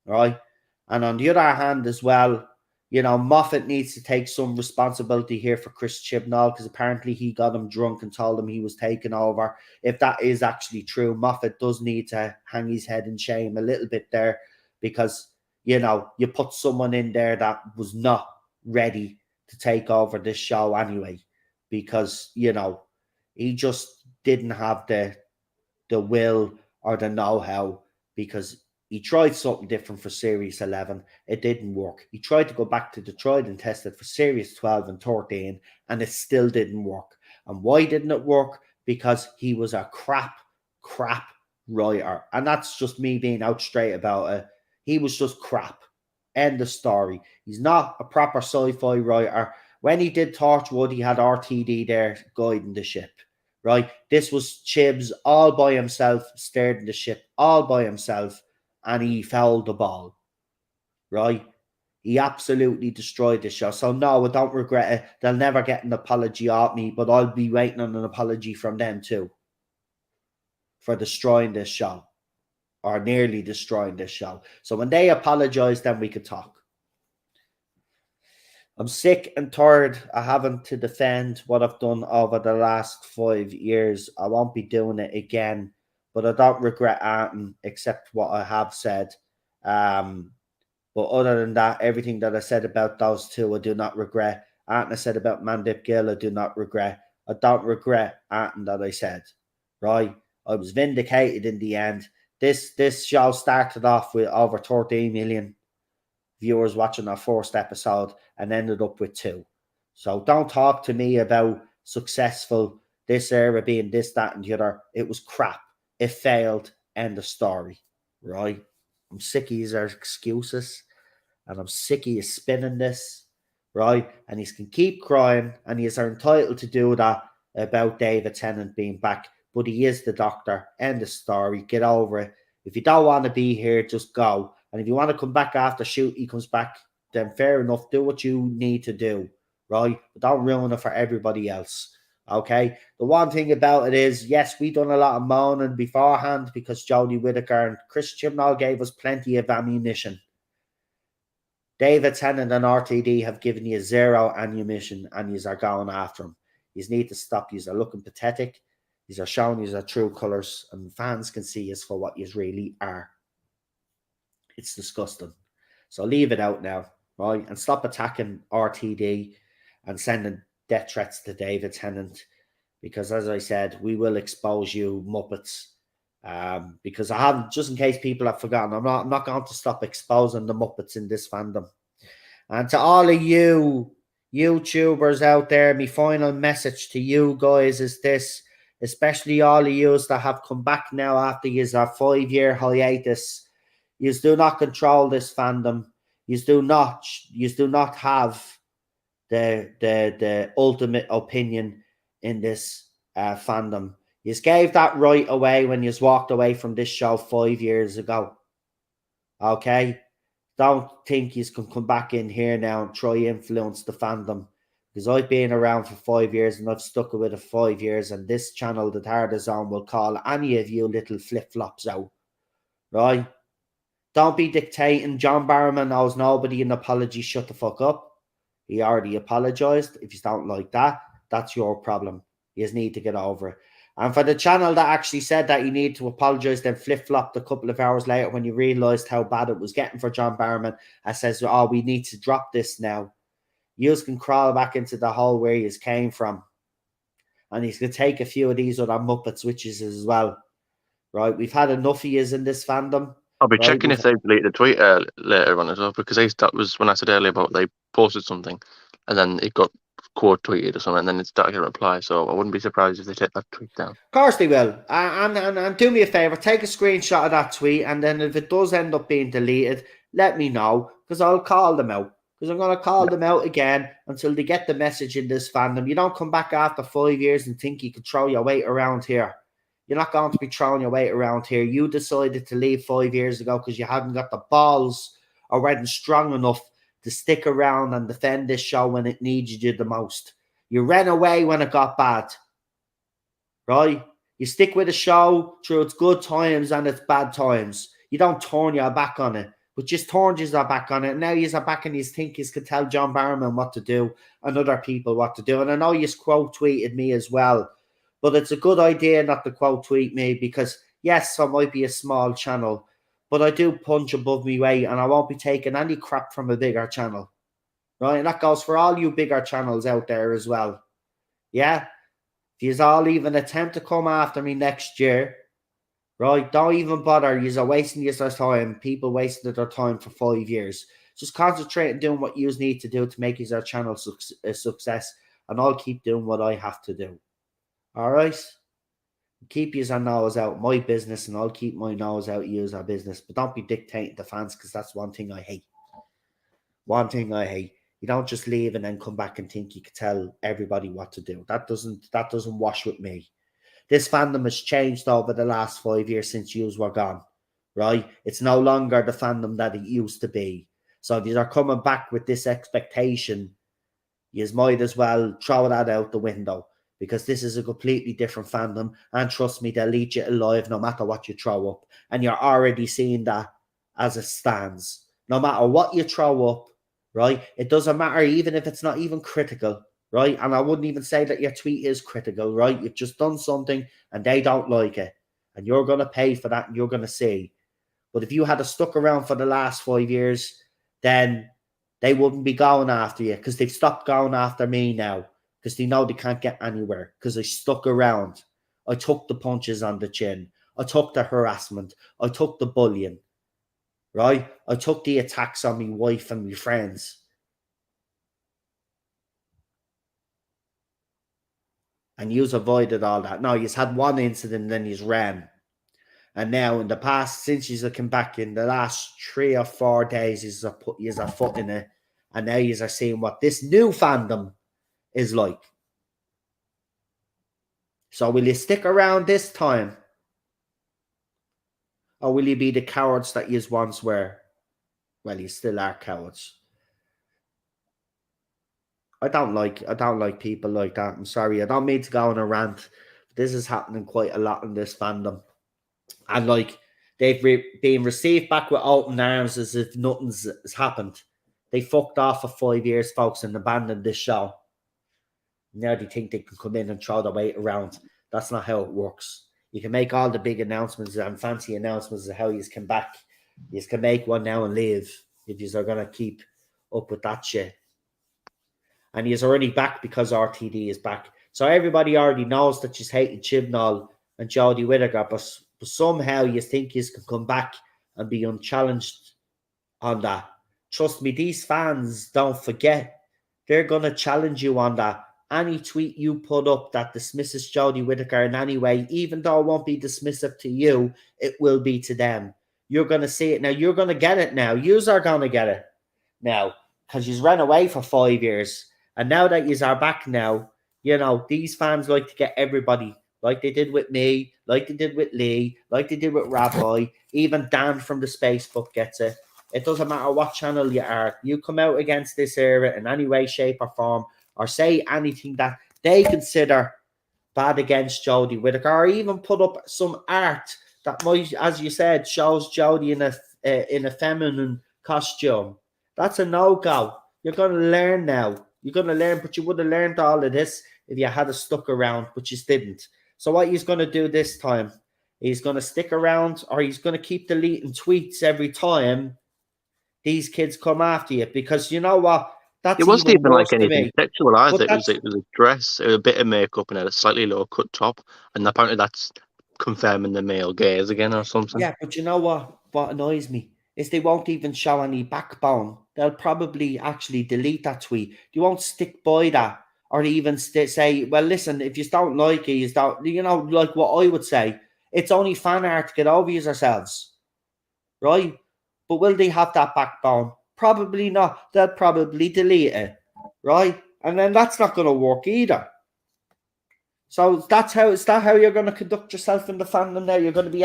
Speaker 1: right? And on the other hand as well, Moffat needs to take some responsibility here for Chris Chibnall, because apparently he got him drunk and told him he was taking over. If that is actually true, Moffat does need to hang his head in shame a little bit there, because, you put someone in there that was not ready to take over this show anyway, because, he just didn't have the will or the know-how, because he tried something different for Series 11. It didn't work. He tried to go back to Detroit and test it for Series 12 and 13, and it still didn't work. And why didn't it work? Because he was a crap writer. And that's just me being out straight about it. He was just crap. End of story. He's not a proper sci-fi writer. When he did Torchwood, he had RTD there guiding the ship, right? This was Chibs all by himself, steering the ship all by himself, and he fouled the ball, right? He absolutely destroyed the show. So no, I don't regret it. They'll never get an apology off me, but I'll be waiting on an apology from them too for destroying this show, or nearly destroying this show. So when they apologize, then we could talk. I'm sick and tired of having to defend what I've done over the last 5 years. I won't be doing it again, but I don't regret anything except what I have said. But other than that, everything that I said about those two, I do not regret. Anything I said about Mandip Gill, I do not regret. I don't regret anything that I said, right? I was vindicated in the end. This show started off with over 13 million viewers watching our first episode and ended up with 2. So don't talk to me about successful, this era being this, that, and the other. It was crap. It failed. End of story. Right? I'm sick of his excuses, and I'm sick of you spinning this, right? And he can keep crying, and he is entitled to do that about David Tennant being back. But he is the Doctor. End of story. Get over it. If you don't want to be here, just go. And if you want to come back after shoot, he comes back, then fair enough. Do what you need to do, right? But don't ruin it for everybody else, okay? The one thing about it is, yes, we done a lot of moaning beforehand because Jodie Whittaker and Chris Chibnall gave us plenty of ammunition. David Tennant and RTD have given you 0 ammunition, and you are going after him. You need to stop. You are looking pathetic. You are showing you their true colours, and fans can see us for what you really are. It's disgusting. So leave it out now, right? And stop attacking RTD and sending death threats to David Tennant, because as I said, we will expose you Muppets. Because I haven't, just in case people have forgotten, I'm not going to stop exposing the Muppets in this fandom. And to all of you YouTubers out there, my final message to you guys is this, especially all of you that have come back now after your 5-year hiatus. You do not control this fandom. You do not have the ultimate opinion in this fandom. You gave that right away when you walked away from this show 5 years ago. Okay? Don't think you can come back in here now and try influence the fandom. Because I've been around for 5 years and I've stuck with it 5 years, and this channel, the Hardest Zone, will call any of you little flip-flops out. Right? Don't be dictating. John Barrowman owes nobody an apology. Shut the fuck up. He already apologized. If you don't like that, that's your problem. You just need to get over it. And for the channel that actually said that you need to apologize, then flip-flopped a couple of hours later when you realized how bad it was getting for John Barrowman, and says, oh, we need to drop this now. You can crawl back into the hole where you came from. And he's going to take a few of these other Muppet switches as well. Right? We've had enough of yous in this fandom.
Speaker 2: I'll be checking if they deleted the tweet later on as well, because that was when I said earlier about they posted something and then it got quote tweeted or something, and then it started a reply. So I wouldn't be surprised if they take that tweet down.
Speaker 1: Of course they will. And do me a favor, take a screenshot of that tweet, and then if it does end up being deleted, let me know, because I'll call them out. Because I'm going to call them out again until they get the message in this fandom. You don't come back after 5 years and think you can throw your weight around here. You're not going to be throwing your weight around here. You decided to leave 5 years ago because you haven't got the balls or weren't strong enough to stick around and defend this show when it needed you the most. You ran away when it got bad, right? You stick with the show through its good times and its bad times. You don't turn your back on it, but just turned your back on it. And now you're back and you think you could tell John Barrowman what to do and other people what to do. And I know you quote tweeted me as well, but it's a good idea not to quote tweet me, because yes, I might be a small channel, but I do punch above my weight and I won't be taking any crap from a bigger channel. Right? And that goes for all you bigger channels out there as well. Yeah? If you all even attempt to come after me next year, right, don't even bother. You're wasting your time. People wasted their time for 5 years. Just concentrate on doing what you need to do to make your channel a success, and I'll keep doing what I have to do. All right? Keep your nose out my business, and I'll keep my nose out of our business. But don't be dictating to fans, because that's one thing I hate. One thing I hate. You don't just leave and then come back and think you can tell everybody what to do. That doesn't wash with me. This fandom has changed over the last 5 years since yous were gone, right? It's no longer the fandom that it used to be. So if you're coming back with this expectation, you might as well throw that out the window, because this is a completely different fandom. And trust me, they'll eat you alive no matter what you throw up. And you're already seeing that as it stands. No matter what you throw up, right? It doesn't matter, even if it's not even critical, right? And I wouldn't even say that your tweet is critical, right? You've just done something and they don't like it. And you're going to pay for that, and you're going to see. But if you had stuck around for the last 5 years, then they wouldn't be going after you, because they've stopped going after me now, because they know they can't get anywhere, because I stuck around. I took the punches on the chin. I took the harassment. I took the bullying. Right? I took the attacks on my wife and my friends. And you've avoided all that. No, you've had one incident, then you've ran. And now in the past, since you've come back in the last 3 or 4 days, you've a foot in it. And now you're seeing what this new fandom is like. So will you stick around this time? Or will you be the cowards that you once were? Well, you still are cowards. I don't like people like that. I'm sorry. I don't mean to go on a rant. This is happening quite a lot in this fandom. And like, they've been received back with open arms as if nothing's has happened. They fucked off for 5 years, folks, and abandoned this show. Now they think they can come in and throw the weight around. That's not how it works. You can make all the big announcements and fancy announcements of how you come back. You can make one now and leave if you are going to keep up with that shit. And he's already back because RTD is back. So everybody already knows that she's hating Chibnall and Jodie Whittaker, but somehow you think you can come back and be unchallenged on that. Trust me, these fans don't forget. They're going to challenge you on that. Any tweet you put up that dismisses Jodie Whittaker in any way, even though it won't be dismissive to you, it will be to them. You're going to see it now. You're going to get it now. Yous are going to get it now, because you've ran away for 5 years. And now that yous are back now, you know, these fans like to get everybody, like they did with me, like they did with Lee, like they did with Rabbi. Even Dan from the Space Book gets it. It doesn't matter what channel you are. You come out against this era in any way, shape, or form, or say anything that they consider bad against Jodie Whittaker, or even put up some art that might, as you said, shows Jodie in a feminine costume. That's a no-go. You're going to learn now. You're going to learn, but you would have learned all of this if you had stuck around, but you didn't. So what he's going to do this time, he's going to stick around, or he's going to keep deleting tweets every time these kids come after you, because you know what? That's
Speaker 2: it wasn't even like
Speaker 1: anything
Speaker 2: anything sexual either. It was a dress, a bit of makeup, and a slightly low cut top, and apparently that's confirming the male gaze again or something.
Speaker 1: Yeah, but you know what? What annoys me is they won't even show any backbone. They'll probably actually delete that tweet. They won't stick by that, or even say, "Well, listen, if you don't like it, you don't." You know, like what I would say. It's only fan art. Get over yourselves, right? But will they have that backbone? Probably not. They'll probably delete it, right? And then that's not going to work either. So is that how you're going to conduct yourself in the fandom now? You're going to be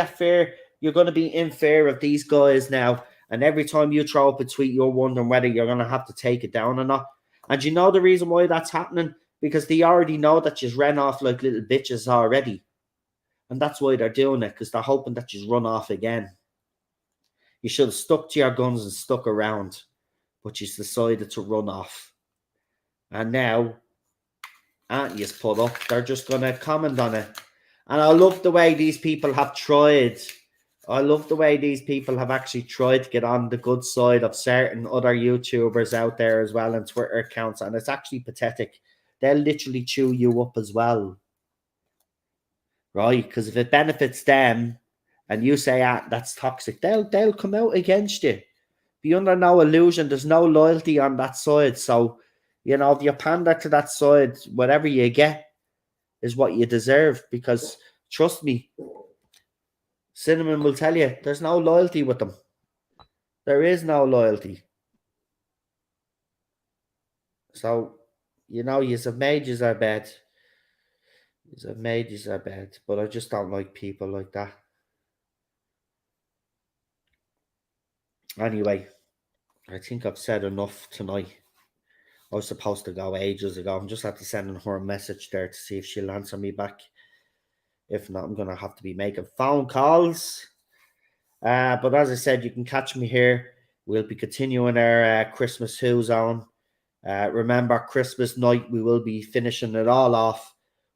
Speaker 1: you're going to be in fear of these guys now. And every time you throw up a tweet, you're wondering whether you're going to have to take it down or not. And you know the reason why that's happening? Because they already know that you've ran off like little bitches already. And that's why they're doing it, because they're hoping that you've run off again. You should have stuck to your guns and stuck around, but you decided to run off. And now, Auntie's put up, they're just going to comment on it. And I love the way these people have tried. I love the way these people have actually tried to get on the good side of certain other YouTubers out there as well, and Twitter accounts. And it's actually pathetic. They'll literally chew you up as well. Right? Because if it benefits them, and you say, that's toxic, they'll come out against you. Be under no illusion, there's no loyalty on that side. So, you know, if you pander to that side, whatever you get is what you deserve. Because Trust me. Cinnamon will tell you there's no loyalty with them. There is no loyalty. So, you've made our bed. You've made our bed. But I just don't like people like that. Anyway, I think I've said enough tonight. I was supposed to go ages ago. I'm just have to send her a message there to see if she'll answer me back. If not, I'm going to have to be making phone calls. But as I said, you can catch me here. We'll be continuing our Christmas WhoZone. Remember, Christmas night, we will be finishing it all off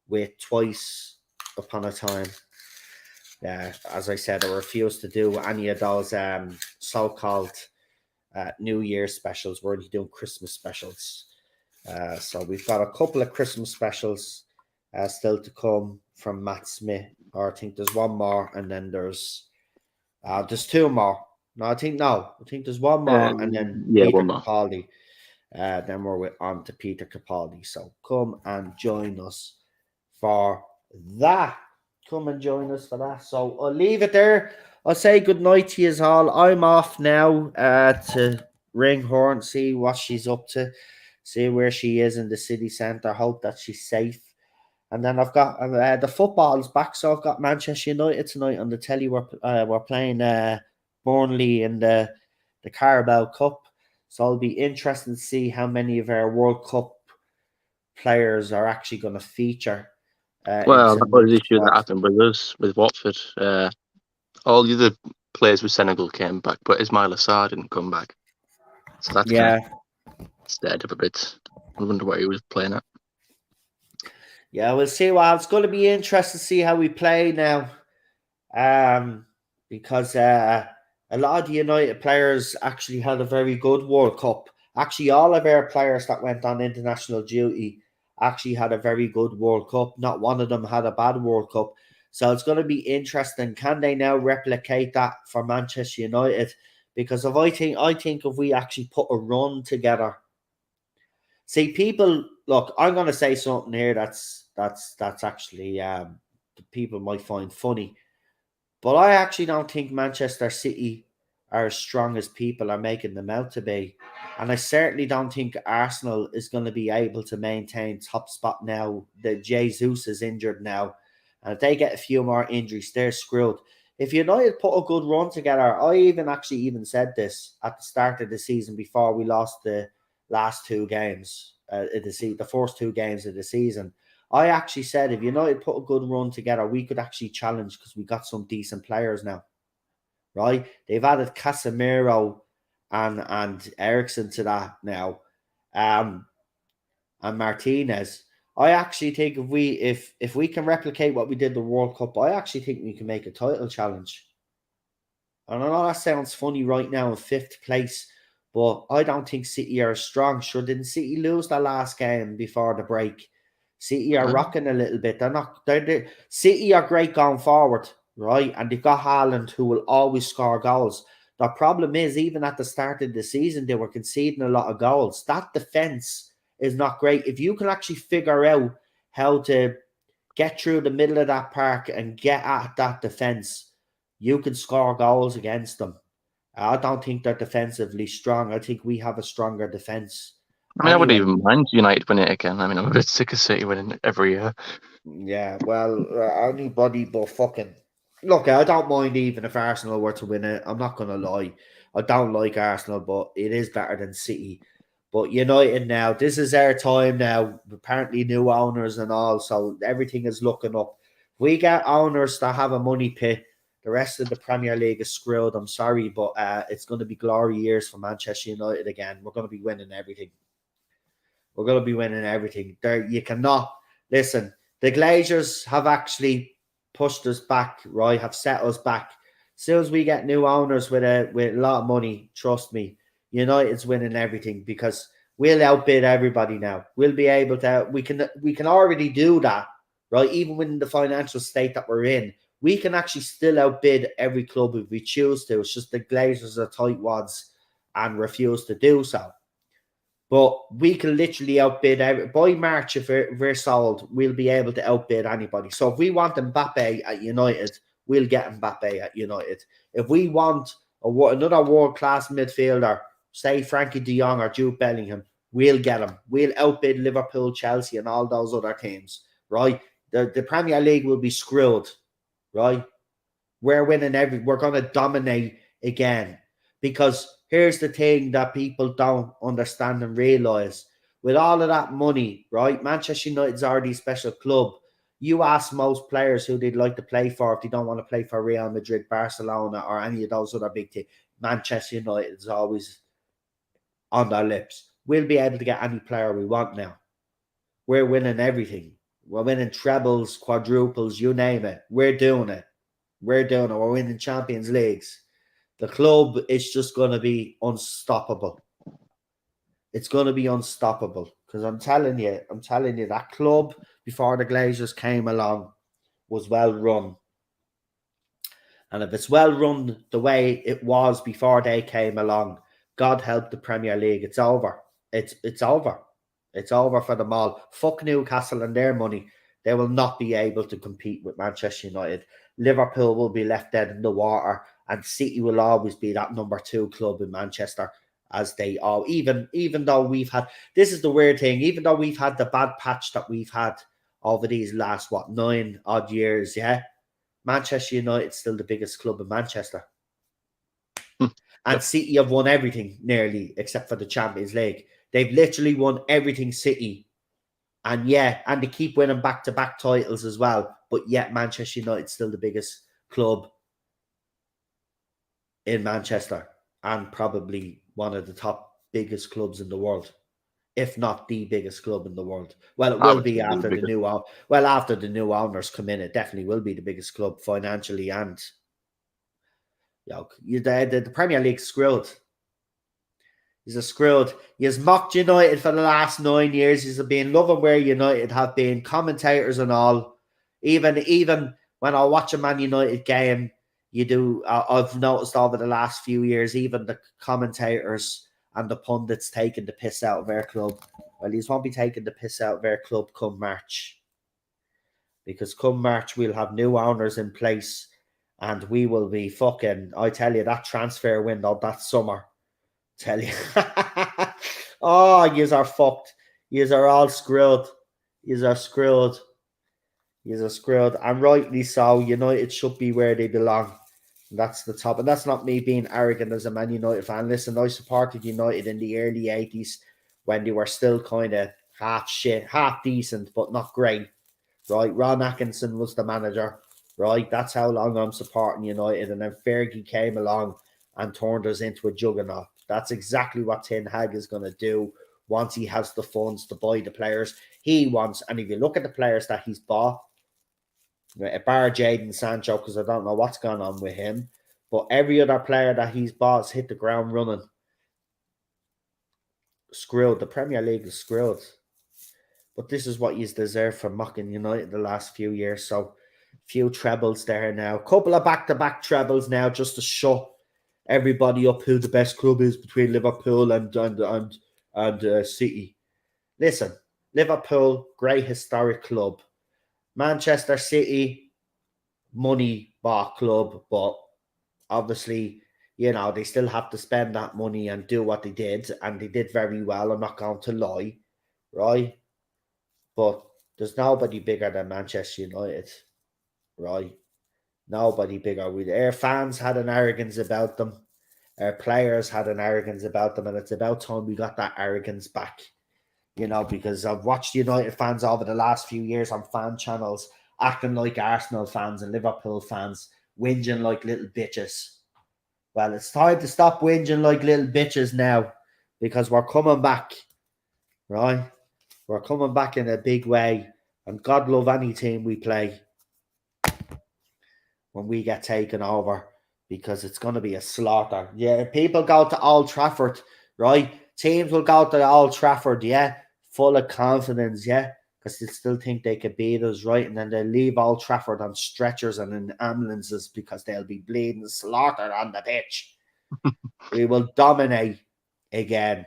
Speaker 1: with Twice Upon a Time. As I said, I refuse to do any of those so-called New Year specials. We're only doing Christmas specials. So we've got a couple of Christmas specials still to come from Matt Smith. Or I think there's one more, and then there's two more. I think there's one more, and then Peter
Speaker 2: one more.
Speaker 1: Capaldi. Then we're on to Peter Capaldi. So come and join us for that. So I'll leave it there. I'll say good night to you all. I'm off now to ring her and see what she's up to, see where she is in the city centre. Hope that she's safe. And then I've got the football's back, so I've got Manchester United tonight on the telly. We're playing Burnley in the Carabao Cup. So it'll be interesting to see how many of our World Cup players are actually going to feature.
Speaker 2: Well, that was the issue that happened with us, with Watford. All the other players with Senegal came back, but Ismail Assar didn't come back. So that's kind of stirred up a bit. I wonder what he was playing at.
Speaker 1: Yeah, we'll see. Well, it's going to be interesting to see how we play now. Because a lot of the United players actually had a very good World Cup. Actually, all of our players that went on international duty actually had a very good World Cup. Not one of them had a bad World Cup. So it's going to be interesting. Can they now replicate that for Manchester United? Because I think if we actually put a run together. See, people, look, I'm going to say something here that's actually people might find funny. But I actually don't think Manchester City are as strong as people are making them out to be. And I certainly don't think Arsenal is going to be able to maintain top spot now that Jesus is injured now. And if they get a few more injuries, they're screwed. If United put a good run together, I even said this at the start of the season before we lost the last two games, the first two games of the season. I actually said if United put a good run together, we could actually challenge because we got some decent players now, right? They've added Casemiro and Eriksen to that now, and Martinez. I actually think if we can replicate what we did the World Cup, I actually think we can make a title challenge. And I know that sounds funny right now in fifth place, but I don't think City are strong. Sure, didn't City lose the last game before the break? City are rocking a little bit. City are great going forward, right? And they've got Haaland who will always score goals. The problem is, even at the start of the season, they were conceding a lot of goals. That defense is not great. If you can actually figure out how to get through the middle of that park and get at that defense, you can score goals against them. I don't think they're defensively strong. I think we have a stronger defense.
Speaker 2: I mean, I wouldn't even mind United winning it again. I mean, I'm a bit sick of City winning it every year.
Speaker 1: Yeah, well, anybody but fucking... Look, I don't mind even if Arsenal were to win it. I'm not going to lie. I don't like Arsenal, but it is better than City. But United now, this is our time now. Apparently new owners and all, so everything is looking up. We get owners that have a money pit. The rest of the Premier League is screwed. I'm sorry, but it's going to be glory years for Manchester United again. We're going to be winning everything. We're going to be winning everything. There, you cannot... Listen, the Glazers have actually pushed us back, right? Have set us back. As soon as we get new owners with a lot of money, trust me, United's winning everything because we'll outbid everybody now. We'll be able to... We can already do that, right? Even in the financial state that we're in, we can actually still outbid every club if we choose to. It's just the Glazers are tight wads and refuse to do so. But we can literally outbid by March. If we're sold, we'll be able to outbid anybody. So if we want Mbappe at United, we'll get Mbappe at United. If we want another world-class midfielder, say Frankie de Jong or Jude Bellingham, we'll get him. We'll outbid Liverpool, Chelsea, and all those other teams, right? The Premier League will be screwed, right? We're winning we're going to dominate again. Because here's the thing that people don't understand and realise. With all of that money, right? Manchester United's already a special club. You ask most players who they'd like to play for if they don't want to play for Real Madrid, Barcelona, or any of those other big teams. Manchester United is always on their lips. We'll be able to get any player we want now. We're winning everything. We're winning trebles, quadruples, you name it. We're doing it. We're doing it. We're winning Champions Leagues. The club is just going to be unstoppable. It's going to be unstoppable because I'm telling you, that club before the Glazers came along was well run. And if it's well run the way it was before they came along, God help the Premier League. It's over. It's over. It's over for them all. Fuck Newcastle and their money. They will not be able to compete with Manchester United. Liverpool will be left dead in the water, and City will always be that number 2 club in Manchester, as they are. Even though we've had, this is the weird thing, even though we've had the bad patch that we've had over these last 9 odd years, yeah, Manchester United's still the biggest club in Manchester. And City have won everything nearly except for the Champions League. They've literally won everything, City. And they keep winning back-to-back titles as well. But yet Manchester United's still the biggest club in Manchester and probably one of the top biggest clubs in the world, if not the biggest club in the world. Well, it will be after the new owners come in. It definitely will be the biggest club financially, and the Premier League's screwed. He's screwed. He's mocked United for the last 9 years. He's been loving where United have been, commentators and all. Even when I watch a Man United game, I've noticed over the last few years, even the commentators and the pundits taking the piss out of their club. Well, he won't be taking the piss out of their club come March. Because come March, we'll have new owners in place and we will be fucking, I tell you, that transfer window that summer, tell you. Oh, yous are fucked. Yous are all screwed. Yous are screwed. Yous are screwed. And rightly so. United should be where they belong. That's the top. And that's not me being arrogant as a Man United fan. Listen, I supported United in the early 80s when they were still kind of half shit, half decent, but not great. Right? Ron Atkinson was the manager. Right? That's how long I'm supporting United. And then Fergie came along and turned us into a juggernaut. That's exactly what Ten Hag is going to do once he has the funds to buy the players he wants. And if you look at the players that he's bought, bar Jadon Sancho, because I don't know what's going on with him, but every other player that he's bought has hit the ground running. Screwed. The Premier League is screwed. But this is what you deserve for mocking United the last few years. So, few trebles there now. Couple of back-to-back trebles now just to shut everybody up who the best club is between Liverpool and City. Listen, Liverpool, great historic club. Manchester City, money bought club, but obviously, they still have to spend that money and do what they did, and they did very well. I'm not going to lie, right? But there's nobody bigger than Manchester United, right? Nobody bigger. Our fans had an arrogance about them. Our players had an arrogance about them, and it's about time we got that arrogance back. Because I've watched United fans over the last few years on fan channels acting like Arsenal fans and Liverpool fans, whinging like little bitches. Well, it's time to stop whinging like little bitches now, because we're coming back, right? We're coming back in a big way, and God love any team we play when we get taken over, because it's going to be a slaughter. Yeah, people go to Old Trafford, right? Teams will go to Old Trafford, yeah, full of confidence, yeah, because they still think they could beat us, right? And then they leave Old Trafford on stretchers and in ambulances because they'll be bleeding slaughtered on the pitch. We will dominate again.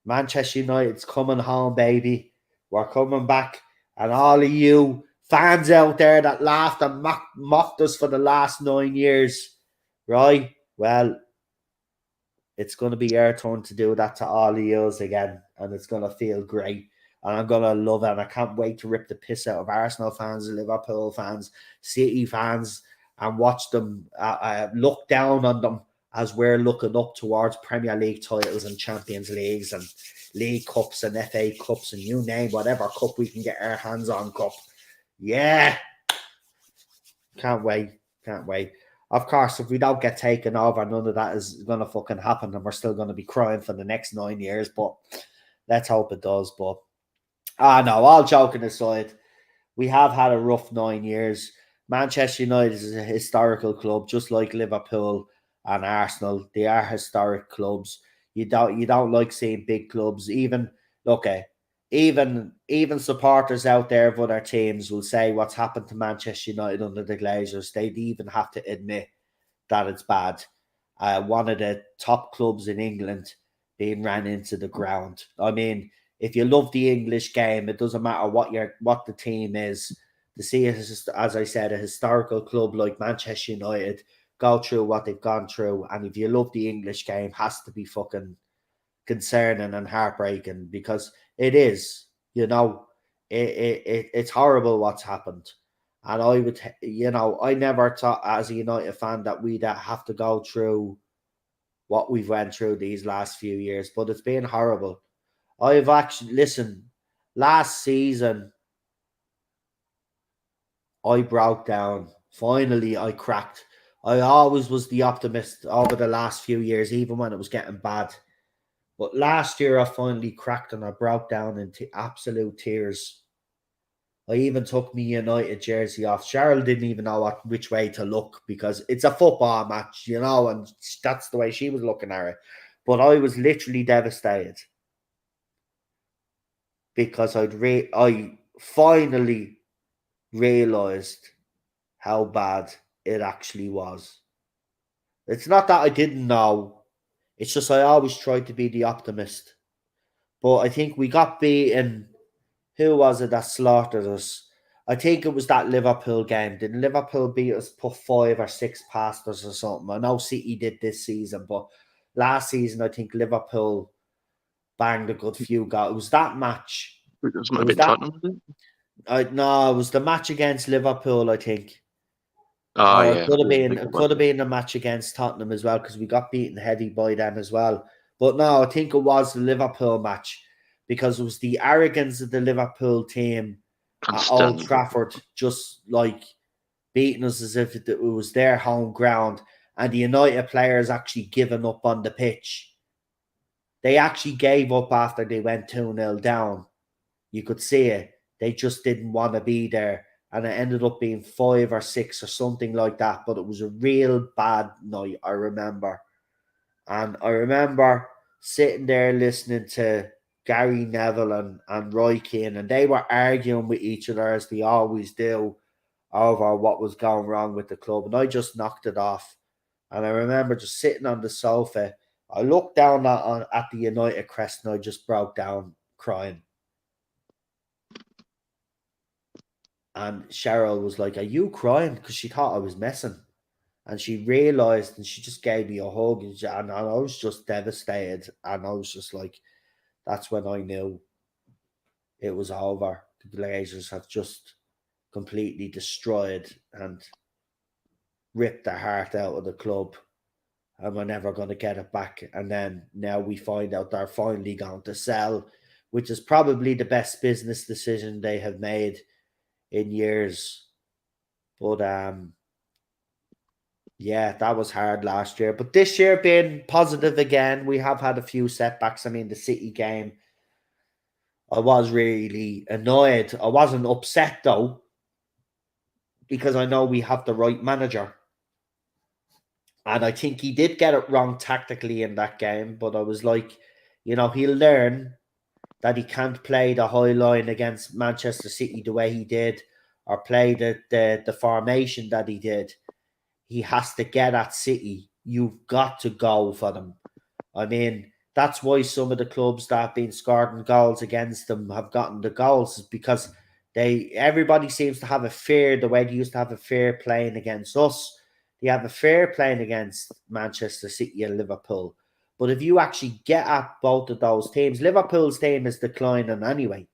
Speaker 1: Manchester United's coming home, baby. We're coming back. And all of you fans out there that laughed and mocked us for the last 9 years, right? Well, it's going to be our turn to do that to all of yous again. And it's going to feel great. And I'm going to love it. And I can't wait to rip the piss out of Arsenal fans, Liverpool fans, City fans, and watch them look down on them as we're looking up towards Premier League titles and Champions Leagues and League Cups and FA Cups and you name whatever cup we can get our hands on cup. Yeah. Can't wait. Can't wait. Of course, if we don't get taken over, none of that is going to fucking happen and we're still going to be crying for the next 9 years. But let's hope it does. But, no, all joking aside, we have had a rough 9 years. Manchester United is a historical club, just like Liverpool and Arsenal. They are historic clubs. You don't like seeing big clubs. Even supporters out there of other teams will say what's happened to Manchester United under the Glazers. They'd even have to admit that it's bad. One of the top clubs in England being ran into the ground. I mean, if you love the English game, it doesn't matter what the team is. To see, as I said, a historical club like Manchester United go through what they've gone through, and if you love the English game, has to be fucking concerning and heartbreaking because it is. It's horrible what's happened, and I would, I never thought as a United fan that we'd have to go through what we've went through these last few years, but it's been horrible. I've actually listened. Last season, I broke down. Finally, I cracked. I always was the optimist over the last few years, even when it was getting bad. But last year, I finally cracked and I broke down into absolute tears. I even took my United jersey off. Cheryl didn't even know which way to look because it's a football match, and that's the way she was looking at it. But I was literally devastated because I finally realized how bad it actually was. It's not that I didn't know. It's just I always tried to be the optimist. But I think we got beaten. Who was it that slaughtered us? I think it was that Liverpool game. Did Liverpool beat us, put 5 or 6 past us or something? I know City did this season, but last season I think Liverpool banged a good few goals. It was that match.
Speaker 2: It might have been Tottenham, was it?
Speaker 1: No, it was the match against Liverpool, I think.
Speaker 2: Oh,
Speaker 1: Or
Speaker 2: yeah.
Speaker 1: it could have been a match against Tottenham as well because we got beaten heavy by them as well. But no, I think it was the Liverpool match because it was the arrogance of the Liverpool team at Old Trafford, just like beating us as if it was their home ground, and the United players actually giving up on the pitch. They actually gave up after they went 2-0 down. You could see it. They just didn't want to be there. And it ended up being 5 or 6 or something like that. But it was a real bad night, I remember. And I remember sitting there listening to Gary Neville and Roy Keane, and they were arguing with each other as they always do over what was going wrong with the club. And I just knocked it off. And I remember just sitting on the sofa. I looked down at the United crest and I just broke down crying. And Cheryl was like, "Are you crying?" Because she thought I was messing. And she realised and she just gave me a hug. And I was just devastated. And I was just like, that's when I knew it was over. The Glazers have just completely destroyed and ripped the heart out of the club. And we're never going to get it back. And then now we find out they're finally going to sell, which is probably the best business decision they have made in years. But yeah, that was hard last year. But this year being positive again, we have had a few setbacks. I mean, the City game, I was really annoyed. I wasn't upset though, because I know we have the right manager. And I think he did get it wrong tactically in that game. But I was like, he'll learn that he can't play the high line against Manchester City the way he did, or play the formation that he did. He has to get at City. You've got to go for them. I mean, That's why some of the clubs that have been scoring goals against them have gotten the goals, is because everybody seems to have a fear the way they used to have a fear playing against us. They have a fear playing against Manchester City and Liverpool. But if you actually get at both of those teams, Liverpool's team is declining anyway.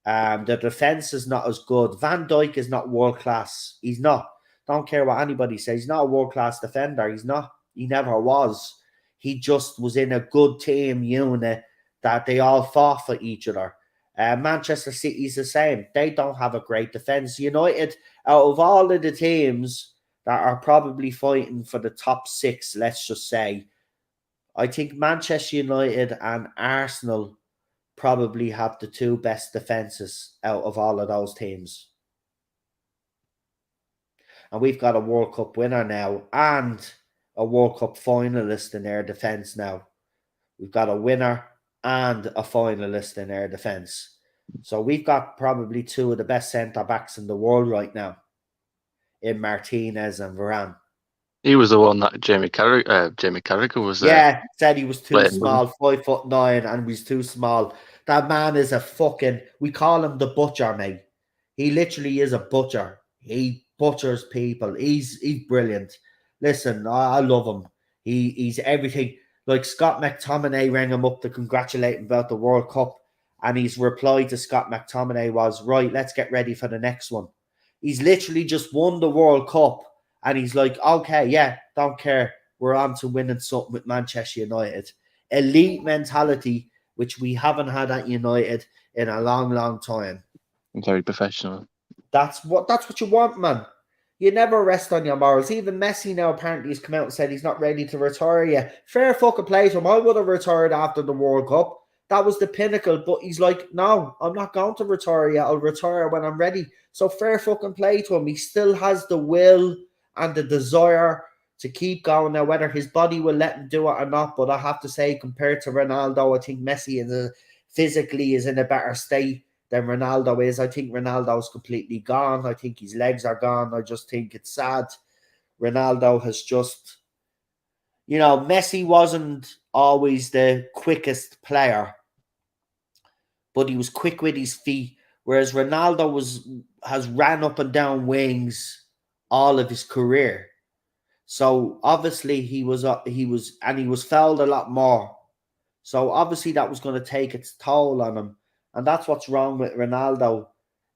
Speaker 1: The defense is not as good. Van Dijk is not world class. He's not. Don't care what anybody says. He's not a world class defender. He's not. He never was. He just was in a good team unit that they all fought for each other. Manchester City's the same. They don't have a great defense. United, out of all of the teams that are probably fighting for the top 6, let's just say, I think Manchester United and Arsenal probably have the 2 best defenses out of all of those teams. And we've got a World Cup winner now and a World Cup finalist in their defence now. We've got a winner and a finalist in their defence. So we've got probably 2 of the best centre-backs in the world right now in Martinez and Varane.
Speaker 2: He was the one that Jamie Carragher was there.
Speaker 1: Yeah, said he was too small, 5'9", and was too small. That man is a fucking, we call him the butcher, mate. He literally is a butcher. He butchers people. He's brilliant. Listen, I love him. He's everything. Like Scott McTominay rang him up to congratulate him about the World Cup, and his reply to Scott McTominay was, right, let's get ready for the next one. He's literally just won the World Cup, and he's like, okay, yeah, don't care. We're on to winning something with Manchester United. Elite mentality, which we haven't had at United in a long, long time.
Speaker 2: Very professional.
Speaker 1: That's what you want, man. You never rest on your morals. Even Messi now apparently has come out and said he's not ready to retire yet. Fair fucking play to him. I would have retired after the World Cup. That was the pinnacle. But he's like, no, I'm not going to retire yet. I'll retire when I'm ready. So fair fucking play to him. He still has the will and the desire to keep going now, whether his body will let him do it or not. But I have to say, compared to Ronaldo, I think Messi physically is in a better state than Ronaldo is. I think Ronaldo's completely gone. I think his legs are gone. I just think it's sad. Ronaldo has just, Messi wasn't always the quickest player, but he was quick with his feet, whereas Ronaldo has ran up and down wings all of his career. So obviously he was fouled a lot more. So obviously that was going to take its toll on him. And that's what's wrong with Ronaldo.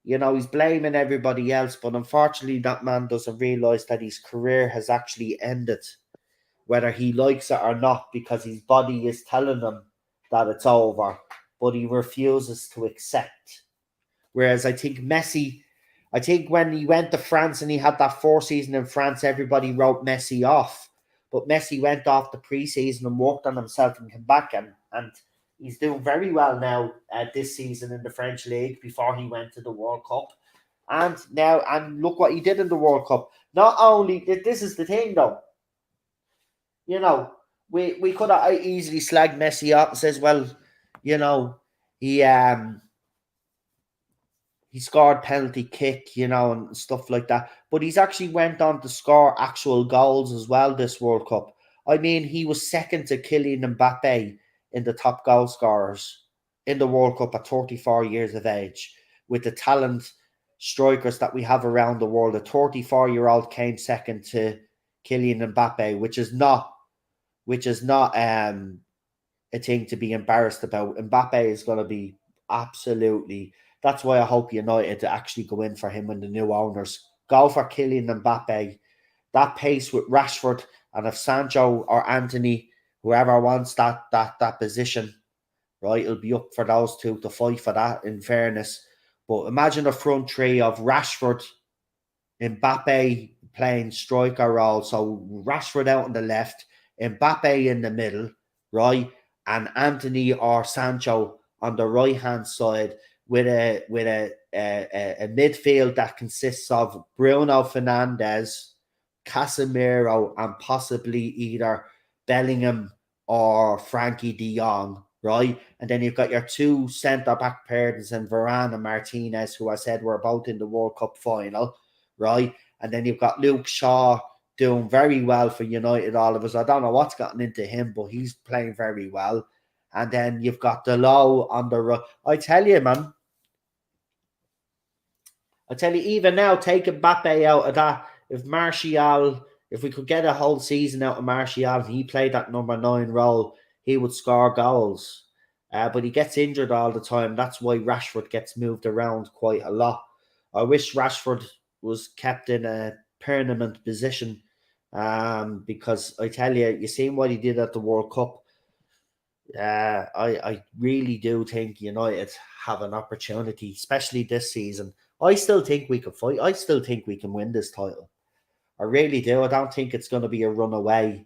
Speaker 1: He's blaming everybody else, but unfortunately that man doesn't realise that his career has actually ended, whether he likes it or not, because his body is telling him that it's over, but he refuses to accept. Whereas I think Messi, when he went to France and he had that 4 season in France, everybody wrote Messi off. But Messi went off the pre-season and worked on himself and came back and he's doing very well now this season in the French League before he went to the World Cup. And look what he did in the World Cup. Not only, this is the thing though, we could have easily slagged Messi up and says, well, he scored penalty kick, and stuff like that. But he's actually went on to score actual goals as well this World Cup. I mean, he was second to Kylian Mbappe in the top goal scorers in the World Cup at 34 years of age. With the talent strikers that we have around the world, a 34-year-old came second to Kylian Mbappe, which is not a thing to be embarrassed about. Mbappe is going to be absolutely. That's why I hope United to actually go in for him and the new owners. Go for Kylian Mbappe. That pace with Rashford, and if Sancho or Anthony, whoever wants that position, right, it'll be up for those two to fight for that, in fairness. But imagine a front three of Rashford, Mbappe playing striker role. So Rashford out on the left, Mbappe in the middle, right, and Anthony or Sancho on the right-hand side, with a midfield that consists of Bruno Fernandes, Casemiro, and possibly either Bellingham or Frankie de Jong, right? And then you've got your 2 centre-back pairs in Varane and Martinez, who I said were both in the World Cup final, right? And then you've got Luke Shaw doing very well for United, all of us. I don't know what's gotten into him, but he's playing very well. And then you've got the low on the right. I tell you, man. I tell you, even now, take Mbappe out of that. If we could get a whole season out of Martial and he played that number 9 role, he would score goals. But he gets injured all the time. That's why Rashford gets moved around quite a lot. I wish Rashford was kept in a permanent position. Because I tell you, you seen what he did at the World Cup. I really do think United have an opportunity, especially this season. I still think we could fight. I still think we can win this title. I really do. I don't think it's going to be a runaway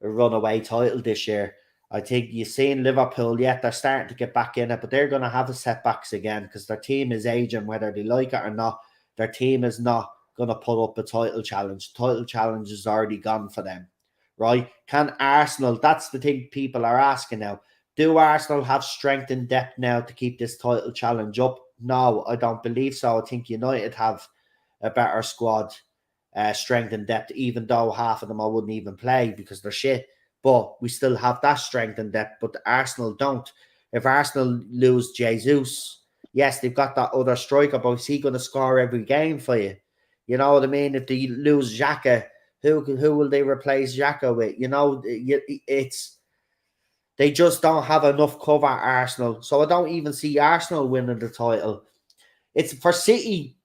Speaker 1: title this year. I think you've seen Liverpool, yet they're starting to get back in it, but they're going to have setbacks again because their team is aging, whether they like it or not. Their team is not going to put up a title challenge. Title challenge is already gone for them, right? Can Arsenal, that's the thing people are asking now. Do Arsenal have strength and depth now to keep this title challenge up? No, I don't believe so. I think United have a better squad, strength and depth, even though half of them I wouldn't even play because they're shit. But we still have that strength and depth, but Arsenal don't. If Arsenal lose Jesus, yes, they've got that other striker, but is he going to score every game for you? You know what I mean? If they lose Xhaka, who will they replace Xhaka with? They just don't have enough cover, Arsenal. So I don't even see Arsenal winning the title. It's for City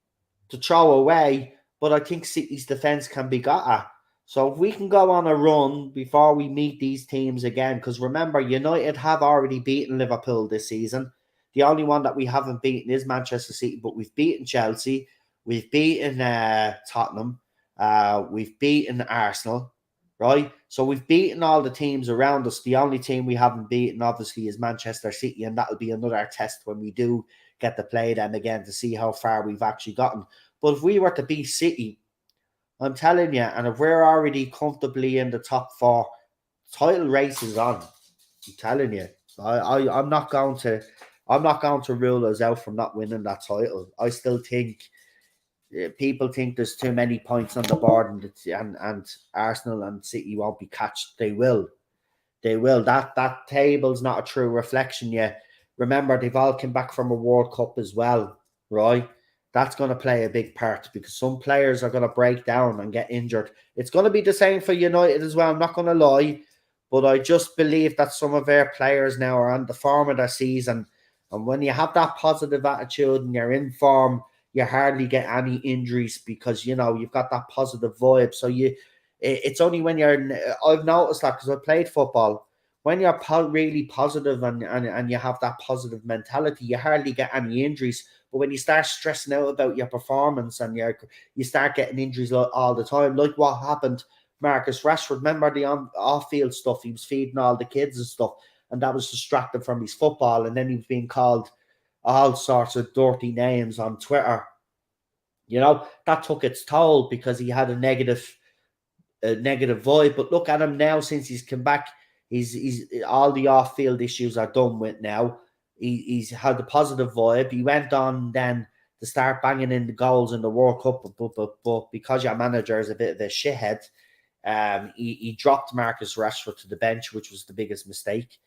Speaker 1: to throw away, but I think City's defence can be got at. So if we can go on a run before we meet these teams again, because remember, United have already beaten Liverpool this season. The only one that we haven't beaten is Manchester City, but we've beaten Chelsea. We've beaten Tottenham. We've beaten Arsenal, right? So we've beaten all the teams around us. The only team we haven't beaten, obviously, is Manchester City, and that'll be another test when we do get to play them again to see how far we've actually gotten. But if we were to beat City, I'm telling you, and if we're already comfortably in the top 4, title race is on. I'm telling you, I'm not going to rule us out from not winning that title. I still think people think there's too many points on the board, and Arsenal and City won't be catched. They will. That table's not a true reflection yet. Remember, they've all come back from a World Cup as well, right? That's going to play a big part because some players are going to break down and get injured. It's going to be the same for United as well. I'm not going to lie, but I just believe that some of our players now are on the form of their season. And when you have that positive attitude and you're in form, you hardly get any injuries because, you've got that positive vibe. So it's only when I've noticed that because I played football, when you're really positive and you have that positive mentality, you hardly get any injuries. But when you start stressing out about your performance and you start getting injuries all the time, like what happened, Marcus Rashford, remember the off-field stuff, he was feeding all the kids and stuff, and that was distracted from his football, and then he was being called all sorts of dirty names on Twitter. That took its toll because he had a negative vibe. But look at him now since he's come back. He's all the off-field issues are done with now. He's had a positive vibe. He went on then to start banging in the goals in the World Cup, but because your manager is a bit of a shithead, he dropped Marcus Rashford to the bench, which was the biggest mistake.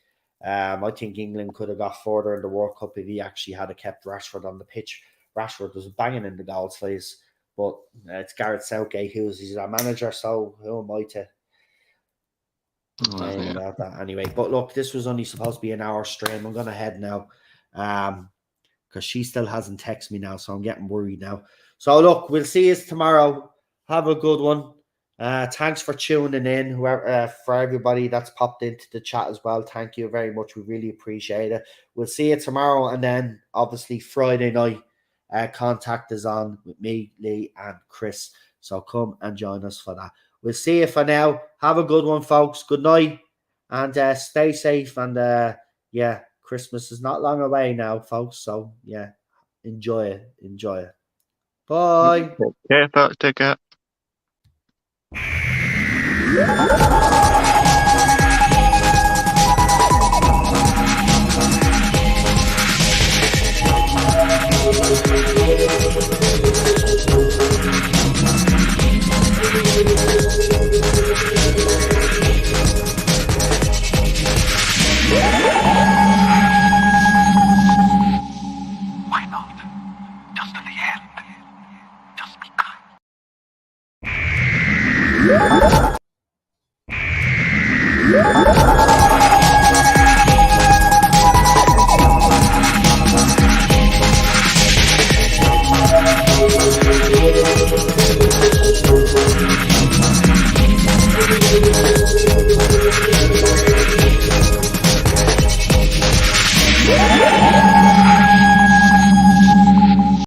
Speaker 1: I think England could have got further in the World Cup if he actually had kept Rashford on the pitch. Rashford was banging in the goals for us, but it's Gareth Southgate he's our manager, so who am I to about that anyway? But look, this was only supposed to be an hour stream. I'm going to head now because she still hasn't texted me now, so I'm getting worried now. So look, we'll see you tomorrow. Have a good one. Thanks for tuning in, whoever, for everybody that's popped into the chat as well. Thank you very much. We really appreciate it. We'll see you tomorrow, and then obviously Friday night contact is on with me, Lee, and Chris. So come and join us for that. We'll see you for now. Have a good one, folks. Good night, and stay safe. And Christmas is not long away now, folks. So enjoy it. Bye.
Speaker 2: Take care.
Speaker 4: Yeah.